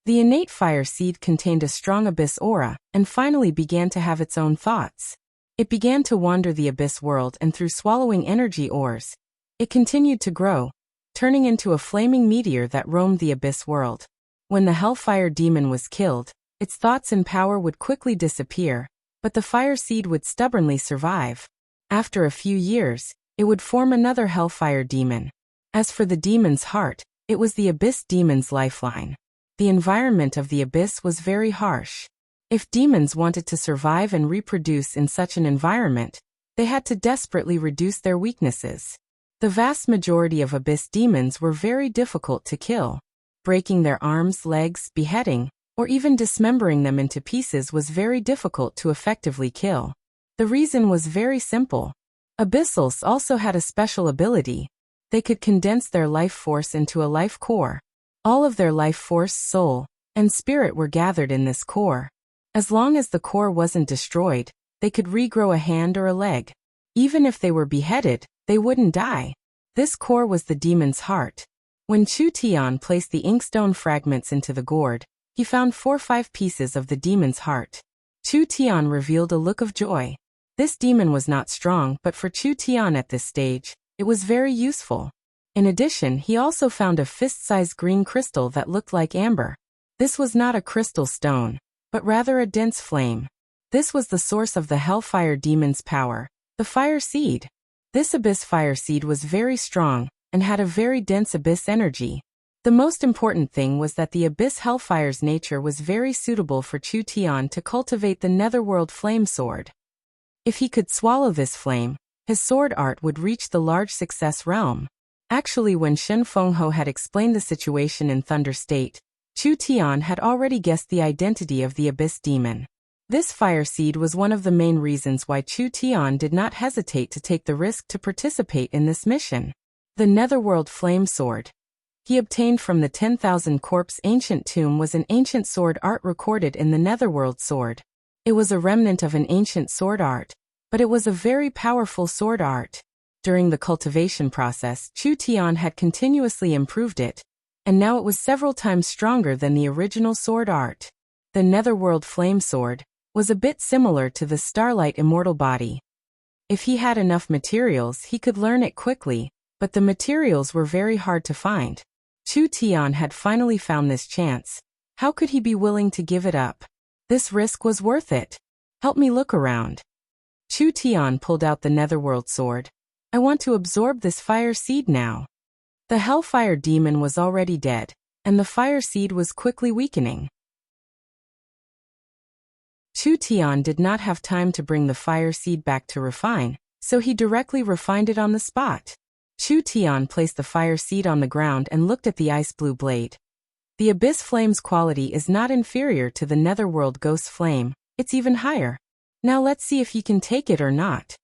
S1: The innate fire seed contained a strong abyss aura, and finally began to have its own thoughts. It began to wander the abyss world, and through swallowing energy ores, it continued to grow, turning into a flaming meteor that roamed the abyss world. When the Hellfire Demon was killed, its thoughts and power would quickly disappear, but the fire seed would stubbornly survive. After a few years, it would form another Hellfire Demon. As for the demon's heart, it was the Abyss Demon's lifeline. The environment of the abyss was very harsh. If demons wanted to survive and reproduce in such an environment, they had to desperately reduce their weaknesses. The vast majority of abyss demons were very difficult to kill. Breaking their arms, legs, beheading, or even dismembering them into pieces was very difficult to effectively kill. The reason was very simple. Abyssals also had a special ability. They could condense their life force into a life core. All of their life force, soul, and spirit were gathered in this core. As long as the core wasn't destroyed, they could regrow a hand or a leg. Even if they were beheaded, they wouldn't die. This core was the demon's heart. When Chu Tian placed the inkstone fragments into the gourd, he found 4-5 pieces of the demon's heart. Chu Tian revealed a look of joy. This demon was not strong, but for Chu Tian at this stage, it was very useful. In addition, he also found a fist-sized green crystal that looked like amber. This was not a crystal stone, but rather a dense flame. This was the source of the Hellfire Demon's power, the fire seed. This abyss fire seed was very strong, and had a very dense abyss energy. The most important thing was that the abyss hellfire's nature was very suitable for Chu Tian to cultivate the netherworld flame sword. If he could swallow this flame, his sword art would reach the large success realm. Actually, when Shen Fengho had explained the situation in Thunder State, Chu Tian had already guessed the identity of the abyss demon. This fire seed was one of the main reasons why Chu Tian did not hesitate to take the risk to participate in this mission. The Netherworld Flame Sword he obtained from the 10,000 Corpse ancient tomb was an ancient sword art recorded in the Netherworld sword. It was a remnant of an ancient sword art, but it was a very powerful sword art. During the cultivation process, Chu Tian had continuously improved it, and now it was several times stronger than the original sword art. The Netherworld Flame Sword was a bit similar to the Starlight Immortal Body. If he had enough materials, he could learn it quickly, but the materials were very hard to find. Chu Tian had finally found this chance. How could he be willing to give it up? This risk was worth it. Help me look around. Chu Tian pulled out the Netherworld sword. I want to absorb this fire seed now. The Hellfire Demon was already dead, and the fire seed was quickly weakening. Chu Tian did not have time to bring the fire seed back to refine, so he directly refined it on the spot. Chu Tian placed the fire seed on the ground and looked at the ice blue blade. The Abyss Flame's quality is not inferior to the Netherworld Ghost Flame, it's even higher. Now let's see if you can take it or not.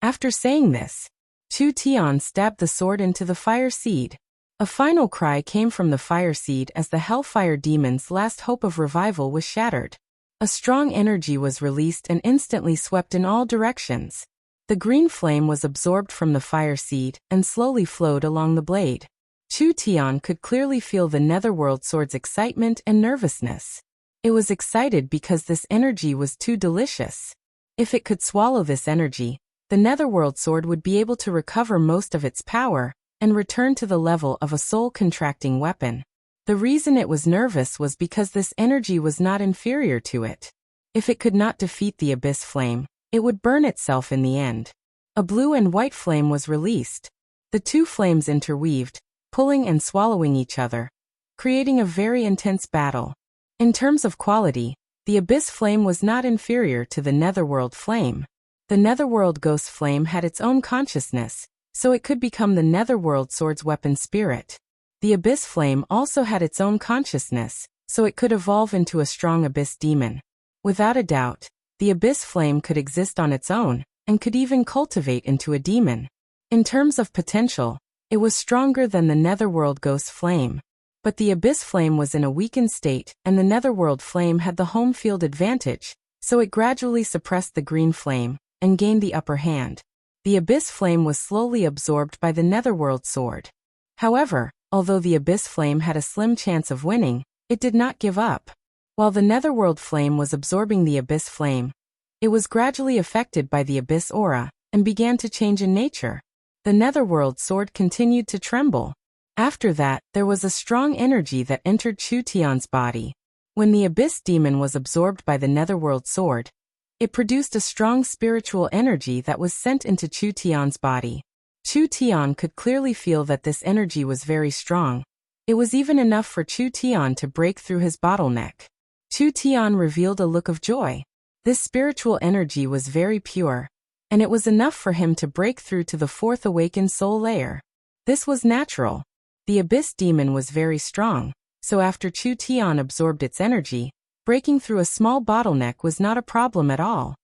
S1: After saying this, Chu Tian stabbed the sword into the fire seed. A final cry came from the fire seed as the Hellfire Demon's last hope of revival was shattered. A strong energy was released and instantly swept in all directions. The green flame was absorbed from the fire seed and slowly flowed along the blade. Chu Tian could clearly feel the Netherworld sword's excitement and nervousness. It was excited because this energy was too delicious. If it could swallow this energy, the Netherworld sword would be able to recover most of its power and return to the level of a soul-contracting weapon. The reason it was nervous was because this energy was not inferior to it. If it could not defeat the Abyss Flame, it would burn itself in the end. A blue and white flame was released. The two flames interweaved, pulling and swallowing each other, creating a very intense battle. In terms of quality, the Abyss Flame was not inferior to the Netherworld Flame. The Netherworld Ghost Flame had its own consciousness, so it could become the Netherworld Sword's weapon spirit. The Abyss Flame also had its own consciousness, so it could evolve into a strong Abyss Demon. Without a doubt, The abyss flame could exist on its own, and could even cultivate into a demon. In terms of potential, it was stronger than the netherworld ghost flame. But the abyss flame was in a weakened state, and the netherworld flame had the home field advantage, so it gradually suppressed the green flame, and gained the upper hand. The abyss flame was slowly absorbed by the netherworld sword. However, although the abyss flame had a slim chance of winning, it did not give up. While the netherworld flame was absorbing the abyss flame, it was gradually affected by the abyss aura, and began to change in nature. The netherworld sword continued to tremble. After that, there was a strong energy that entered Chu Tian's body. When the abyss demon was absorbed by the netherworld sword, it produced a strong spiritual energy that was sent into Chu Tian's body. Chu Tian could clearly feel that this energy was very strong. It was even enough for Chu Tian to break through his bottleneck. Chu Tian revealed a look of joy. This spiritual energy was very pure, and it was enough for him to break through to the fourth awakened soul layer. This was natural. The abyss demon was very strong, so after Chu Tian absorbed its energy, breaking through a small bottleneck was not a problem at all.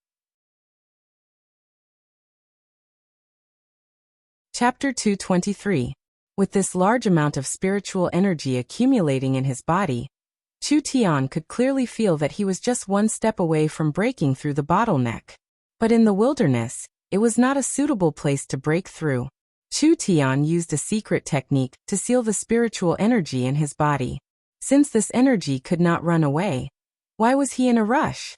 S1: Chapter 223. With this large amount of spiritual energy accumulating in his body, Chu Tian could clearly feel that he was just one step away from breaking through the bottleneck. But in the wilderness, it was not a suitable place to break through. Chu Tian used a secret technique to seal the spiritual energy in his body. Since this energy could not run away, why was he in a rush?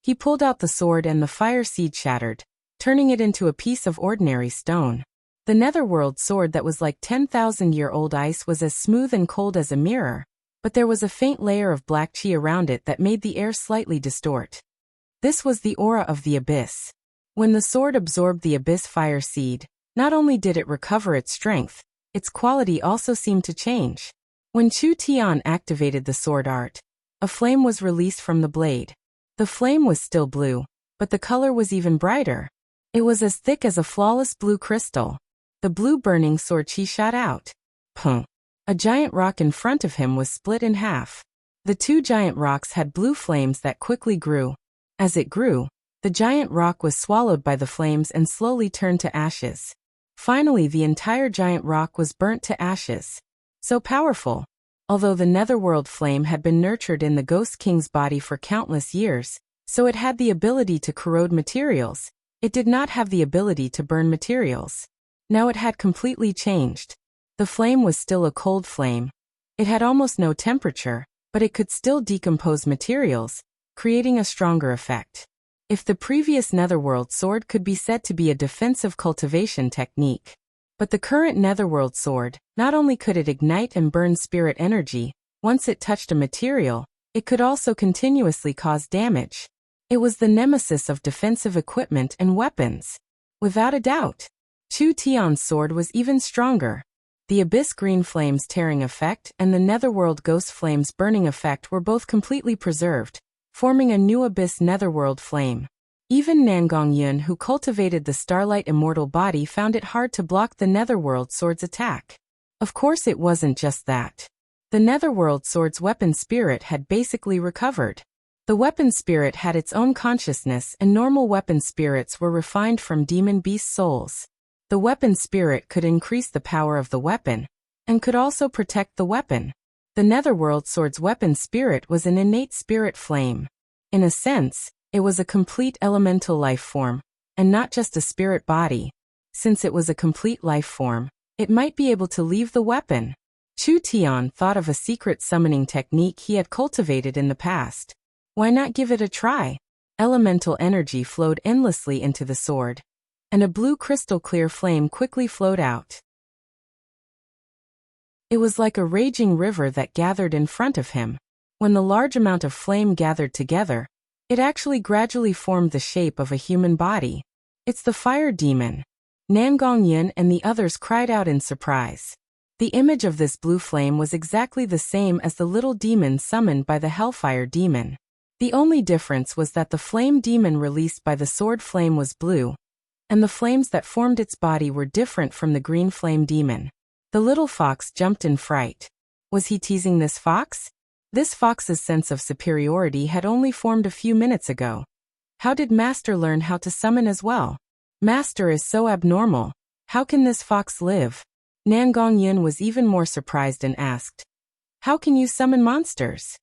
S1: He pulled out the sword and the fire seed shattered, turning it into a piece of ordinary stone. The netherworld sword that was like 10,000-year-old ice was as smooth and cold as a mirror, but there was a faint layer of black chi around it that made the air slightly distort. This was the aura of the abyss. When the sword absorbed the abyss fire seed, not only did it recover its strength, its quality also seemed to change. When Chu Tian activated the sword art, a flame was released from the blade. The flame was still blue, but the color was even brighter. It was as thick as a flawless blue crystal. The blue burning sword chi shot out. Pum! A giant rock in front of him was split in half. The two giant rocks had blue flames that quickly grew. As it grew, the giant rock was swallowed by the flames and slowly turned to ashes. Finally, the entire giant rock was burnt to ashes. So powerful. Although the netherworld flame had been nurtured in the Ghost King's body for countless years, so it had the ability to corrode materials, it did not have the ability to burn materials. Now it had completely changed. The flame was still a cold flame. It had almost no temperature, but it could still decompose materials, creating a stronger effect. If the previous netherworld sword could be said to be a defensive cultivation technique, but the current netherworld sword, not only could it ignite and burn spirit energy, once it touched a material, it could also continuously cause damage. It was the nemesis of defensive equipment and weapons. Without a doubt, Chu Tian's sword was even stronger. The abyss green flames tearing effect and the netherworld ghost flames burning effect were both completely preserved, forming a new abyss netherworld flame. Even Nangong Yun, who cultivated the starlight immortal body, found it hard to block the netherworld sword's attack. Of course, it wasn't just that. The netherworld sword's weapon spirit had basically recovered. The weapon spirit had its own consciousness, and normal weapon spirits were refined from demon beast souls. The weapon spirit could increase the power of the weapon, and could also protect the weapon. The netherworld sword's weapon spirit was an innate spirit flame. In a sense, it was a complete elemental life form, and not just a spirit body. Since it was a complete life form, it might be able to leave the weapon. Chu Tian thought of a secret summoning technique he had cultivated in the past. Why not give it a try? Elemental energy flowed endlessly into the sword, and a blue crystal clear flame quickly flowed out. It was like a raging river that gathered in front of him. When the large amount of flame gathered together, it actually gradually formed the shape of a human body. It's the fire demon. Nangong Yin and the others cried out in surprise. The image of this blue flame was exactly the same as the little demon summoned by the Hellfire demon. The only difference was that the flame demon released by the sword flame was blue, and the flames that formed its body were different from the green flame demon. The little fox jumped in fright. Was he teasing this fox? This fox's sense of superiority had only formed a few minutes ago. How did Master learn how to summon as well? Master is so abnormal. How can this fox live? Nangong Yin was even more surprised and asked, how can you summon monsters?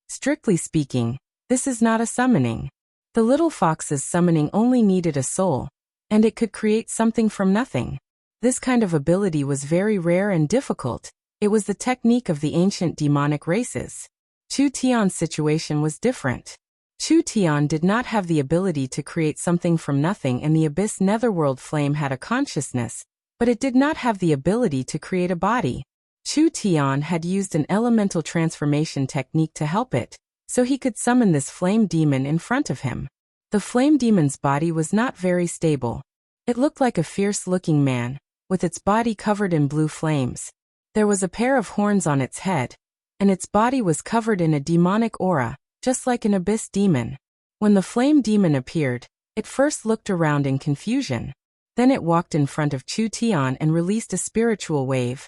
S1: Strictly speaking, this is not a summoning. The little fox's summoning only needed a soul, and it could create something from nothing. This kind of ability was very rare and difficult. It was the technique of the ancient demonic races. Chu Tian's situation was different. Chu Tian did not have the ability to create something from nothing, and the abyss netherworld flame had a consciousness, but it did not have the ability to create a body. Chu Tian had used an elemental transformation technique to help it, so he could summon this flame demon in front of him. The flame demon's body was not very stable. It looked like a fierce-looking man, with its body covered in blue flames. There was a pair of horns on its head, and its body was covered in a demonic aura, just like an abyss demon. When the flame demon appeared, it first looked around in confusion. Then it walked in front of Chu Tian and released a spiritual wave.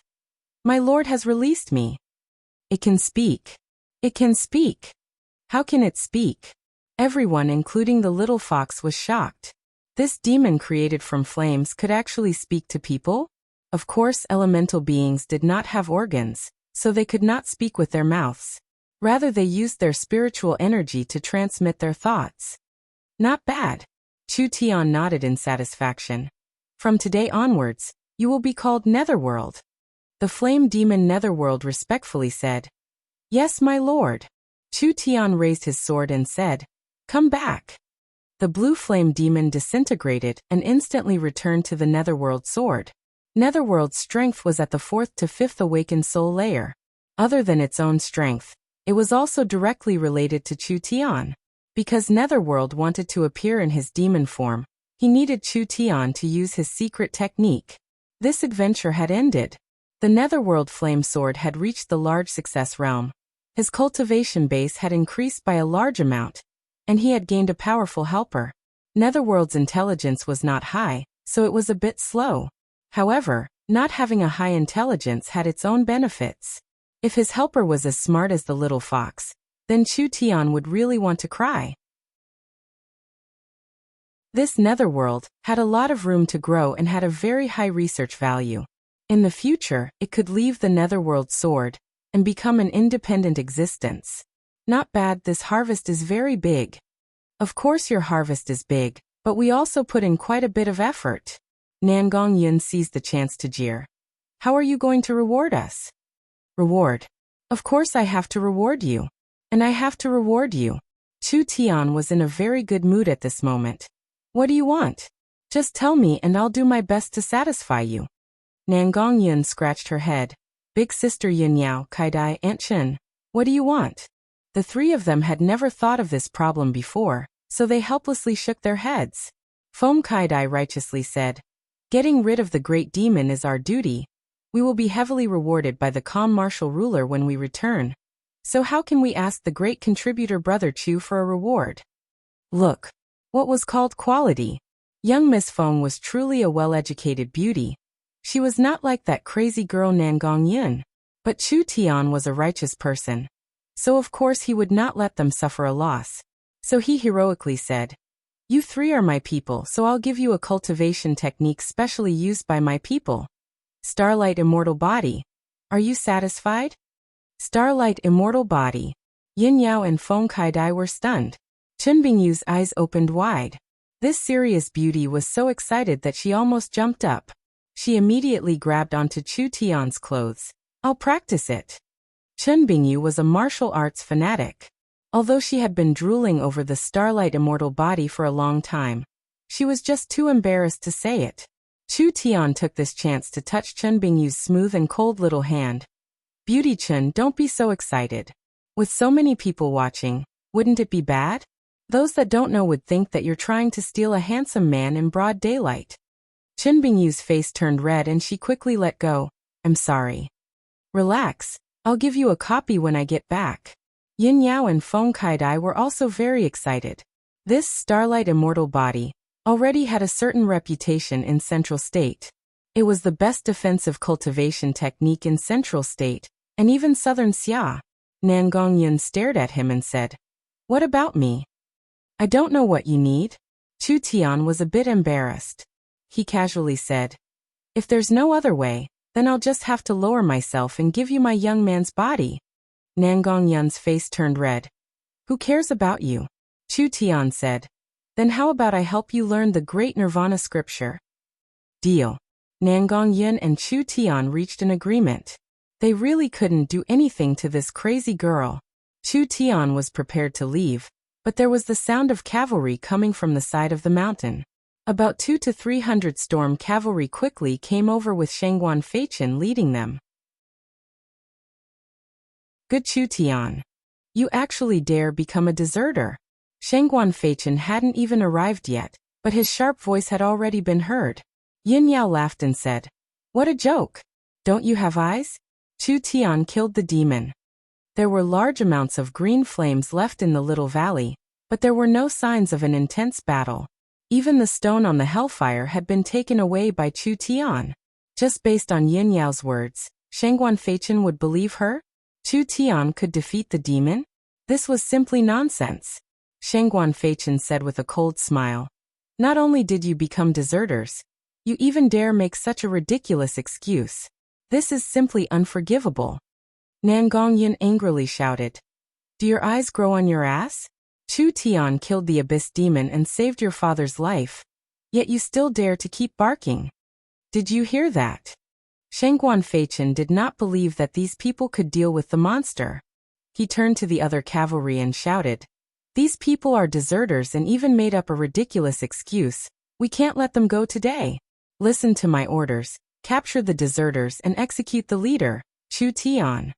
S1: My lord has released me. It can speak. It can speak. How can it speak? Everyone, including the little fox, was shocked. This demon created from flames could actually speak to people? Of course, elemental beings did not have organs, so they could not speak with their mouths. Rather, they used their spiritual energy to transmit their thoughts. Not bad. Chu Tian nodded in satisfaction. From today onwards, you will be called Netherworld. The flame demon Netherworld respectfully said, Yes, my lord. Chu Tian raised his sword and said, Come back. The blue flame demon disintegrated and instantly returned to the Netherworld sword. Netherworld's strength was at the 4th to 5th awakened soul layer. Other than its own strength, it was also directly related to Chu Tian. Because Netherworld wanted to appear in his demon form, he needed Chu Tian to use his secret technique. This adventure had ended. The Netherworld flame sword had reached the large success realm. His cultivation base had increased by a large amount, and he had gained a powerful helper. Netherworld's intelligence was not high, so it was a bit slow. However, not having a high intelligence had its own benefits. If his helper was as smart as the little fox, then Chu Tian would really want to cry. This Netherworld had a lot of room to grow and had a very high research value. In the future, it could leave the Netherworld sword and become an independent existence. Not bad, this harvest is very big. Of course your harvest is big, but we also put in quite a bit of effort. Nangong Yin seized the chance to jeer. How are you going to reward us? Reward? Of course I have to reward you. And I have to reward you. Chu Tian was in a very good mood at this moment. What do you want? Just tell me and I'll do my best to satisfy you. Nangong Yin scratched her head. Big sister Yin Yao, Kaidai, Aunt Chen, what do you want? The three of them had never thought of this problem before, so they helplessly shook their heads. Foam Kaidai righteously said, Getting rid of the great demon is our duty. We will be heavily rewarded by the calm martial ruler when we return. So how can we ask the great contributor Brother Chu for a reward? Look. What was called quality. Young Miss Foam was truly a well-educated beauty. She was not like that crazy girl Nangong Yin. But Chu Tian was a righteous person. So of course he would not let them suffer a loss. So he heroically said, You three are my people, so I'll give you a cultivation technique specially used by my people. Starlight Immortal Body. Are you satisfied? Starlight Immortal Body. Yin Yao and Feng Kaidai were stunned. Chen Bingyu's eyes opened wide. This serious beauty was so excited that she almost jumped up. She immediately grabbed onto Chu Tian's clothes. I'll practice it. Chen Bingyu was a martial arts fanatic. Although she had been drooling over the Starlight Immortal Body for a long time, she was just too embarrassed to say it. Chu Tian took this chance to touch Chen Bingyu's smooth and cold little hand. Beauty Chen, don't be so excited. With so many people watching, wouldn't it be bad? Those that don't know would think that you're trying to steal a handsome man in broad daylight. Chen Bingyu's face turned red and she quickly let go. I'm sorry. Relax. I'll give you a copy when I get back. Yin Yao and Feng Kaidai were also very excited. This Starlight Immortal Body already had a certain reputation in Central State. It was the best defensive cultivation technique in Central State, and even Southern Xia. Nangong Yin stared at him and said, What about me? I don't know what you need. Chu Tian was a bit embarrassed. He casually said, if there's no other way, then I'll just have to lower myself and give you my young man's body. Nangong Yun's face turned red. Who cares about you? Chu Tian said. Then how about I help you learn the great Nirvana scripture? Deal. Nangong Yun and Chu Tian reached an agreement. They really couldn't do anything to this crazy girl. Chu Tian was prepared to leave, but there was the sound of cavalry coming from the side of the mountain. About 200 to 300 storm cavalry quickly came over with Shangguan Feichin leading them. Good Chu Tian. You actually dare become a deserter. Shangguan Feichin hadn't even arrived yet, but his sharp voice had already been heard. Yin Yao laughed and said, what a joke. Don't you have eyes? Chu Tian killed the demon. There were large amounts of green flames left in the little valley, but there were no signs of an intense battle. Even the stone on the hellfire had been taken away by Chu Tian. Just based on Yin Yao's words, Shangguan Feichin would believe her? Chu Tian could defeat the demon? This was simply nonsense. Shangguan Feichin said with a cold smile. Not only did you become deserters, you even dare make such a ridiculous excuse. This is simply unforgivable. Nangong Yun angrily shouted. Do your eyes grow on your ass? Chu Tian killed the abyss demon and saved your father's life. Yet you still dare to keep barking. Did you hear that? Shangguan Feichin did not believe that these people could deal with the monster. He turned to the other cavalry and shouted. These people are deserters and even made up a ridiculous excuse. We can't let them go today. Listen to my orders. Capture the deserters and execute the leader, Chu Tian.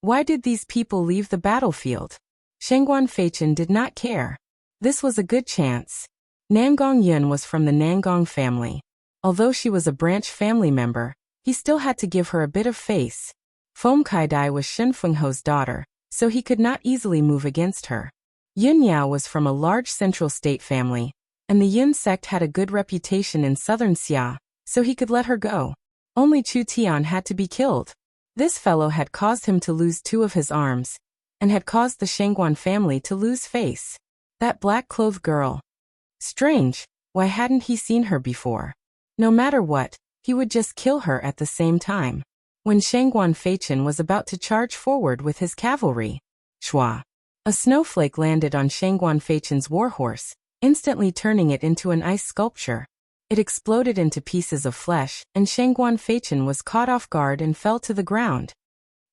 S1: Why did these people leave the battlefield? Shangguan Feichin did not care. This was a good chance. Nangong Yun was from the Nangong family. Although she was a branch family member, he still had to give her a bit of face. Fom Kai-dai was Shen Fengho's daughter, so he could not easily move against her. Yin Yao was from a large central state family, and the Yin sect had a good reputation in southern Xia, so he could let her go. Only Chu Tian had to be killed. This fellow had caused him to lose 2 of his arms, and had caused the Shangguan family to lose face. That black-clothed girl. Strange, why hadn't he seen her before? No matter what, he would just kill her at the same time. When Shangguan Feichin was about to charge forward with his cavalry, Shua! A snowflake landed on Shangguan Feichin's warhorse, instantly turning it into an ice sculpture. It exploded into pieces of flesh, and Shangguan Feichin was caught off guard and fell to the ground.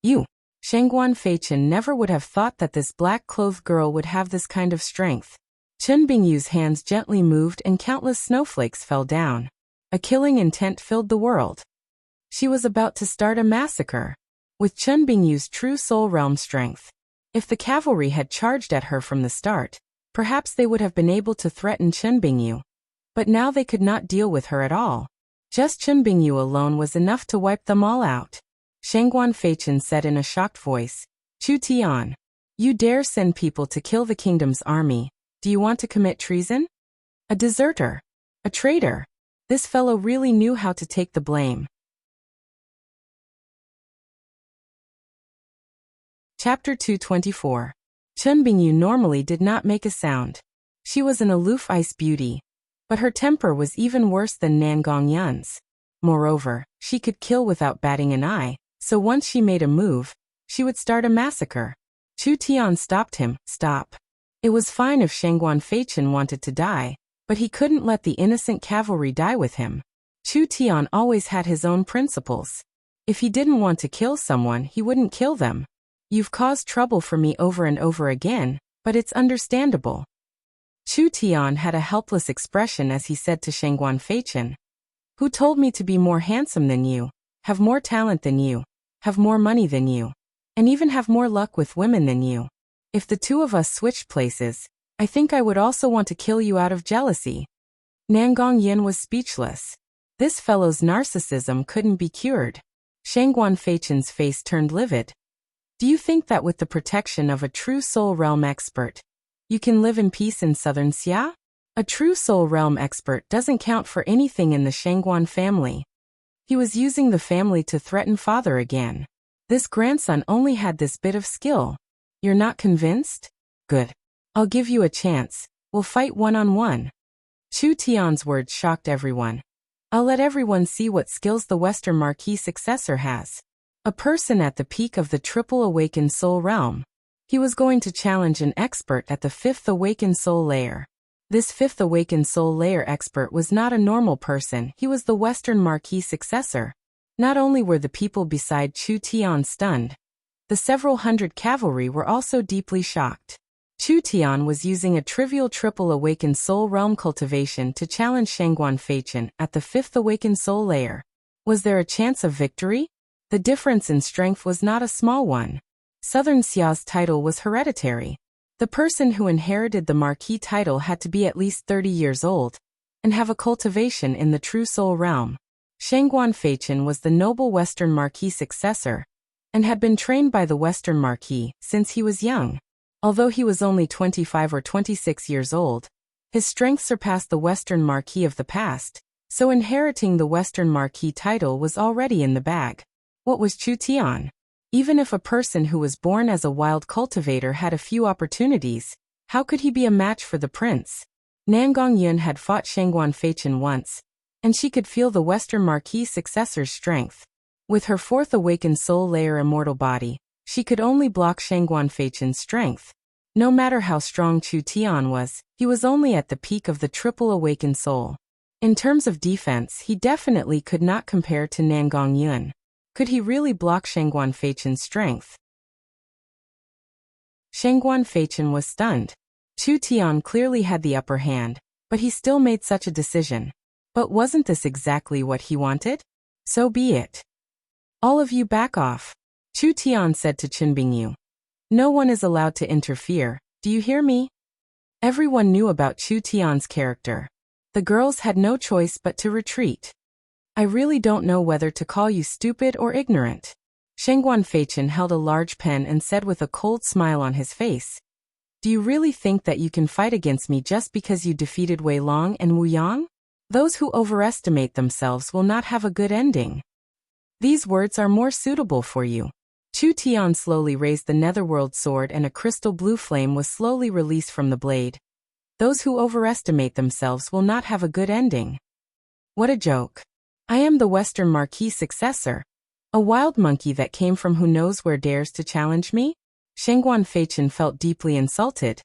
S1: Shangguan Feichin never would have thought that this black-clothed girl would have this kind of strength. Chen Bingyu's hands gently moved and countless snowflakes fell down. A killing intent filled the world. She was about to start a massacre. With Chen Bingyu's true soul realm strength, if the cavalry had charged at her from the start, perhaps they would have been able to threaten Chen Bingyu. But now they could not deal with her at all. Just Chen Bingyu alone was enough to wipe them all out. Shangguan Feichin said in a shocked voice, Chu Tian, you dare send people to kill the kingdom's army. Do you want to commit treason? A deserter. A traitor. This fellow really knew how to take the blame. Chapter 224. Chen Bingyu normally did not make a sound. She was an aloof ice beauty, but her temper was even worse than Nangong Yun's. Moreover, she could kill without batting an eye, so once she made a move, she would start a massacre. Chu Tian stopped him. Stop. It was fine if Shangguan Feichin wanted to die, but he couldn't let the innocent cavalry die with him. Chu Tian always had his own principles. If he didn't want to kill someone, he wouldn't kill them. You've caused trouble for me over and over again, but it's understandable. Chu Tian had a helpless expression as he said to Shangguan Feichin, who told me to be more handsome than you, have more talent than you, have more money than you, and even have more luck with women than you. If the 2 of us switched places, I think I would also want to kill you out of jealousy. Nangong Yin was speechless. This fellow's narcissism couldn't be cured. Shangguan Feichin's face turned livid. Do you think that with the protection of a true soul realm expert, you can live in peace in southern Xia? A true soul realm expert doesn't count for anything in the Shangguan family. He was using the family to threaten father again. This grandson only had this bit of skill. You're not convinced? Good. I'll give you a chance. We'll fight one-on-one. Chu Tian's words shocked everyone. I'll let everyone see what skills the Western Marquis successor has. A person at the peak of the triple awakened soul realm. He was going to challenge an expert at the fifth awakened soul layer. This fifth awakened soul layer expert was not a normal person, he was the Western Marquis successor. Not only were the people beside Chu Tian stunned, the several hundred cavalry were also deeply shocked. Chu Tian was using a trivial triple awakened soul realm cultivation to challenge Shangguan Feichen at the fifth awakened soul layer. Was there a chance of victory? The difference in strength was not a small one. Southern Xia's title was hereditary. The person who inherited the Marquis title had to be at least 30 years old and have a cultivation in the true soul realm. Shangguan Feichen was the noble Western Marquis successor and had been trained by the Western Marquis since he was young. Although he was only 25 or 26 years old, his strength surpassed the Western Marquis of the past, so inheriting the Western Marquis title was already in the bag. What was Chu Tian? Even if a person who was born as a wild cultivator had a few opportunities, how could he be a match for the prince? Nangong Yun had fought Shangguan Feichen once, and she could feel the Western Marquis successor's strength. With her fourth awakened soul layer immortal body, she could only block Shangguan Feichen's strength. No matter how strong Chu Tian was, he was only at the peak of the triple awakened soul. In terms of defense, he definitely could not compare to Nangong Yun. Could he really block Shangguan Feichen's strength? Shangguan Feichen was stunned. Chu Tian clearly had the upper hand, but he still made such a decision. But wasn't this exactly what he wanted? So be it. All of you back off, Chu Tian said to Qin Bingyu. No one is allowed to interfere, do you hear me? Everyone knew about Chu Tian's character. The girls had no choice but to retreat. I really don't know whether to call you stupid or ignorant. Shangguan Feichen held a large pen and said with a cold smile on his face. Do you really think that you can fight against me just because you defeated Wei Long and Wu Yang? Those who overestimate themselves will not have a good ending. These words are more suitable for you. Chu Tian slowly raised the netherworld sword and a crystal blue flame was slowly released from the blade. Those who overestimate themselves will not have a good ending. What a joke. I am the Western Marquis successor. A wild monkey that came from who knows where dares to challenge me? Shangguan Feichen felt deeply insulted.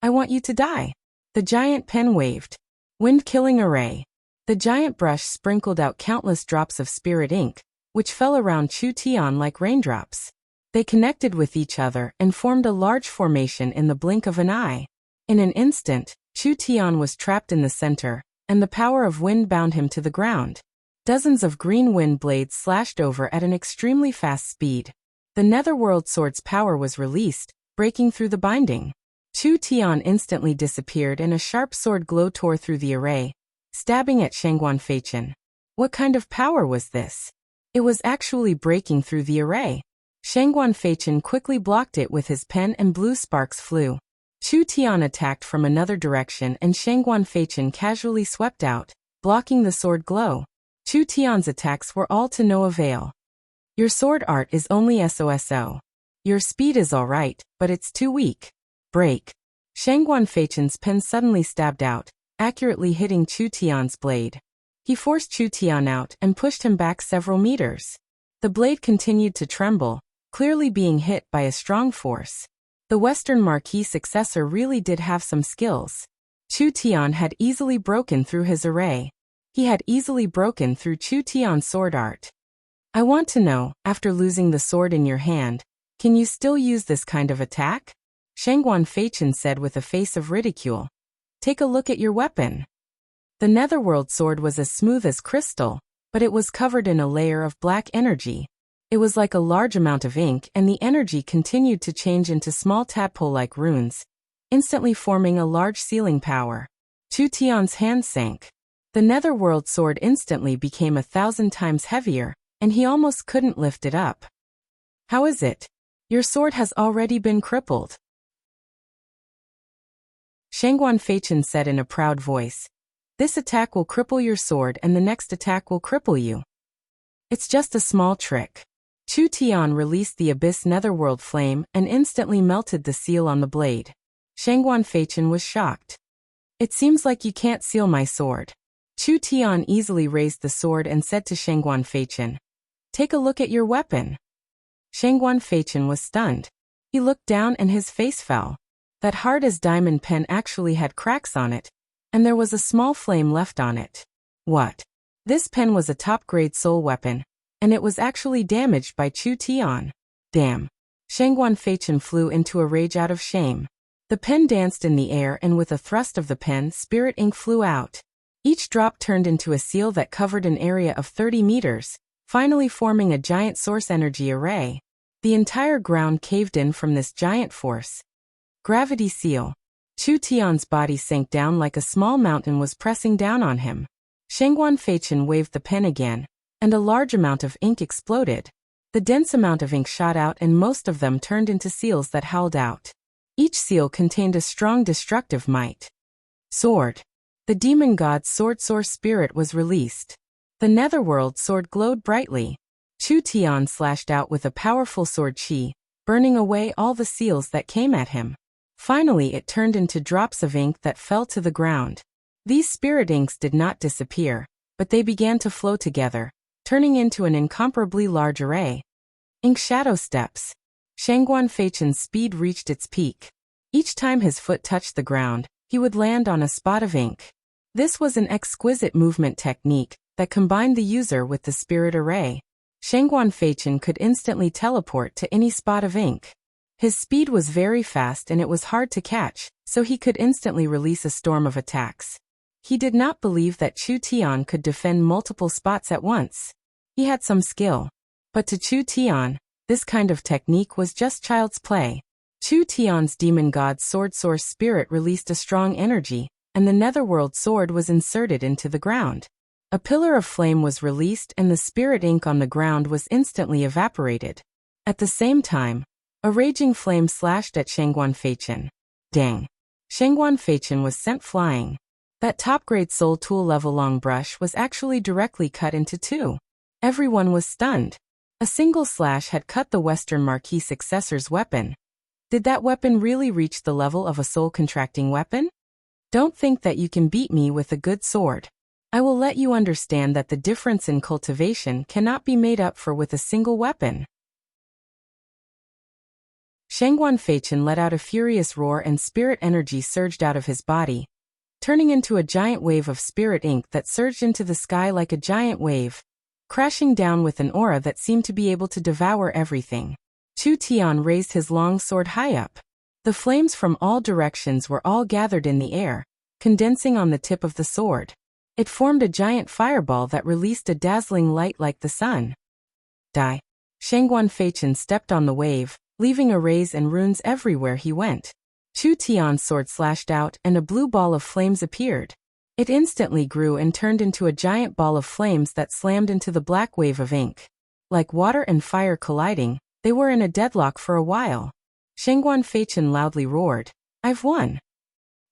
S1: I want you to die. The giant pen waved. Wind-killing array. The giant brush sprinkled out countless drops of spirit ink, which fell around Chu Tian like raindrops. They connected with each other and formed a large formation in the blink of an eye. In an instant, Chu Tian was trapped in the center, and the power of wind bound him to the ground. Dozens of green wind blades slashed over at an extremely fast speed. The netherworld sword's power was released, breaking through the binding. Chu Tian instantly disappeared and a sharp sword glow tore through the array, stabbing at Shangguan Feichen. What kind of power was this? It was actually breaking through the array. Shangguan Feichen quickly blocked it with his pen and blue sparks flew. Chu Tian attacked from another direction and Shangguan Feichen casually swept out, blocking the sword glow. Chu Tian's attacks were all to no avail. Your sword art is only SOSO. Your speed is alright, but it's too weak. Break. Shangguan Feichen's pen suddenly stabbed out, accurately hitting Chu Tian's blade. He forced Chu Tian out and pushed him back several meters. The blade continued to tremble, clearly being hit by a strong force. The Western Marquis successor really did have some skills. Chu Tian had easily broken through his array. He had easily broken through Chu Tian's sword art. I want to know, after losing the sword in your hand, can you still use this kind of attack? Shangguan Feichen said with a face of ridicule. Take a look at your weapon. The netherworld sword was as smooth as crystal, but it was covered in a layer of black energy. It was like a large amount of ink and the energy continued to change into small tadpole-like runes, instantly forming a large sealing power. Chu Tian's hand sank. The netherworld sword instantly became 1,000 times heavier, and he almost couldn't lift it up. How is it? Your sword has already been crippled. Shangguan Feichen said in a proud voice. This attack will cripple your sword and the next attack will cripple you. It's just a small trick. Chu Tian released the abyss netherworld flame and instantly melted the seal on the blade. Shangguan Feichen was shocked. It seems like you can't seal my sword. Chu Tian easily raised the sword and said to Shangguan Feichen, "Take a look at your weapon." Shangguan Feichen was stunned. He looked down and his face fell. That hard-as-diamond pen actually had cracks on it, and there was a small flame left on it. What? This pen was a top-grade soul weapon, and it was actually damaged by Chu Tian. Damn. Shangguan Feichen flew into a rage out of shame. The pen danced in the air and with a thrust of the pen, spirit ink flew out. Each drop turned into a seal that covered an area of 30 meters, finally forming a giant source energy array. The entire ground caved in from this giant force. Gravity seal. Chu Tian's body sank down like a small mountain was pressing down on him. Shangguan Feichen waved the pen again, and a large amount of ink exploded. The dense amount of ink shot out and most of them turned into seals that howled out. Each seal contained a strong destructive might. Sword. The demon god's sword source spirit was released. The netherworld sword glowed brightly. Chu Tian slashed out with a powerful sword chi, burning away all the seals that came at him. Finally it turned into drops of ink that fell to the ground. These spirit inks did not disappear, but they began to flow together, turning into an incomparably large array. Ink shadow steps. Shangguan Feichen's speed reached its peak. Each time his foot touched the ground, he would land on a spot of ink. This was an exquisite movement technique that combined the user with the spirit array. Shangguan Feichen could instantly teleport to any spot of ink. His speed was very fast and it was hard to catch, so he could instantly release a storm of attacks. He did not believe that Chu Tian could defend multiple spots at once. He had some skill. But to Chu Tian, this kind of technique was just child's play. Chu Tian's demon god sword source spirit released a strong energy, and the netherworld sword was inserted into the ground. A pillar of flame was released and the spirit ink on the ground was instantly evaporated. At the same time, a raging flame slashed at Shangguan Feichen. Dang! Shangguan Feichen was sent flying. That top-grade soul tool level long brush was actually directly cut into two. Everyone was stunned. A single slash had cut the Western Marquis successor's weapon. Did that weapon really reach the level of a soul-contracting weapon? Don't think that you can beat me with a good sword. I will let you understand that the difference in cultivation cannot be made up for with a single weapon. Shangguan Feichen let out a furious roar and spirit energy surged out of his body, turning into a giant wave of spirit ink that surged into the sky like a giant wave, crashing down with an aura that seemed to be able to devour everything. Chu Tian raised his long sword high up. The flames from all directions were all gathered in the air, condensing on the tip of the sword. It formed a giant fireball that released a dazzling light like the sun. Die. Shangguan Feichen stepped on the wave, leaving arrays and runes everywhere he went. Chu Tian's sword slashed out and a blue ball of flames appeared. It instantly grew and turned into a giant ball of flames that slammed into the black wave of ink. Like water and fire colliding, they were in a deadlock for a while. Shangguan Feichen loudly roared, "I've won!"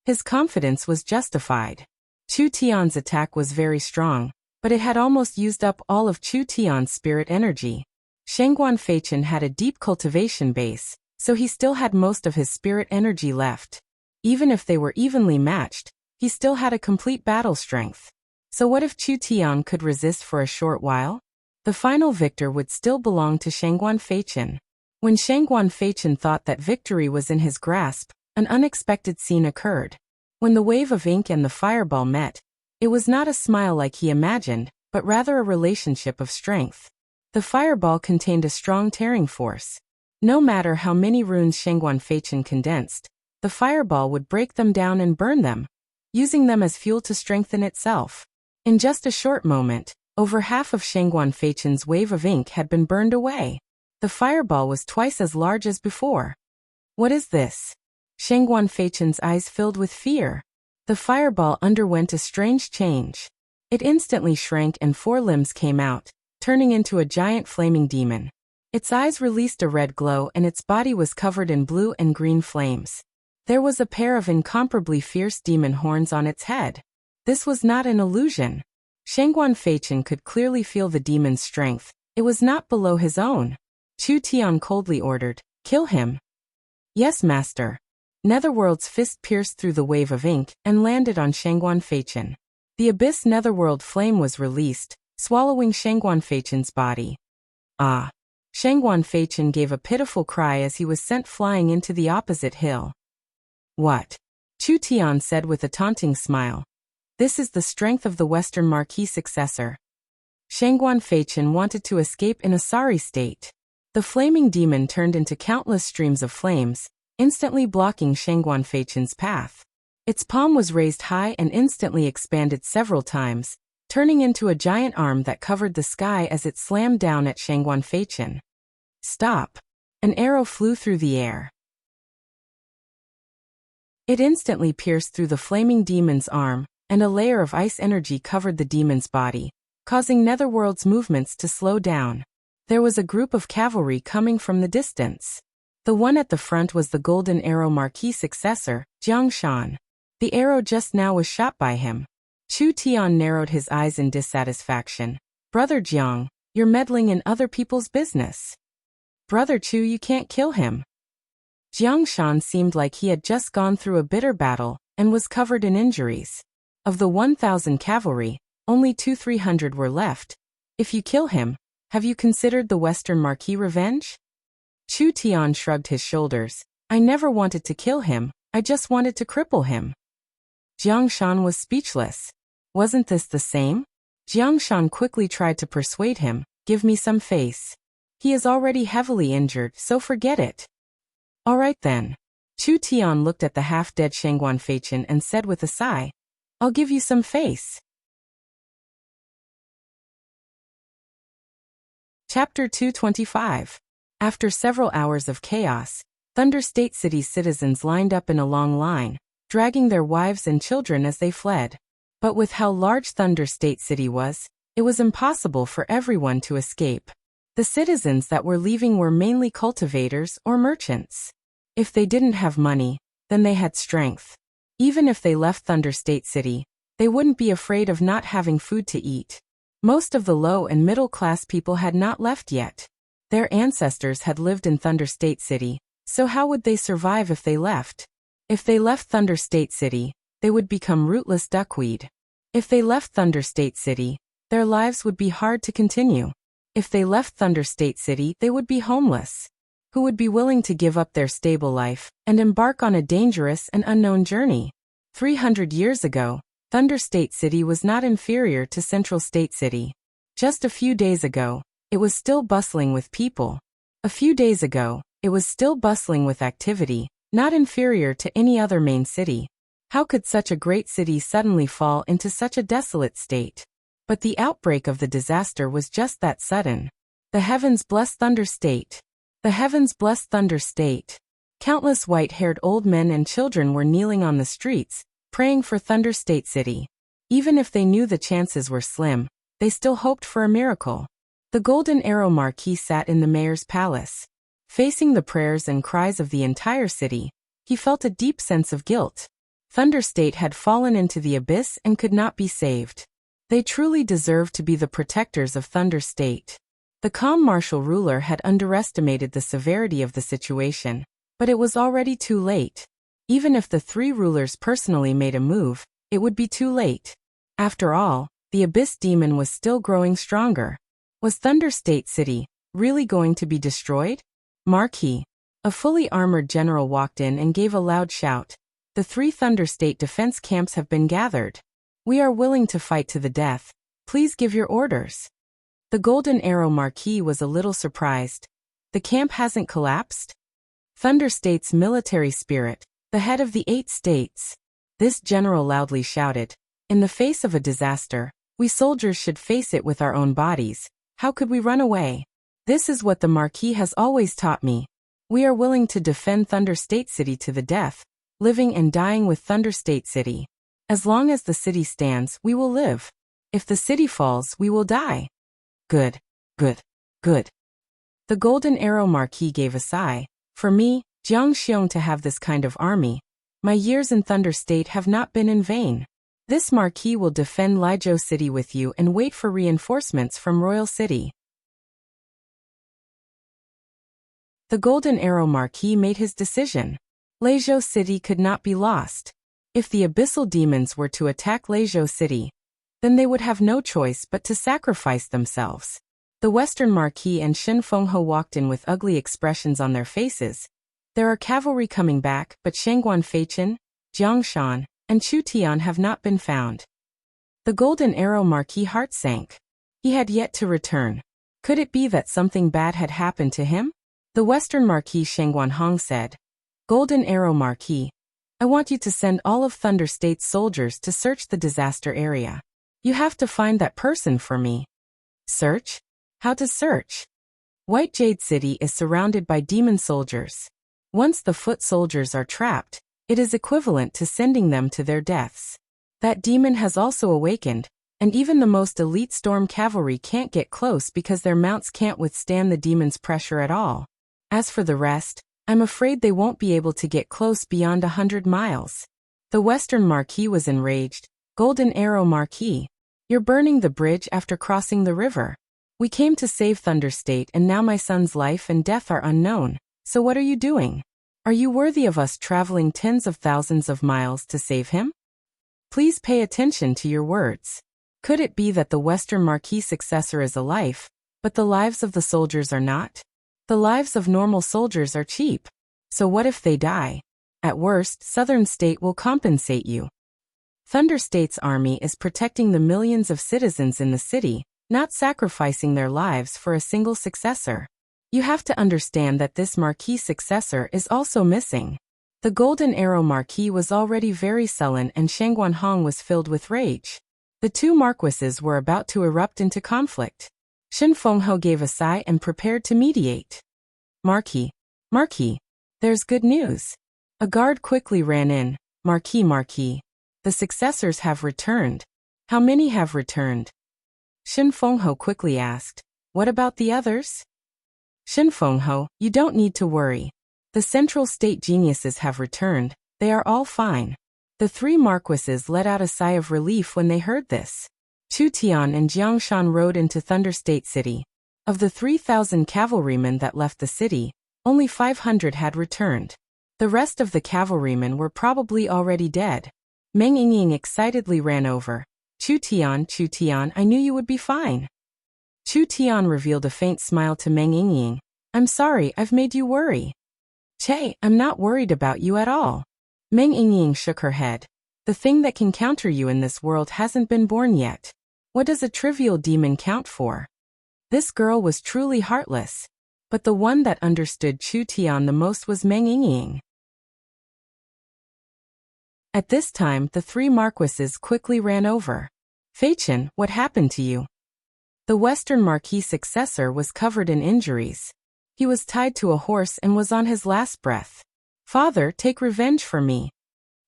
S1: His confidence was justified. Chu Tian's attack was very strong, but it had almost used up all of Chu Tian's spirit energy. Shangguan Feichen had a deep cultivation base, so he still had most of his spirit energy left. Even if they were evenly matched, he still had a complete battle strength. So what if Chu Tian could resist for a short while? The final victor would still belong to Shangguan Feichen. When Shangguan Feichen thought that victory was in his grasp, an unexpected scene occurred. When the wave of ink and the fireball met, it was not a smile like he imagined, but rather a relationship of strength. The fireball contained a strong tearing force. No matter how many runes Shangguan Feichen condensed, the fireball would break them down and burn them, using them as fuel to strengthen itself. In just a short moment, over half of Shangguan Feichen's wave of ink had been burned away. The fireball was twice as large as before. What is this? Shangguan Feichen's eyes filled with fear. The fireball underwent a strange change. It instantly shrank and 4 limbs came out, turning into a giant flaming demon. Its eyes released a red glow and its body was covered in blue and green flames. There was a pair of incomparably fierce demon horns on its head. This was not an illusion. Shangguan Feichen could clearly feel the demon's strength. It was not below his own. Chu Tian coldly ordered, "Kill him." "Yes, master." Netherworld's fist pierced through the wave of ink and landed on Shangguan Feichin. The abyss netherworld flame was released, swallowing Shangguan Feichin's body. Ah! Shangguan Feichin gave a pitiful cry as he was sent flying into the opposite hill. What? Chu Tian said with a taunting smile. This is the strength of the Western Marquis successor. Shangguan Feichin wanted to escape in a sorry state. The flaming demon turned into countless streams of flames, instantly blocking Shangguan Feichin's path. Its palm was raised high and instantly expanded several times, turning into a giant arm that covered the sky as it slammed down at Shangguan Feichin. Stop! An arrow flew through the air. It instantly pierced through the flaming demon's arm, and a layer of ice energy covered the demon's body, causing Netherworld's movements to slow down. There was a group of cavalry coming from the distance. The one at the front was the Golden Arrow Marquis successor, Jiang Shan. The arrow just now was shot by him. Chu Tian narrowed his eyes in dissatisfaction. Brother Jiang, you're meddling in other people's business. Brother Chu, you can't kill him. Jiang Shan seemed like he had just gone through a bitter battle and was covered in injuries. Of the 1,000 cavalry, only 200-300 were left. If you kill him, have you considered the Western Marquis revenge? Chu Tian shrugged his shoulders. I never wanted to kill him, I just wanted to cripple him. Jiang Shan was speechless. Wasn't this the same? Jiang Shan quickly tried to persuade him, give me some face. He is already heavily injured, so forget it. All right then. Chu Tian looked at the half-dead Shangguan Feichin and said with a sigh, I'll give you some face. Chapter 225. After several hours of chaos, Thunder State City's citizens lined up in a long line, dragging their wives and children as they fled. But with how large Thunder State City was, it was impossible for everyone to escape. The citizens that were leaving were mainly cultivators or merchants. If they didn't have money, then they had strength. Even if they left Thunder State City, they wouldn't be afraid of not having food to eat. Most of the low and middle class people had not left yet. Their ancestors had lived in Thunder State City, so how would they survive if they left? If they left Thunder State City, they would become rootless duckweed. If they left Thunder State City, their lives would be hard to continue. If they left Thunder State City, they would be homeless. Who would be willing to give up their stable life and embark on a dangerous and unknown journey? 300 years ago, Thunder State City was not inferior to Central State City. Just a few days ago, it was still bustling with people. A few days ago, it was still bustling with activity, not inferior to any other main city. How could such a great city suddenly fall into such a desolate state? But the outbreak of the disaster was just that sudden. The heavens bless Thunder State. The heavens bless Thunder State. Countless white-haired old men and children were kneeling on the streets, praying for Thunder State City. Even if they knew the chances were slim, they still hoped for a miracle. The Golden Arrow Marquis sat in the mayor's palace. Facing the prayers and cries of the entire city, he felt a deep sense of guilt. Thunder State had fallen into the abyss and could not be saved. They truly deserved to be the protectors of Thunder State. The calm martial ruler had underestimated the severity of the situation, but it was already too late. Even if the three rulers personally made a move, it would be too late. After all, the abyss demon was still growing stronger. Was Thunder State City really going to be destroyed? Marquis. A fully armored general walked in and gave a loud shout. The 3 Thunder State defense camps have been gathered. We are willing to fight to the death. Please give your orders. The Golden Arrow Marquis was a little surprised. The camp hasn't collapsed? Thunder State's military spirit, the head of the 8 states. This general loudly shouted. In the face of a disaster, we soldiers should face it with our own bodies. How could we run away? This is what the Marquis has always taught me. We are willing to defend Thunder State City to the death, living and dying with Thunder State City. As long as the city stands, we will live. If the city falls, we will die. Good, good, good. The Golden Arrow Marquis gave a sigh. For me, Jiang Xiong, to have this kind of army. My years in Thunder State have not been in vain. This Marquis will defend Lizhou City with you and wait for reinforcements from Royal City. The Golden Arrow Marquis made his decision. Leizhou City could not be lost. If the abyssal demons were to attack Leizhou City, then they would have no choice but to sacrifice themselves. The Western Marquis and Shin Fenghe walked in with ugly expressions on their faces. There are cavalry coming back, but Shangguan Feichen, Jiang Shan, and Chu Tian have not been found. The Golden Arrow Marquis' heart sank. He had yet to return. Could it be that something bad had happened to him? The Western Marquis Shangguan Hong said, Golden Arrow Marquis, I want you to send all of Thunder State's soldiers to search the disaster area. You have to find that person for me. Search? How to search? White Jade City is surrounded by demon soldiers. Once the foot soldiers are trapped, it is equivalent to sending them to their deaths. That demon has also awakened, and even the most elite storm cavalry can't get close because their mounts can't withstand the demon's pressure at all. As for the rest, I'm afraid they won't be able to get close beyond 100 miles. The Western Marquis was enraged. Golden Arrow Marquis, you're burning the bridge after crossing the river. We came to save Thunder State and now my son's life and death are unknown. So what are you doing? Are you worthy of us traveling tens of thousands of miles to save him? Please pay attention to your words. Could it be that the Western Marquis successor is alive, but the lives of the soldiers are not? The lives of normal soldiers are cheap. So what if they die? At worst, Southern State will compensate you. Thunder State's army is protecting the millions of citizens in the city, not sacrificing their lives for a single successor. You have to understand that this Marquis successor is also missing. The Golden Arrow Marquis was already very sullen and Shangguan Hong was filled with rage. The two marquises were about to erupt into conflict. Shin Fenghe gave a sigh and prepared to mediate. Marquis, there's good news. A guard quickly ran in. Marquis, the successors have returned. How many have returned? Shin Fenghe quickly asked. What about the others? Shin Fenghe, you don't need to worry. The Central State geniuses have returned. They are all fine. The three marquises let out a sigh of relief when they heard this. Chu Tian and Jiang Shan rode into Thunder State City. Of the 3,000 cavalrymen that left the city, only 500 had returned. The rest of the cavalrymen were probably already dead. Meng Yingying excitedly ran over. Chu Tian, I knew you would be fine. Chu Tian revealed a faint smile to Meng Yingying. I'm sorry, I've made you worry. Che, I'm not worried about you at all. Meng Yingying shook her head. The thing that can counter you in this world hasn't been born yet. What does a trivial demon count for? This girl was truly heartless. But the one that understood Chu Tian the most was Meng Yingying. At this time, the three marquises quickly ran over. Feichen, what happened to you? The Western Marquis successor was covered in injuries. He was tied to a horse and was on his last breath. Father, take revenge for me.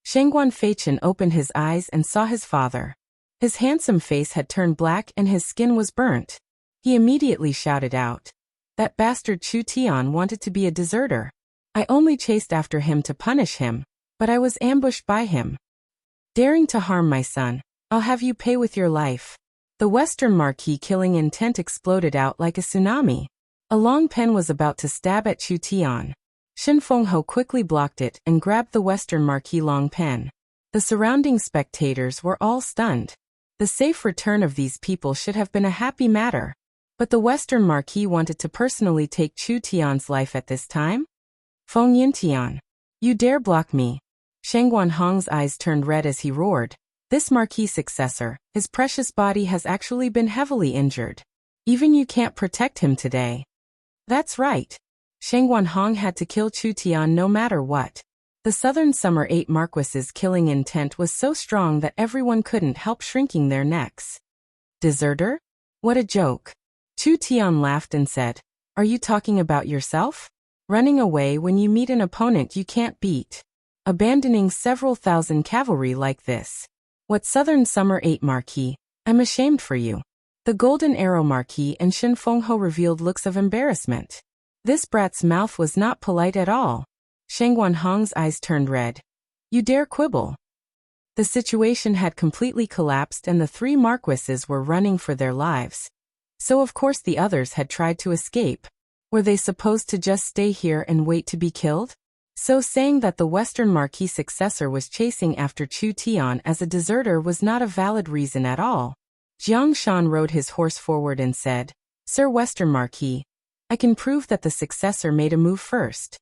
S1: Shangguan Feichen opened his eyes and saw his father. His handsome face had turned black and his skin was burnt. He immediately shouted out. That bastard Chu Tian wanted to be a deserter. I only chased after him to punish him, but I was ambushed by him. Daring to harm my son, I'll have you pay with your life. The Western Marquis killing intent exploded out like a tsunami. A long pen was about to stab at Chu Tian. Shin Fenghe quickly blocked it and grabbed the Western Marquis long pen. The surrounding spectators were all stunned. The safe return of these people should have been a happy matter. But the Western Marquis wanted to personally take Chu Tian's life at this time? Feng Yintian, you dare block me? Shangguan Hong's eyes turned red as he roared. This Marquis successor, his precious body has actually been heavily injured. Even you can't protect him today. That's right. Shangguan Hong had to kill Chu Tian no matter what. The Southern Summer 8 Marquises' killing intent was so strong that everyone couldn't help shrinking their necks. Deserter? What a joke. Chu Tian laughed and said, Are you talking about yourself? Running away when you meet an opponent you can't beat. Abandoning several thousand cavalry like this. What Southern Summer 8 Marquis? I'm ashamed for you. The Golden Arrow Marquis and Shin Fenghe revealed looks of embarrassment. This brat's mouth was not polite at all. Shangguan Hong's eyes turned red. You dare quibble? The situation had completely collapsed and the three marquises were running for their lives. So of course the others had tried to escape. Were they supposed to just stay here and wait to be killed? So saying that the Western Marquis successor was chasing after Chu Tian as a deserter was not a valid reason at all. Jiang Shan rode his horse forward and said, Sir Western Marquis, I can prove that the successor made a move first.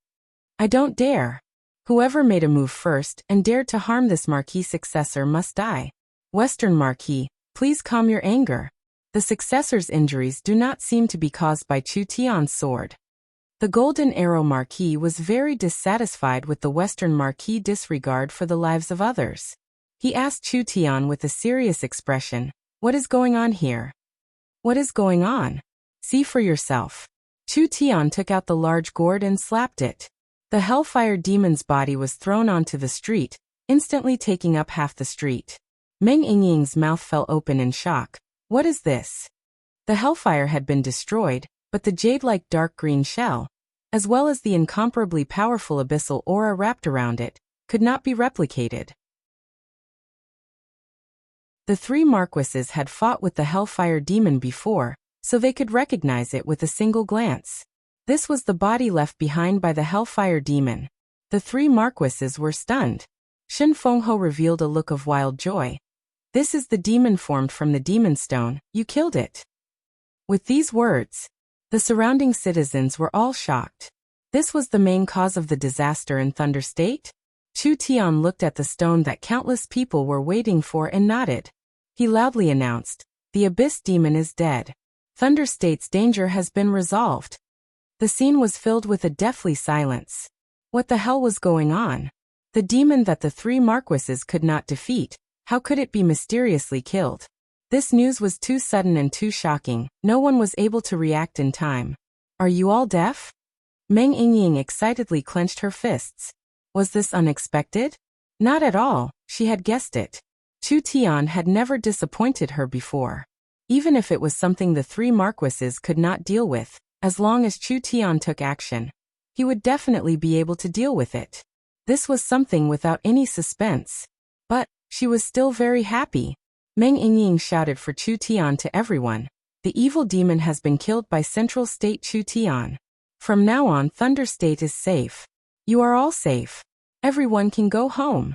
S1: I don't dare. Whoever made a move first and dared to harm this Marquis successor must die. Western Marquis, please calm your anger. The successor's injuries do not seem to be caused by Chu Tian's sword. The Golden Arrow Marquis was very dissatisfied with the Western Marquis' disregard for the lives of others. He asked Chu Tian with a serious expression, What is going on here? What is going on? See for yourself. Chu Tian took out the large gourd and slapped it. The Hellfire Demon's body was thrown onto the street, instantly taking up half the street. Meng Yingying's mouth fell open in shock. What is this? The Hellfire had been destroyed, but the jade-like dark green shell, as well as the incomparably powerful abyssal aura wrapped around it, could not be replicated. The three Marquises had fought with the Hellfire Demon before, so they could recognize it with a single glance. This was the body left behind by the Hellfire Demon. The three Marquises were stunned. Shen Fengho revealed a look of wild joy. This is the demon formed from the Demon Stone, you killed it. With these words, the surrounding citizens were all shocked. This was the main cause of the disaster in Thunder State? Chu Tian looked at the stone that countless people were waiting for and nodded. He loudly announced, The Abyss Demon is dead. Thunder State's danger has been resolved. The scene was filled with a deathly silence. What the hell was going on? The demon that the three Marquises could not defeat, how could it be mysteriously killed? This news was too sudden and too shocking, no one was able to react in time. Are you all deaf? Meng Yingying excitedly clenched her fists. Was this unexpected? Not at all, she had guessed it. Chu Tian had never disappointed her before. Even if it was something the three Marquises could not deal with, as long as Chu Tian took action, he would definitely be able to deal with it. This was something without any suspense. But she was still very happy. Meng Yingying shouted for Chu Tian to everyone. The evil demon has been killed by Central State Chu Tian. From now on, Thunder State is safe. You are all safe. Everyone can go home.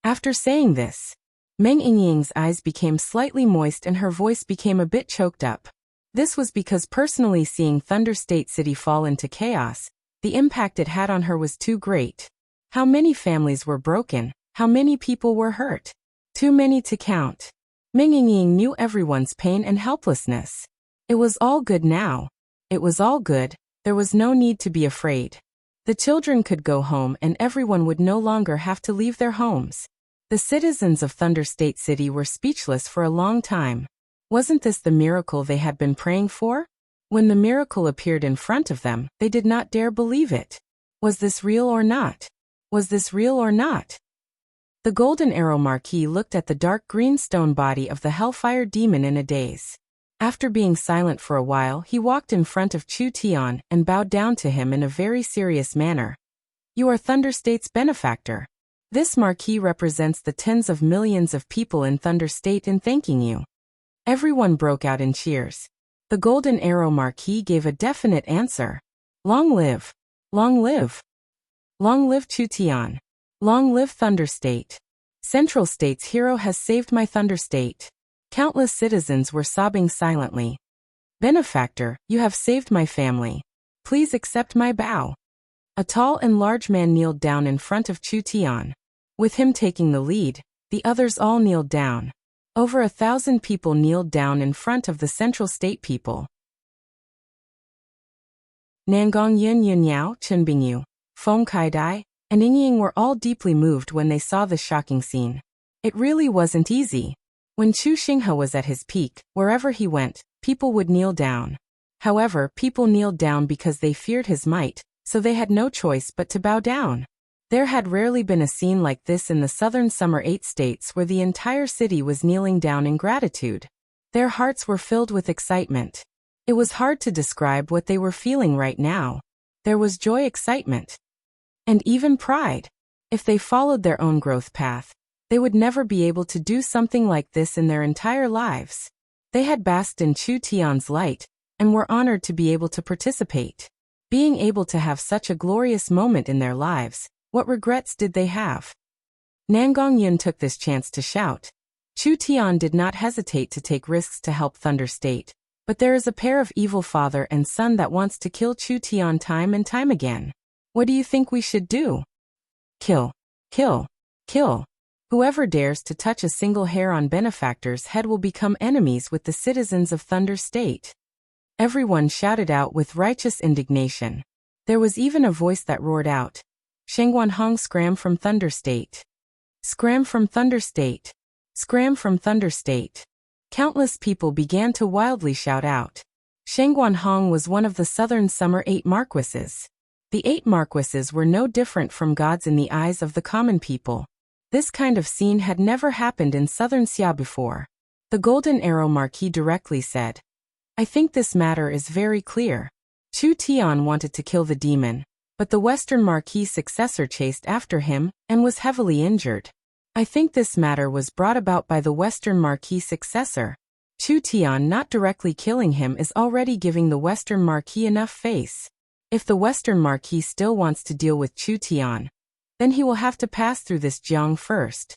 S1: After saying this, Meng Yingying's eyes became slightly moist and her voice became a bit choked up. This was because personally seeing Thunder State City fall into chaos, the impact it had on her was too great. How many families were broken? How many people were hurt? Too many to count. Meng Yingying knew everyone's pain and helplessness. It was all good now. It was all good, there was no need to be afraid. The children could go home and everyone would no longer have to leave their homes. The citizens of Thunder State City were speechless for a long time. Wasn't this the miracle they had been praying for? When the miracle appeared in front of them, they did not dare believe it. Was this real or not? Was this real or not? The Golden Arrow Marquis looked at the dark green stone body of the Hellfire Demon in a daze. After being silent for a while, he walked in front of Chu Tian and bowed down to him in a very serious manner. You are Thunder State's benefactor. This Marquis represents the tens of millions of people in Thunder State in thanking you. Everyone broke out in cheers. The Golden Arrow Marquis gave a definite answer. Long live! Long live! Long live Chu Tian! Long live Thunder State! Central State's hero has saved my Thunder State. Countless citizens were sobbing silently. Benefactor, you have saved my family. Please accept my bow. A tall and large man kneeled down in front of Chu Tian. With him taking the lead, the others all kneeled down. Over 1,000 people kneeled down in front of the Central State people. Nangong Yin Yun Yao, Chen Bingyu, Feng Kai Dai, and Yingying were all deeply moved when they saw this shocking scene. It really wasn't easy. When Chu Xinghe was at his peak, wherever he went, people would kneel down. However, people kneeled down because they feared his might, so they had no choice but to bow down. There had rarely been a scene like this in the southern Summer 8 states where the entire city was kneeling down in gratitude. Their hearts were filled with excitement. It was hard to describe what they were feeling right now. There was joy, excitement, and even pride. If they followed their own growth path, they would never be able to do something like this in their entire lives. They had basked in Chu Tian's light, and were honored to be able to participate. Being able to have such a glorious moment in their lives, what regrets did they have? Nangong Yun took this chance to shout. Chu Tian did not hesitate to take risks to help Thunder State. But there is a pair of evil father and son that wants to kill Chu Tian time and time again. What do you think we should do? Kill. Kill. Kill. Whoever dares to touch a single hair on benefactor's head will become enemies with the citizens of Thunder State. Everyone shouted out with righteous indignation. There was even a voice that roared out. Shengguan Hong, scram from Thunder State. Scram from Thunder State. Scram from Thunder State. Countless people began to wildly shout out. Shengguan Hong was one of the Southern Summer 8 Marquises. The 8 Marquises were no different from gods in the eyes of the common people. This kind of scene had never happened in Southern Xia before. The Golden Arrow Marquis directly said, I think this matter is very clear. Chu Tian wanted to kill the demon, but the Western Marquis' successor chased after him and was heavily injured. I think this matter was brought about by the Western Marquis' successor. Chu Tian not directly killing him is already giving the Western Marquis enough face. If the Western Marquis still wants to deal with Chu Tian, then he will have to pass through this Jiang first.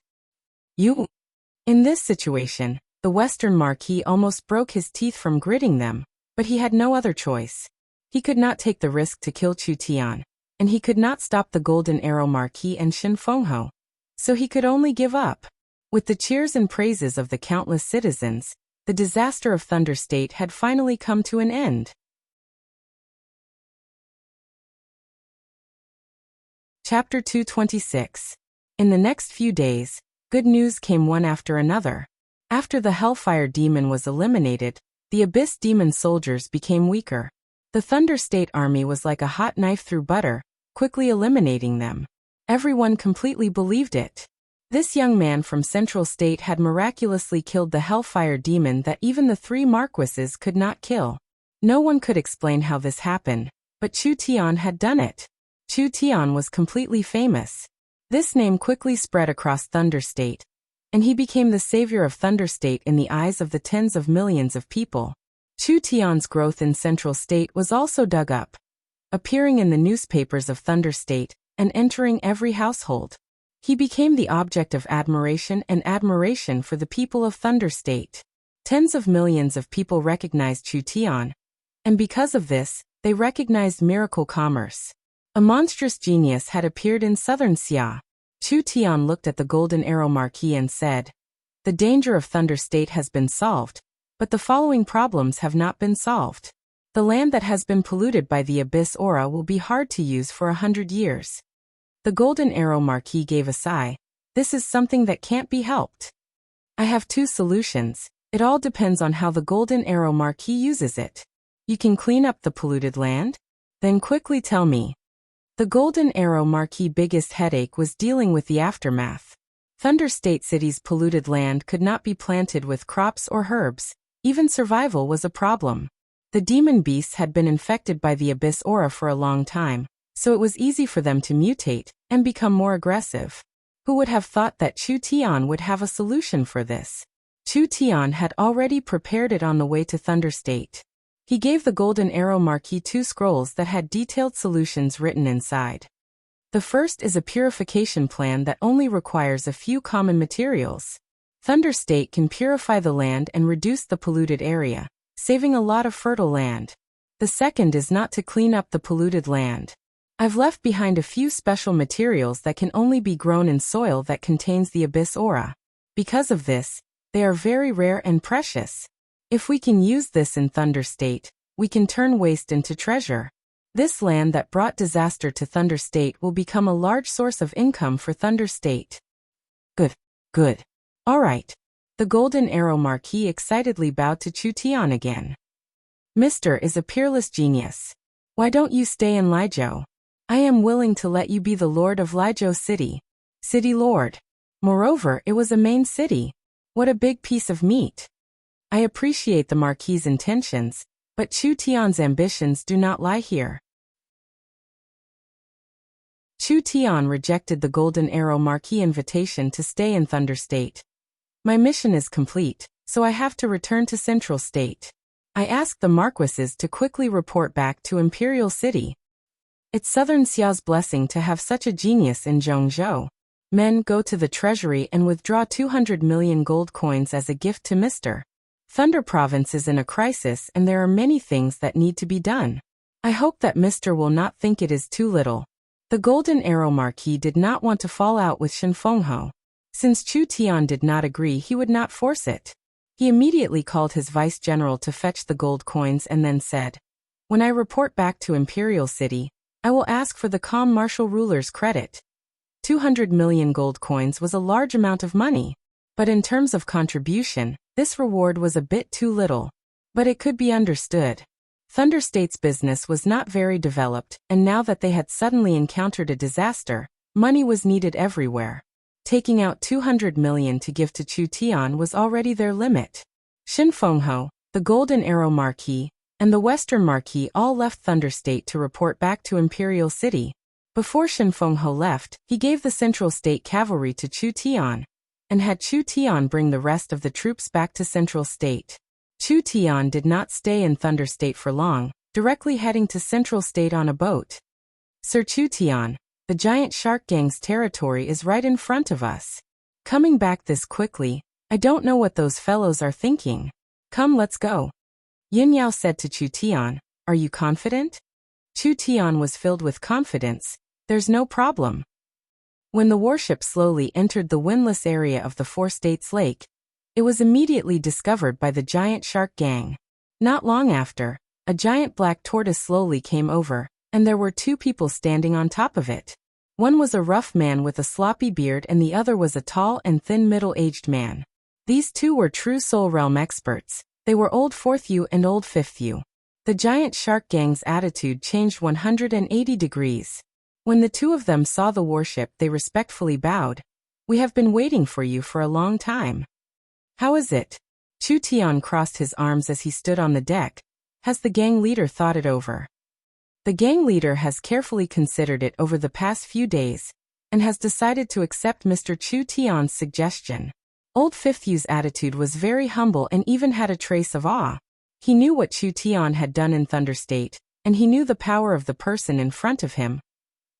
S1: In this situation, the Western Marquis almost broke his teeth from gritting them, but he had no other choice. He could not take the risk to kill Chu Tian, and he could not stop the Golden Arrow Marquis and Shin Fengho. So he could only give up. With the cheers and praises of the countless citizens, the disaster of Thunder State had finally come to an end. Chapter 226. In the next few days, good news came one after another. After the Hellfire Demon was eliminated, the Abyss Demon soldiers became weaker. The Thunder State army was like a hot knife through butter, quickly eliminating them. Everyone completely believed it. This young man from Central State had miraculously killed the Hellfire Demon that even the 3 Marquises could not kill. No one could explain how this happened, but Chu Tian had done it. Chu Tian was completely famous. This name quickly spread across Thunder State, and he became the savior of Thunder State in the eyes of the tens of millions of people. Chu Tian's growth in Central State was also dug up, appearing in the newspapers of Thunder State and entering every household. He became the object of admiration for the people of Thunder State. Tens of millions of people recognized Chu Tian, and because of this, they recognized miracle commerce. A monstrous genius had appeared in Southern Xia. Chu Tian looked at the Golden Arrow Marquis and said, The danger of Thunder State has been solved, but the following problems have not been solved. The land that has been polluted by the Abyss aura will be hard to use for 100 years. The Golden Arrow Marquis gave a sigh. This is something that can't be helped. I have 2 solutions. It all depends on how the Golden Arrow Marquis uses it. You can clean up the polluted land? Then quickly tell me. The Golden Arrow Marquis' biggest headache was dealing with the aftermath. Thunder State City's polluted land could not be planted with crops or herbs. Even survival was a problem. The demon beasts had been infected by the Abyss aura for a long time, so it was easy for them to mutate and become more aggressive. Who would have thought that Chu Tian would have a solution for this? Chu Tian had already prepared it on the way to Thunder State. He gave the Golden Arrow Marquis 2 scrolls that had detailed solutions written inside. The first is a purification plan that only requires a few common materials. Thunder State can purify the land and reduce the polluted area, saving a lot of fertile land. The second is not to clean up the polluted land. I've left behind a few special materials that can only be grown in soil that contains the Abyss aura. Because of this, they are very rare and precious. If we can use this in Thunder State, we can turn waste into treasure. This land that brought disaster to Thunder State will become a large source of income for Thunder State. Good. All right. The Golden Arrow Marquis excitedly bowed to Chu Tian again. Mr. is a peerless genius. Why don't you stay in Lijiao? I am willing to let you be the Lord of Lijiao City. City Lord. Moreover, it was a main city. What a big piece of meat. I appreciate the Marquis's intentions, but Chu Tian's ambitions do not lie here. Chu Tian rejected the Golden Arrow Marquis invitation to stay in Thunder State. My mission is complete, so I have to return to Central State. I asked the Marquises to quickly report back to Imperial City, It's Southern Xiao's blessing to have such a genius in Zhongzhou. Men, go to the treasury and withdraw 200 million gold coins as a gift to Mr. Thunder Province is in a crisis and there are many things that need to be done. I hope that Mr. will not think it is too little. The Golden Arrow Marquis did not want to fall out with Shen Fengho. Since Chu Tian did not agree, he would not force it. He immediately called his vice-general to fetch the gold coins and then said, "When I report back to Imperial City, I will ask for the calm martial ruler's credit." 200 million gold coins was a large amount of money. But in terms of contribution, this reward was a bit too little. But it could be understood. Thunder State's business was not very developed, and now that they had suddenly encountered a disaster, money was needed everywhere. Taking out 200 million to give to Chu Tian was already their limit. Shen Fengho, the Golden Arrow Marquis, and the Western Marquis all left Thunder State to report back to Imperial City. Before Shen Fengho left, he gave the Central State cavalry to Chu Tian, and had Chu Tian bring the rest of the troops back to Central State. Chu Tian did not stay in Thunder State for long, directly heading to Central State on a boat. "Sir Chu Tian, the giant shark gang's territory is right in front of us. Coming back this quickly, I don't know what those fellows are thinking. Come, let's go." Yin Yao said to Chu Tian, "Are you confident?" Chu Tian was filled with confidence. "There's no problem." When the warship slowly entered the windless area of the Four States Lake, it was immediately discovered by the giant shark gang. Not long after, a giant black tortoise slowly came over, and there were two people standing on top of it. One was a rough man with a sloppy beard and the other was a tall and thin middle-aged man. These two were true Soul Realm experts. They were Old Fourth Yu and Old Fifth Yu. The giant shark gang's attitude changed 180 degrees. When the two of them saw the warship, they respectfully bowed. "We have been waiting for you for a long time. How is it?" Chu Tian crossed his arms as he stood on the deck. "Has the gang leader thought it over?" The gang leader has carefully considered it over the past few days, and has decided to accept Mr. Chu Tian's suggestion. Old Fifth Yu's attitude was very humble and even had a trace of awe. He knew what Chu Tian had done in Thunder State, and he knew the power of the person in front of him.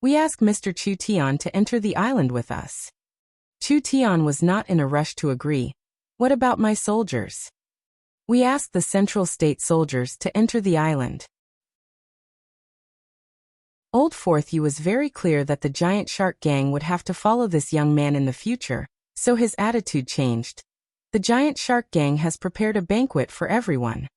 S1: "We ask Mr. Chu Tian to enter the island with us." Chu Tian was not in a rush to agree. "What about my soldiers?" "We ask the Central State soldiers to enter the island." Old Fourth Yu was very clear that the giant shark gang would have to follow this young man in the future, so his attitude changed. The giant shark gang has prepared a banquet for everyone.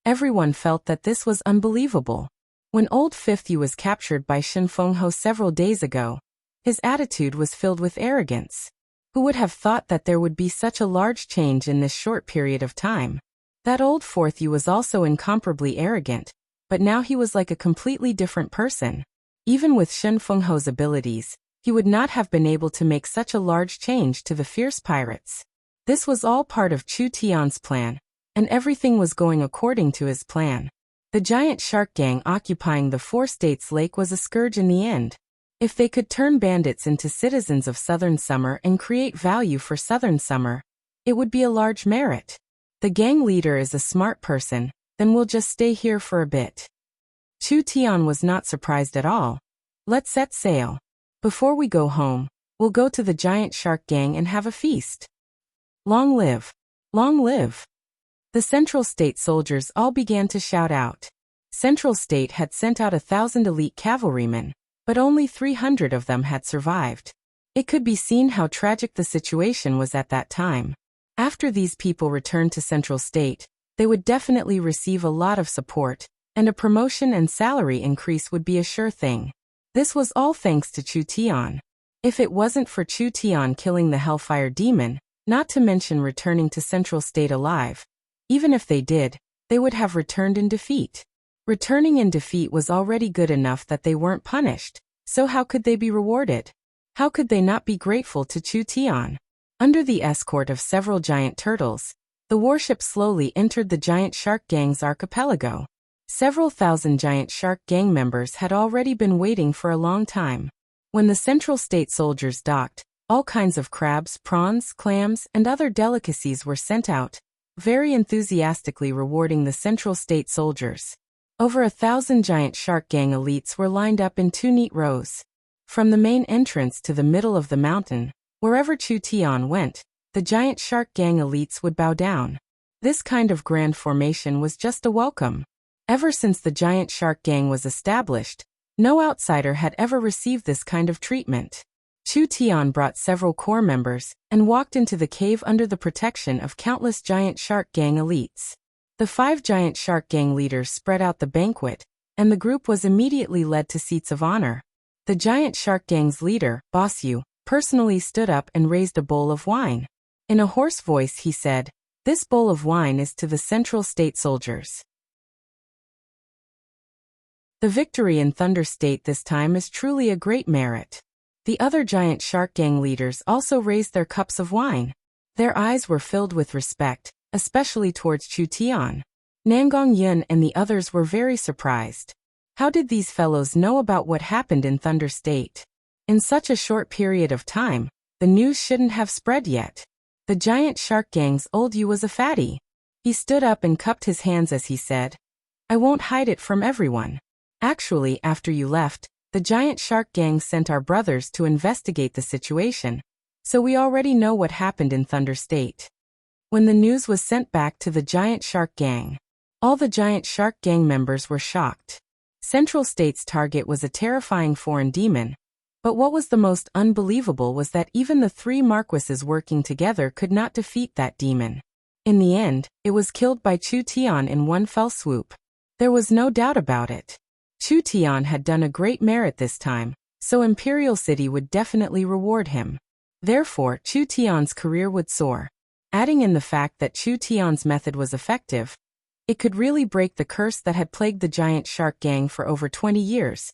S1: Everyone felt that this was unbelievable. When Old Fifth Yu was captured by Shen Fengho several days ago, his attitude was filled with arrogance. Who would have thought that there would be such a large change in this short period of time? That Old Fourth Yu was also incomparably arrogant, but now he was like a completely different person. Even with Shen Fengho's abilities, he would not have been able to make such a large change to the fierce pirates. This was all part of Chu Tian's plan, and everything was going according to his plan. The giant shark gang occupying the Four States Lake was a scourge in the end. If they could turn bandits into citizens of Southern Summer and create value for Southern Summer, it would be a large merit. The gang leader is a smart person, then we'll just stay here for a bit. Chu Tian was not surprised at all. "Let's set sail. Before we go home, we'll go to the giant shark gang and have a feast." "Long live! Long live!" The Central State soldiers all began to shout out. Central State had sent out 1,000 elite cavalrymen, but only 300 of them had survived. It could be seen how tragic the situation was at that time. After these people returned to Central State, they would definitely receive a lot of support, and a promotion and salary increase would be a sure thing. This was all thanks to Chu Tian. If it wasn't for Chu Tian killing the Hellfire Demon, not to mention returning to Central State alive, even if they did, they would have returned in defeat. Returning in defeat was already good enough that they weren't punished, so how could they be rewarded? How could they not be grateful to Chu Tian? Under the escort of several giant turtles, the warship slowly entered the giant shark gang's archipelago. Several thousand giant shark gang members had already been waiting for a long time. When the Central State soldiers docked, all kinds of crabs, prawns, clams, and other delicacies were sent out, very enthusiastically rewarding the Central State soldiers. Over 1,000 giant shark gang elites were lined up in 2 neat rows. From the main entrance to the middle of the mountain, wherever Chu Tian went, the giant shark gang elites would bow down. This kind of grand formation was just a welcome. Ever since the giant shark gang was established, no outsider had ever received this kind of treatment. Chu Tian brought several core members and walked into the cave under the protection of countless giant shark gang elites. The 5 giant shark gang leaders spread out the banquet, and the group was immediately led to seats of honor. The giant shark gang's leader, Wuxia, personally stood up and raised a bowl of wine. In a hoarse voice he said, "This bowl of wine is to the Central State soldiers. The victory in Thunder State this time is truly a great merit." The other giant shark gang leaders also raised their cups of wine. Their eyes were filled with respect, especially towards Chu Tian. Nangong Yun and the others were very surprised. How did these fellows know about what happened in Thunder State? In such a short period of time, the news shouldn't have spread yet. The giant shark gang's old Yu was a fatty. He stood up and cupped his hands as he said, "I won't hide it from everyone. Actually, after you left, the giant shark gang sent our brothers to investigate the situation, so we already know what happened in Thunder State." When the news was sent back to the giant shark gang, all the giant shark gang members were shocked. Central State's target was a terrifying foreign demon, but what was the most unbelievable was that even the 3 marquises working together could not defeat that demon. In the end, it was killed by Chu Tian in one fell swoop. There was no doubt about it. Chu Tian had done a great merit this time, so Imperial City would definitely reward him. Therefore, Chu Tian's career would soar. Adding in the fact that Chu Tian's method was effective, it could really break the curse that had plagued the giant shark gang for over 20 years,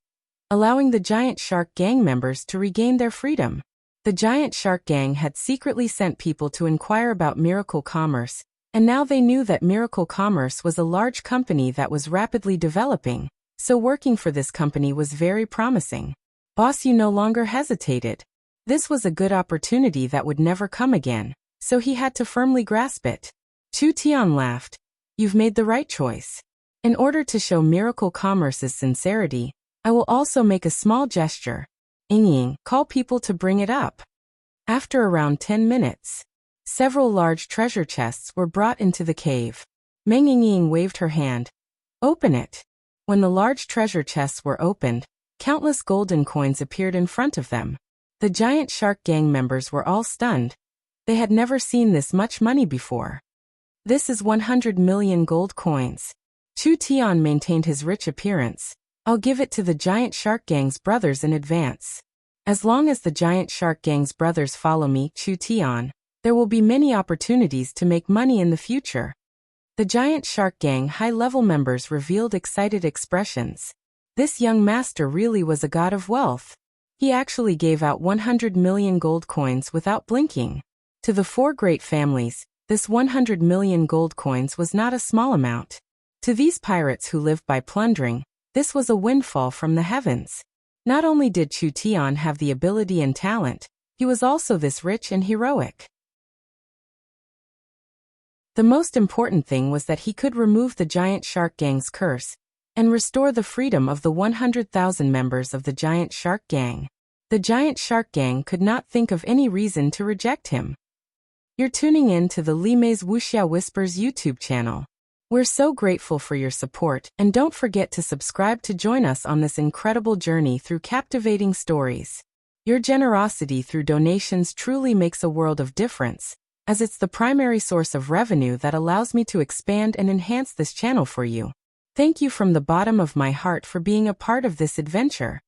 S1: allowing the giant shark gang members to regain their freedom. The giant shark gang had secretly sent people to inquire about Miracle Commerce, and now they knew that Miracle Commerce was a large company that was rapidly developing, so working for this company was very promising. Wuxia no longer hesitated. This was a good opportunity that would never come again, so he had to firmly grasp it. Chu Tian laughed. "You've made the right choice. In order to show Miracle Commerce's sincerity, I will also make a small gesture. Ying, call people to bring it up." After around 10 minutes, several large treasure chests were brought into the cave. Meng Ying waved her hand. "Open it." When the large treasure chests were opened, countless golden coins appeared in front of them. The giant shark gang members were all stunned. They had never seen this much money before. "This is 100 million gold coins." Chu Tian maintained his rich appearance. "I'll give it to the giant shark gang's brothers in advance. As long as the giant shark gang's brothers follow me, Chu Tian, there will be many opportunities to make money in the future." The giant shark gang high-level members revealed excited expressions. This young master really was a god of wealth. He actually gave out 100 million gold coins without blinking. To the 4 great families, this 100 million gold coins was not a small amount. To these pirates who lived by plundering, this was a windfall from the heavens. Not only did Chu Tian have the ability and talent, he was also this rich and heroic. The most important thing was that he could remove the giant shark gang's curse and restore the freedom of the 100,000 members of the giant shark gang. The giant shark gang could not think of any reason to reject him. You're tuning in to the Li Mei's Wuxia Whispers YouTube channel. We're so grateful for your support, and don't forget to subscribe to join us on this incredible journey through captivating stories. Your generosity through donations truly makes a world of difference, as it's the primary source of revenue that allows me to expand and enhance this channel for you. Thank you from the bottom of my heart for being a part of this adventure.